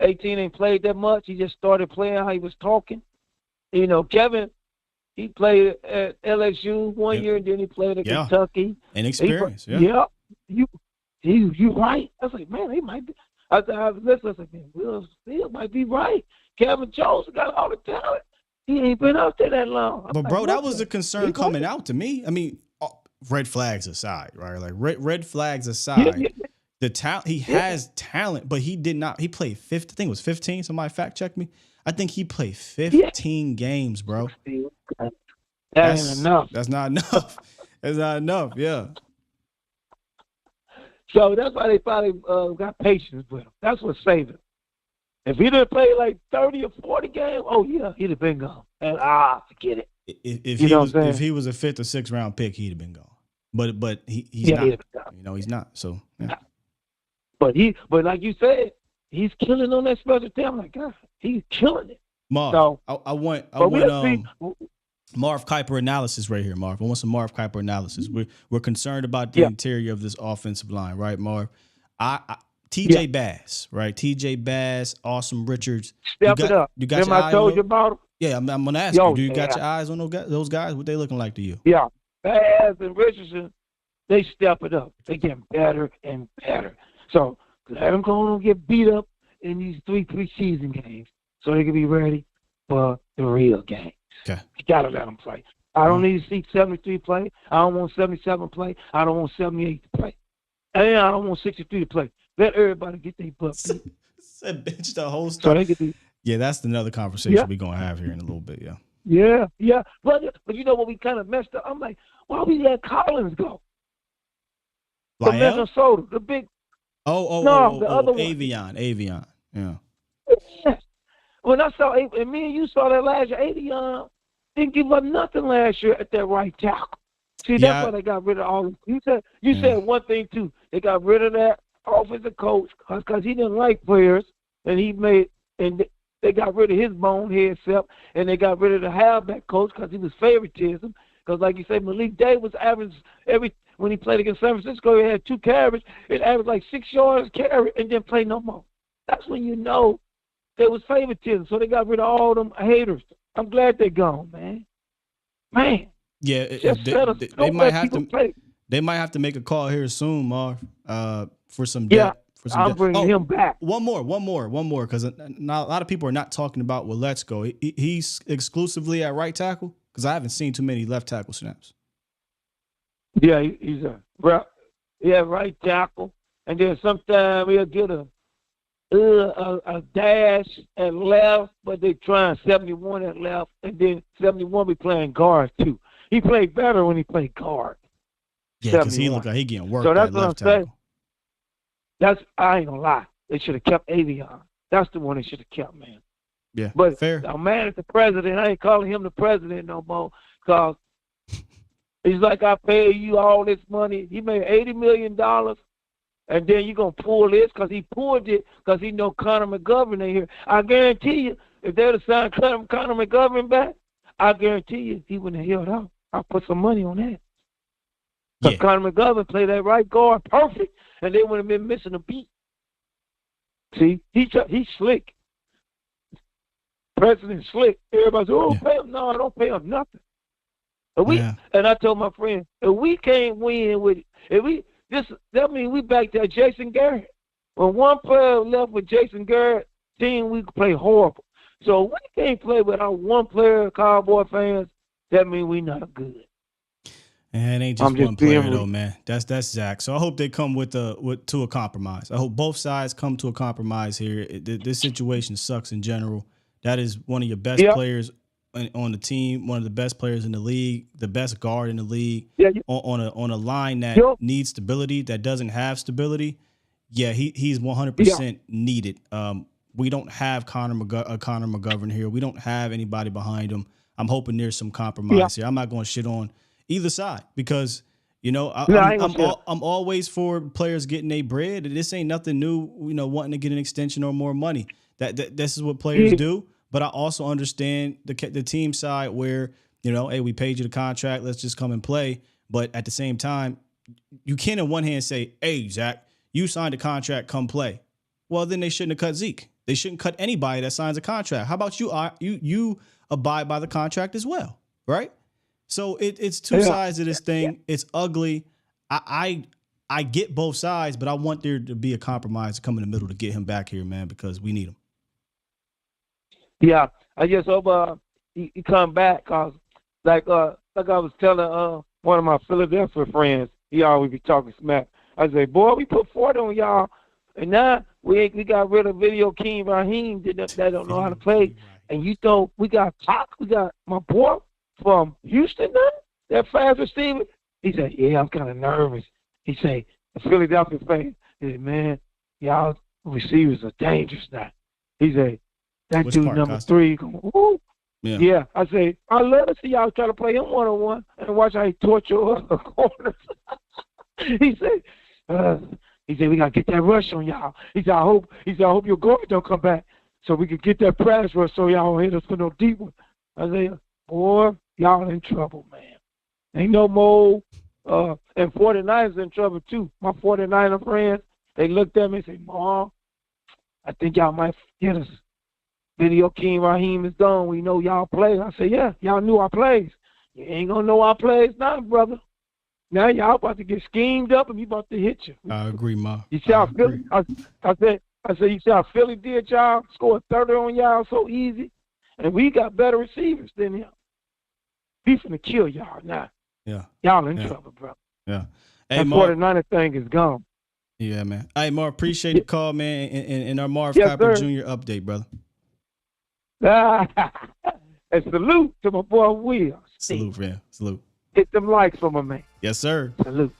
18 ain't played that much. He just started playing how he was talking. You know, Kevin, he played at LSU one year, and then he played at Kentucky. And experience, you right. I was like, man, he might be. I was listening. I was like, man, Will Steele might be right. Kevin Joseph got all the talent. He ain't been out there that long. But bro, that was the concern coming out to me. I mean, red flags aside, right? Like red flags aside, the talent he has talent, but he did not. He played 15. I think it was 15. Somebody fact check me. I think he played 15 games, bro. That ain't enough. That's not enough. That's not enough. Yeah. So that's why they probably got patience with him. That's what saved him. If he didn't play like 30 or 40 games, he'd have been gone. And forget it. If he was a 5th or 6th round pick, he'd have been gone. But he's not. You know, he's not. So yeah. But like you said, he's killing on that special team. I'm like, God, he's killing it. Marv, so, I want Marv Kuiper analysis right here, Marv. I want some Marv Kuiper analysis. We're concerned about the interior of this offensive line, right, Marv? TJ Bass, right? TJ Bass, Awesome Richards. Step it up. You got Remember I told you about him? Yeah, I'm going to ask you. Do you got your eyes on those guys? What they looking like to you? Yeah. Bass and Richardson, they step it up. They getting better and better. So let them go and get beat up in these 3 preseason games so they can be ready for the real game. Okay. You got to let them play. I don't need to see 73 play. I don't want 77 play. I don't want 78 to play. And I don't want 63 to play. Let everybody get their butt beat. Said bitch the whole So stuff. they could be. Yeah, that's another conversation Yeah. we're gonna have here in a little bit. Yeah. Yeah. But you know what we kind of messed up? I'm like, why we let Collins go? From Lyell? Minnesota, the big. the other one. Avion. Yeah. Yes. When I saw, and me and you saw that last year, Avion didn't give up nothing last year at that right tackle. See, that's why they got rid of all of them. You said one thing, too. They got rid of that offensive coach because he didn't like players, and they got rid of his bonehead self, and they got rid of the halfback coach because he was favoritism. Because, like you say, Malik Davis averaged when he played against San Francisco, he had 2 carries. It averaged like 6 yards carry and didn't play no more. That's when you know there was favoritism. So they got rid of all them haters. I'm glad they're gone, man. Man. Yeah, they might have to. They might have to make a call here soon, Marv, for some depth. I'm bringing him back. One more, because a lot of people are not talking about Let's Go. He's exclusively at right tackle because I haven't seen too many left tackle snaps. Yeah, he's a right tackle, and then sometimes he'll get a dash at left, but they trying 71 at left, and then 71 be playing guard too. He played better when he played guard. Yeah, because he looked like he getting worked. So that's what I'm left tackle. saying. I ain't gonna lie. They should have kept Avion. That's the one they should have kept, man. Yeah, but fair. I'm mad at the president. I ain't calling him the president no more because he's like, I paid you all this money. He made $80 million, and then you going to pull this because he pulled it because he know Connor McGovern ain't here. I guarantee you, if they'd have signed Connor McGovern back, I guarantee you he wouldn't have held out. I'll put some money on that. Because Connor McGovern played that right guard perfect, and they wouldn't have been missing a beat. See, he's slick. President slick. Everybody says, "Oh, pay him." No, I don't pay him nothing. And I told my friend, if we can't win with that means we back to Jason Garrett. When one player left with Jason Garrett, team we play horrible. So if we can't play with our one player, Cowboy fans, that means we not good. And it ain't just one player though, man. That's Zach. So I hope they come to a compromise. I hope both sides come to a compromise here. This situation sucks in general. That is one of your best players on the team, one of the best players in the league, the best guard in the league. On a line that needs stability, that doesn't have stability. Yeah, he's 100% needed. We don't have Connor McGovern here. We don't have anybody behind him. I'm hoping there's some compromise here. I'm not going to shit on either side because I'm always for players getting their bread. This ain't nothing new. Wanting to get an extension or more money. That this is what players do. But I also understand the team side where hey, we paid you the contract. Let's just come and play. But at the same time, you can't on one hand say, "Hey, Zach, you signed a contract. Come play." Well, then they shouldn't have cut Zeke. They shouldn't cut anybody that signs a contract. How about you abide by the contract as well, right? So it's two sides of this thing. It's ugly. I get both sides, but I want there to be a compromise to come in the middle to get him back here, man, because we need him. Yeah, I just hope he come back because, like I was telling one of my Philadelphia friends, he always be talking smack. I say, boy, we put 40 on y'all, and now we got rid of Video King Raheem that don't know how to play. And you thought we got my boy from Houston now, that fast receiver. He said, yeah, I'm kind of nervous. He said, the Philadelphia fan, he said, man, y'all receivers are dangerous now. He said, that dude number 3, woo. Yeah. I say, I love to see y'all try to play him one-on-one and watch how he torture other corners. He said, we gotta get that rush on y'all. He said, I hope your guard don't come back so we can get that press rush so y'all don't hit us for no deep one. I say, boy, y'all in trouble, man. Ain't no more. And 49ers in trouble too. My 49er friends, they looked at me and said, Mom, I think y'all might get us. Video King Raheem is gone. We know y'all play. I said, yeah, y'all knew our plays. You ain't gonna know our plays now, brother. Now y'all about to get schemed up and we about to hit you. I agree, Ma. You see how Philly? I said, you see how Philly did y'all? Scored 30 on y'all so easy, and we got better receivers than him. We finna kill y'all now. Yeah. Y'all in trouble, bro. Yeah. Hey, that 49er thing is gone. Yeah, man. Hey, Marv, appreciate the call, man, and our Marv Yes, Copper sir. Jr. update, brother. And salute to my boy Will. Salute, man. Salute. Hit them likes for my man. Yes, sir. Salute.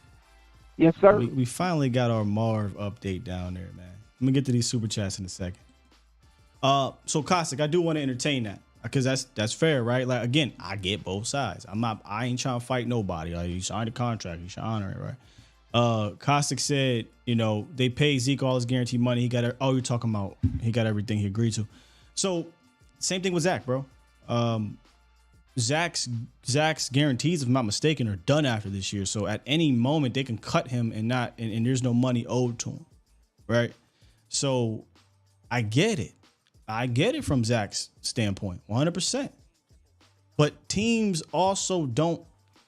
Yes, sir. We finally got our Marv update down there, man. Let me get to these super chats in a second. So Cossack, I do want to entertain that because that's fair, right? Like again, I get both sides. I ain't trying to fight nobody. Like you signed a contract, you should honor it, right? Cossack said, they paid Zeke all his guaranteed money. He got you're talking about he got everything he agreed to. So same thing with Zach, bro. Zach's guarantees, if I'm not mistaken, are done after this year. So at any moment they can cut him and there's no money owed to him, right? So I get it. I get it from Zach's standpoint, 100%. But teams also don't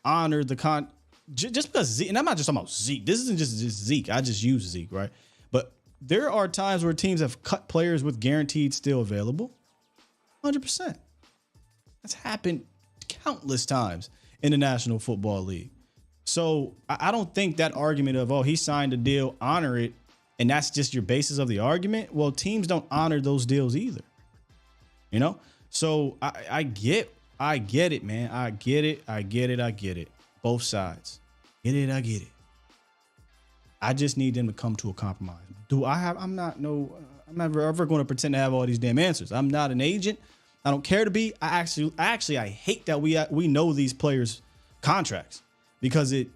honor the just because Zeke, and I'm not just talking about Zeke. This isn't just Zeke. I just use Zeke, right? But there are times where teams have cut players with guaranteed still available, 100%. That's happened countless times in the National Football League. So I don't think that argument of, he signed a deal, honor it, and that's just your basis of the argument. Well, teams don't honor those deals either. So I get it, man. I get it. Both sides. I get it. I just need them to come to a compromise. I'm never ever going to pretend to have all these damn answers. I'm not an agent. I don't care to be. I hate that we know these players' contracts because it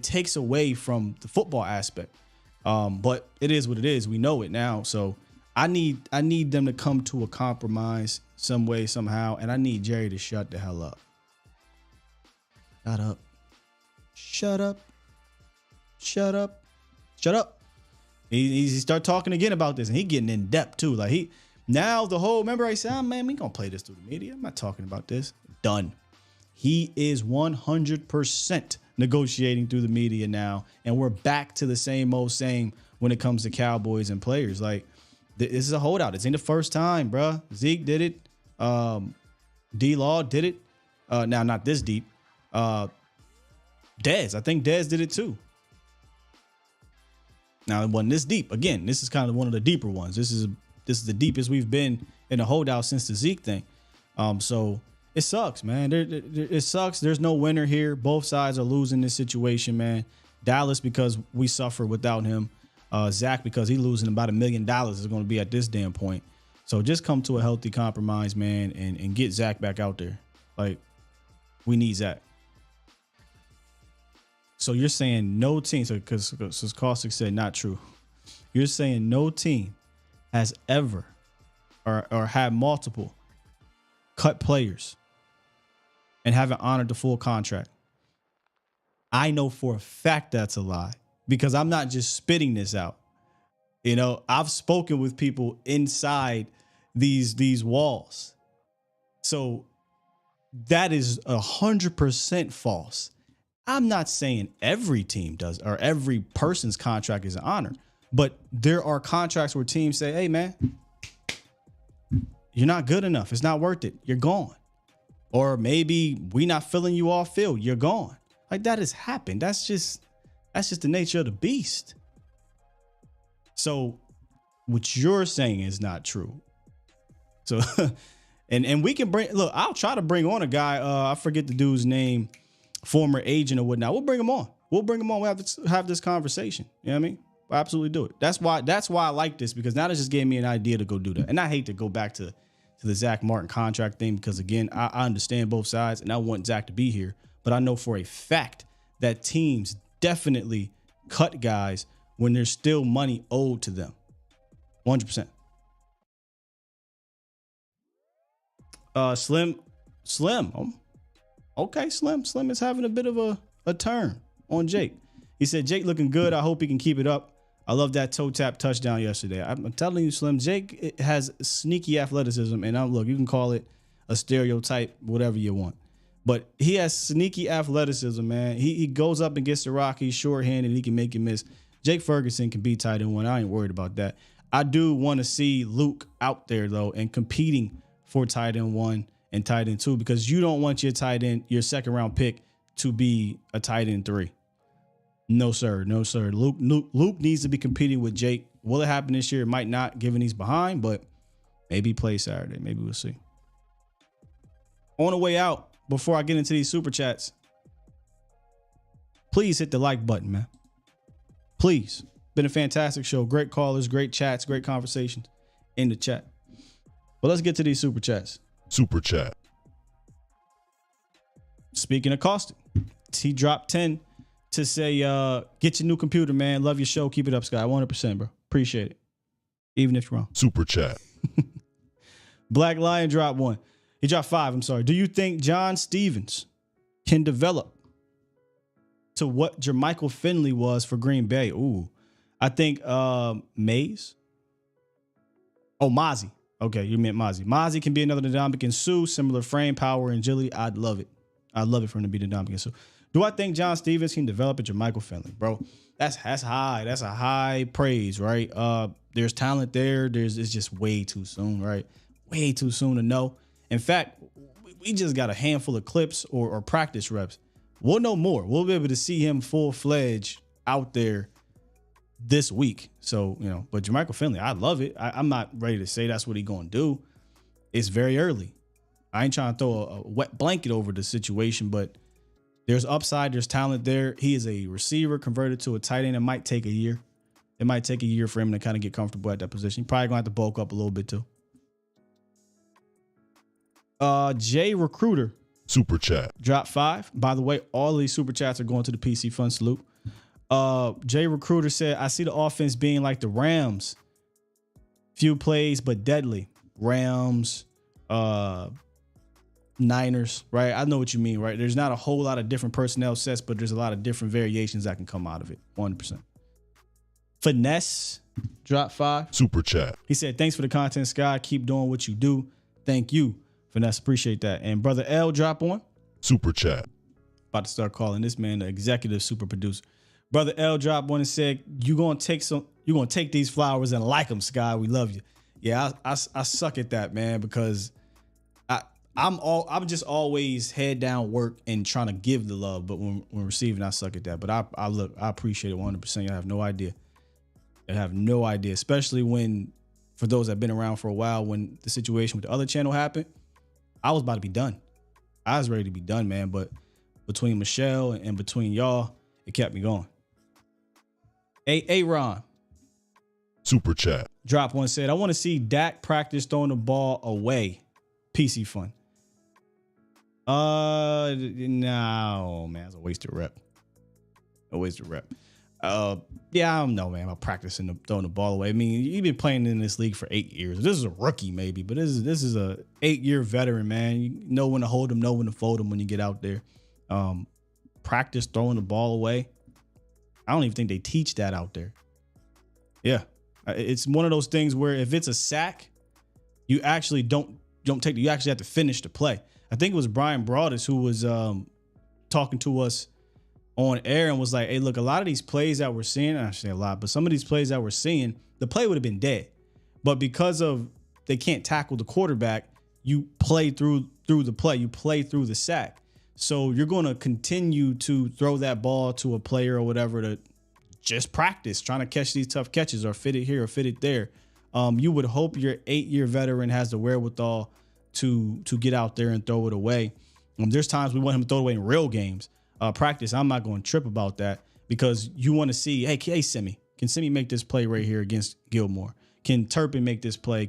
takes away from the football aspect. But it is what it is. We know it now. So I need them to come to a compromise some way, somehow. And I need Jerry to shut the hell up. Shut up. He start talking again about this and he getting in depth too. Like remember I said, man, we gonna play this through the media. I'm not talking about this. Done. He is 100% negotiating through the media now. And we're back to the same old same when it comes to Cowboys and players. Like this is a holdout. It's ain't the first time, bruh. Zeke did it. D-Law did it. Now not this deep. Dez. I think Dez did it too. Now it wasn't this deep. Again, this is kind of one of the deeper ones. This is the deepest we've been in a holdout since the Zeke thing. So it sucks, man. It sucks. There's no winner here. Both sides are losing this situation, man. Dallas because we suffer without him. Zach because he's losing about $1 million is going to be at this damn point. So just come to a healthy compromise, man, and get Zach back out there. Like we need Zach. So you're saying no team, because Caustic said not true. You're saying no team has ever or had multiple cut players and haven't honored the full contract. I know for a fact that's a lie because I'm not just spitting this out. I've spoken with people inside these walls. So that is 100% false. I'm not saying every team does or every person's contract is honored, but there are contracts where teams say, hey, man, you're not good enough. It's not worth it. You're gone. Or maybe we not filling you off field. You're gone. Like that has happened. That's just the nature of the beast. So what you're saying is not true. So and we can I'll try to bring on a guy. I forget the dude's name. Former agent or whatnot. We'll bring him on. We'll have to have this conversation. You know what I mean? We'll absolutely do it. That's why I like this because now it just gave me an idea to go do that. And I hate to go back to the Zach Martin contract thing because again, I understand both sides and I want Zach to be here, but I know for a fact that teams definitely cut guys when there's still money owed to them. 100%. Slim. Okay, Slim is having a bit of a turn on Jake. He said, Jake looking good. I hope he can keep it up. I love that toe tap touchdown yesterday. I'm telling you, Slim, Jake has sneaky athleticism. And look, you can call it a stereotype, whatever you want. But he has sneaky athleticism, man. He goes up and gets the rock. He's short-handed. He can make it miss. Jake Ferguson can be tight end one. I ain't worried about that. I do want to see Luke out there, though, and competing for tight end one and tight end two, because you don't want your tight end, your second round pick, to be a tight end 3. No, sir. No, sir. Luke needs to be competing with Jake. Will it happen this year? It might not, given he's behind, but maybe he plays Saturday. Maybe we'll see. On the way out, before I get into these super chats, please hit the like button, man. Please. Been a fantastic show. Great callers, great chats, great conversations in the chat. But let's get to these super chats. Super chat. Speaking of Caustic, he dropped 10 to say, get your new computer, man. Love your show. Keep it up, Sky. 100%, bro. Appreciate it. Even if you're wrong. Super chat. Black Lion dropped 1. He dropped 5. I'm sorry. Do you think John Stevens can develop to what Jermichael Finley was for Green Bay? Ooh, I think Mays. Oh, Mozzie. Okay, you meant Mozzie. Mozzie can be another Ndamukong Suh, similar frame, power, and agility. I'd love it. I'd love it for him to be Ndamukong Suh. Do I think John Stevens can develop a Jermichael Finley, bro? That's high. That's a high praise, right? There's talent there. It's just way too soon, right? Way too soon to know. In fact, we just got a handful of clips or practice reps. We'll know more. We'll be able to see him full-fledged out there this week. So, but Jermichael Finley, I love it. I'm not ready to say that's what he's going to do. It's very early. I ain't trying to throw a wet blanket over the situation, but there's upside. There's talent there. He is a receiver converted to a tight end. It might take a year. It might take a year for him to kind of get comfortable at that position. He's probably going to have to bulk up a little bit too. Jay Recruiter. Super chat. Drop 5. By the way, all of these super chats are going to the PC Fun Salute. Jay Recruiter said, I see the offense being like the Rams. Few plays, but deadly. Rams, Niners, right? I know what you mean, right? There's not a whole lot of different personnel sets, but there's a lot of different variations that can come out of it. 100%. Finesse, drop 5. Super chat. He said, thanks for the content, Sky. Keep doing what you do. Thank you, Finesse. Appreciate that. And Brother L, drop 1. Super chat. About to start calling this man the executive super producer. Brother L dropped 1 and said, you're gonna take these flowers and like them, Sky. We love you. Yeah, I suck at that, man, because I'm just always head down work and trying to give the love, but when receiving, I suck at that. But I appreciate it 100%. You have no idea. I have no idea, especially when, for those that have been around for a while, when the situation with the other channel happened, I was about to be done. I was ready to be done, man. But between Michelle and between y'all, it kept me going. Ron. Super chat. Drop 1 said, I want to see Dak practice throwing the ball away. PC Fun. No, man, it's a wasted rep. Yeah, I don't know, man, about practicing throwing the ball away. I mean, you've been playing in this league for 8 years. This is a rookie, maybe, but this is a 8-year veteran, man. You know when to hold him, know when to fold him when you get out there. Practice throwing the ball away. I don't even think they teach that out there. Yeah, it's one of those things where if it's a sack, you actually don't take. You actually have to finish the play. I think it was Brian Broadus who was talking to us on air and was like, hey, look, a lot of these plays that we're seeing, I say a lot, but some of these plays that we're seeing, the play would have been dead. But because of they can't tackle the quarterback, you play through the play, you play through the sack. So you're going to continue to throw that ball to a player or whatever to just practice, trying to catch these tough catches or fit it here or fit it there. You would hope your 8-year veteran has the wherewithal to get out there and throw it away. There's times we want him to throw it away in real games. Practice, I'm not going to trip about that because you want to see, hey, Simi, can Simi make this play right here against Gilmore? Can Turpin make this play?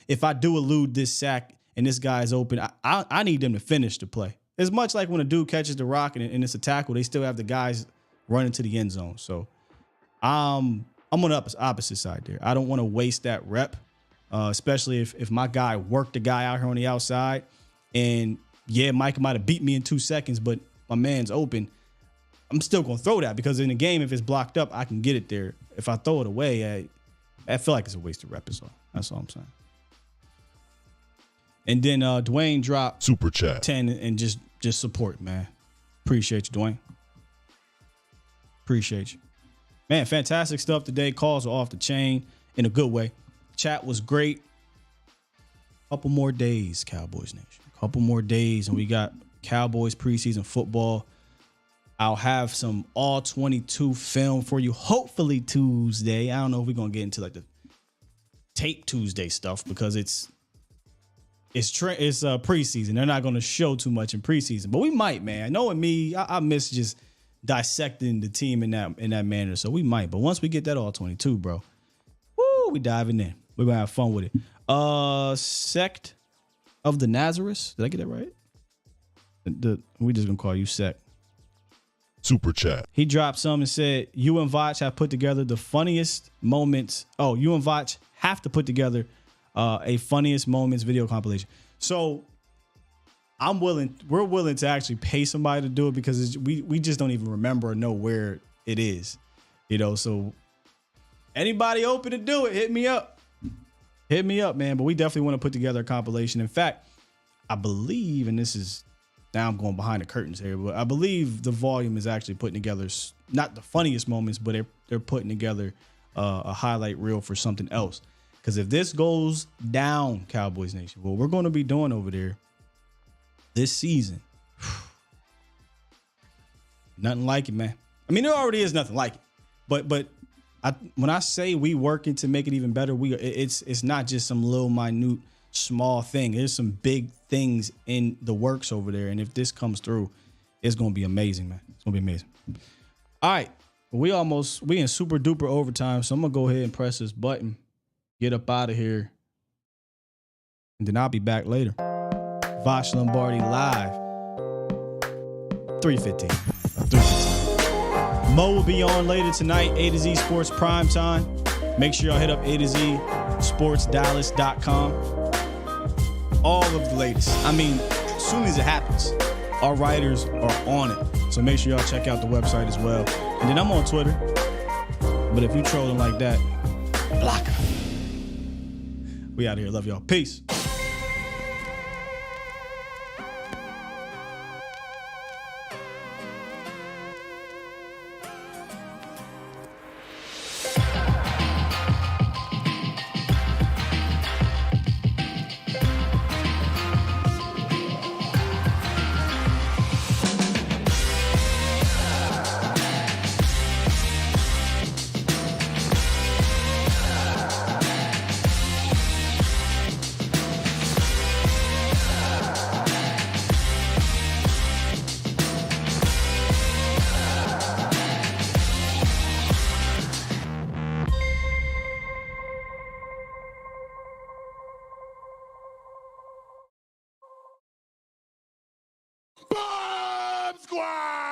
If I do elude this sack and this guy's open, I need them to finish the play. It's much like when a dude catches the rock and it's a tackle, they still have the guys running to the end zone. So I'm on the opposite side there. I don't want to waste that rep, especially if my guy worked the guy out here on the outside. And yeah, Mike might have beat me in 2 seconds, but my man's open. I'm still going to throw that because in the game, if it's blocked up, I can get it there. If I throw it away, I feel like it's a wasted rep as well. That's all I'm saying. And then Dwayne dropped super chat 10 and just support, man. Appreciate you, Dwayne. Appreciate you. Man, fantastic stuff today. Calls are off the chain in a good way. Chat was great. Couple more days, Cowboys Nation. Couple more days, and we got Cowboys preseason football. I'll have some all 22 film for you, hopefully Tuesday. I don't know if we're going to get into like the tape Tuesday stuff because it's preseason. They're not going to show too much in preseason, but we might, man. Knowing me, I miss just dissecting the team in that manner. So we might, but once we get that all 22, bro, woo, we diving in. We're going to have fun with it. Sect of the Nazareth. Did I get that right? We just going to call you Sect. Super chat. He dropped some and said, you and Vach have put together the funniest moments. Oh, you and Vach have to put together a funniest moments video compilation. So we're willing to actually pay somebody to do it because we just don't even remember or know where it is. So anybody open to do it, hit me up. Hit me up, man. But we definitely want to put together a compilation. In fact, I believe, and this is, now I'm going behind the curtains here, but I believe the volume is actually putting together not the funniest moments, but they're putting together a highlight reel for something else. Because if this goes down, Cowboys Nation, what we're going to be doing over there this season, nothing like it, man. I mean, there already is nothing like it, but when I say we working to make it even better, it's not just some little minute small thing. There's some big things in the works over there, and if this comes through, it's gonna be amazing, man. It's gonna be amazing. All right, we in super duper overtime, so I'm gonna go ahead and press this button, get up out of here, and then I'll be back later. Vosh Lombardi live, 3:15. Mo will be on later tonight, A to Z Sports Prime Time. Make sure y'all hit up A to Z sportsdallas.com. All of the latest. I mean, as soon as it happens, our writers are on it. So make sure y'all check out the website as well. And then I'm on Twitter. But if you trolling like that, block her. We out of here. Love y'all. Peace. Bomb Squad!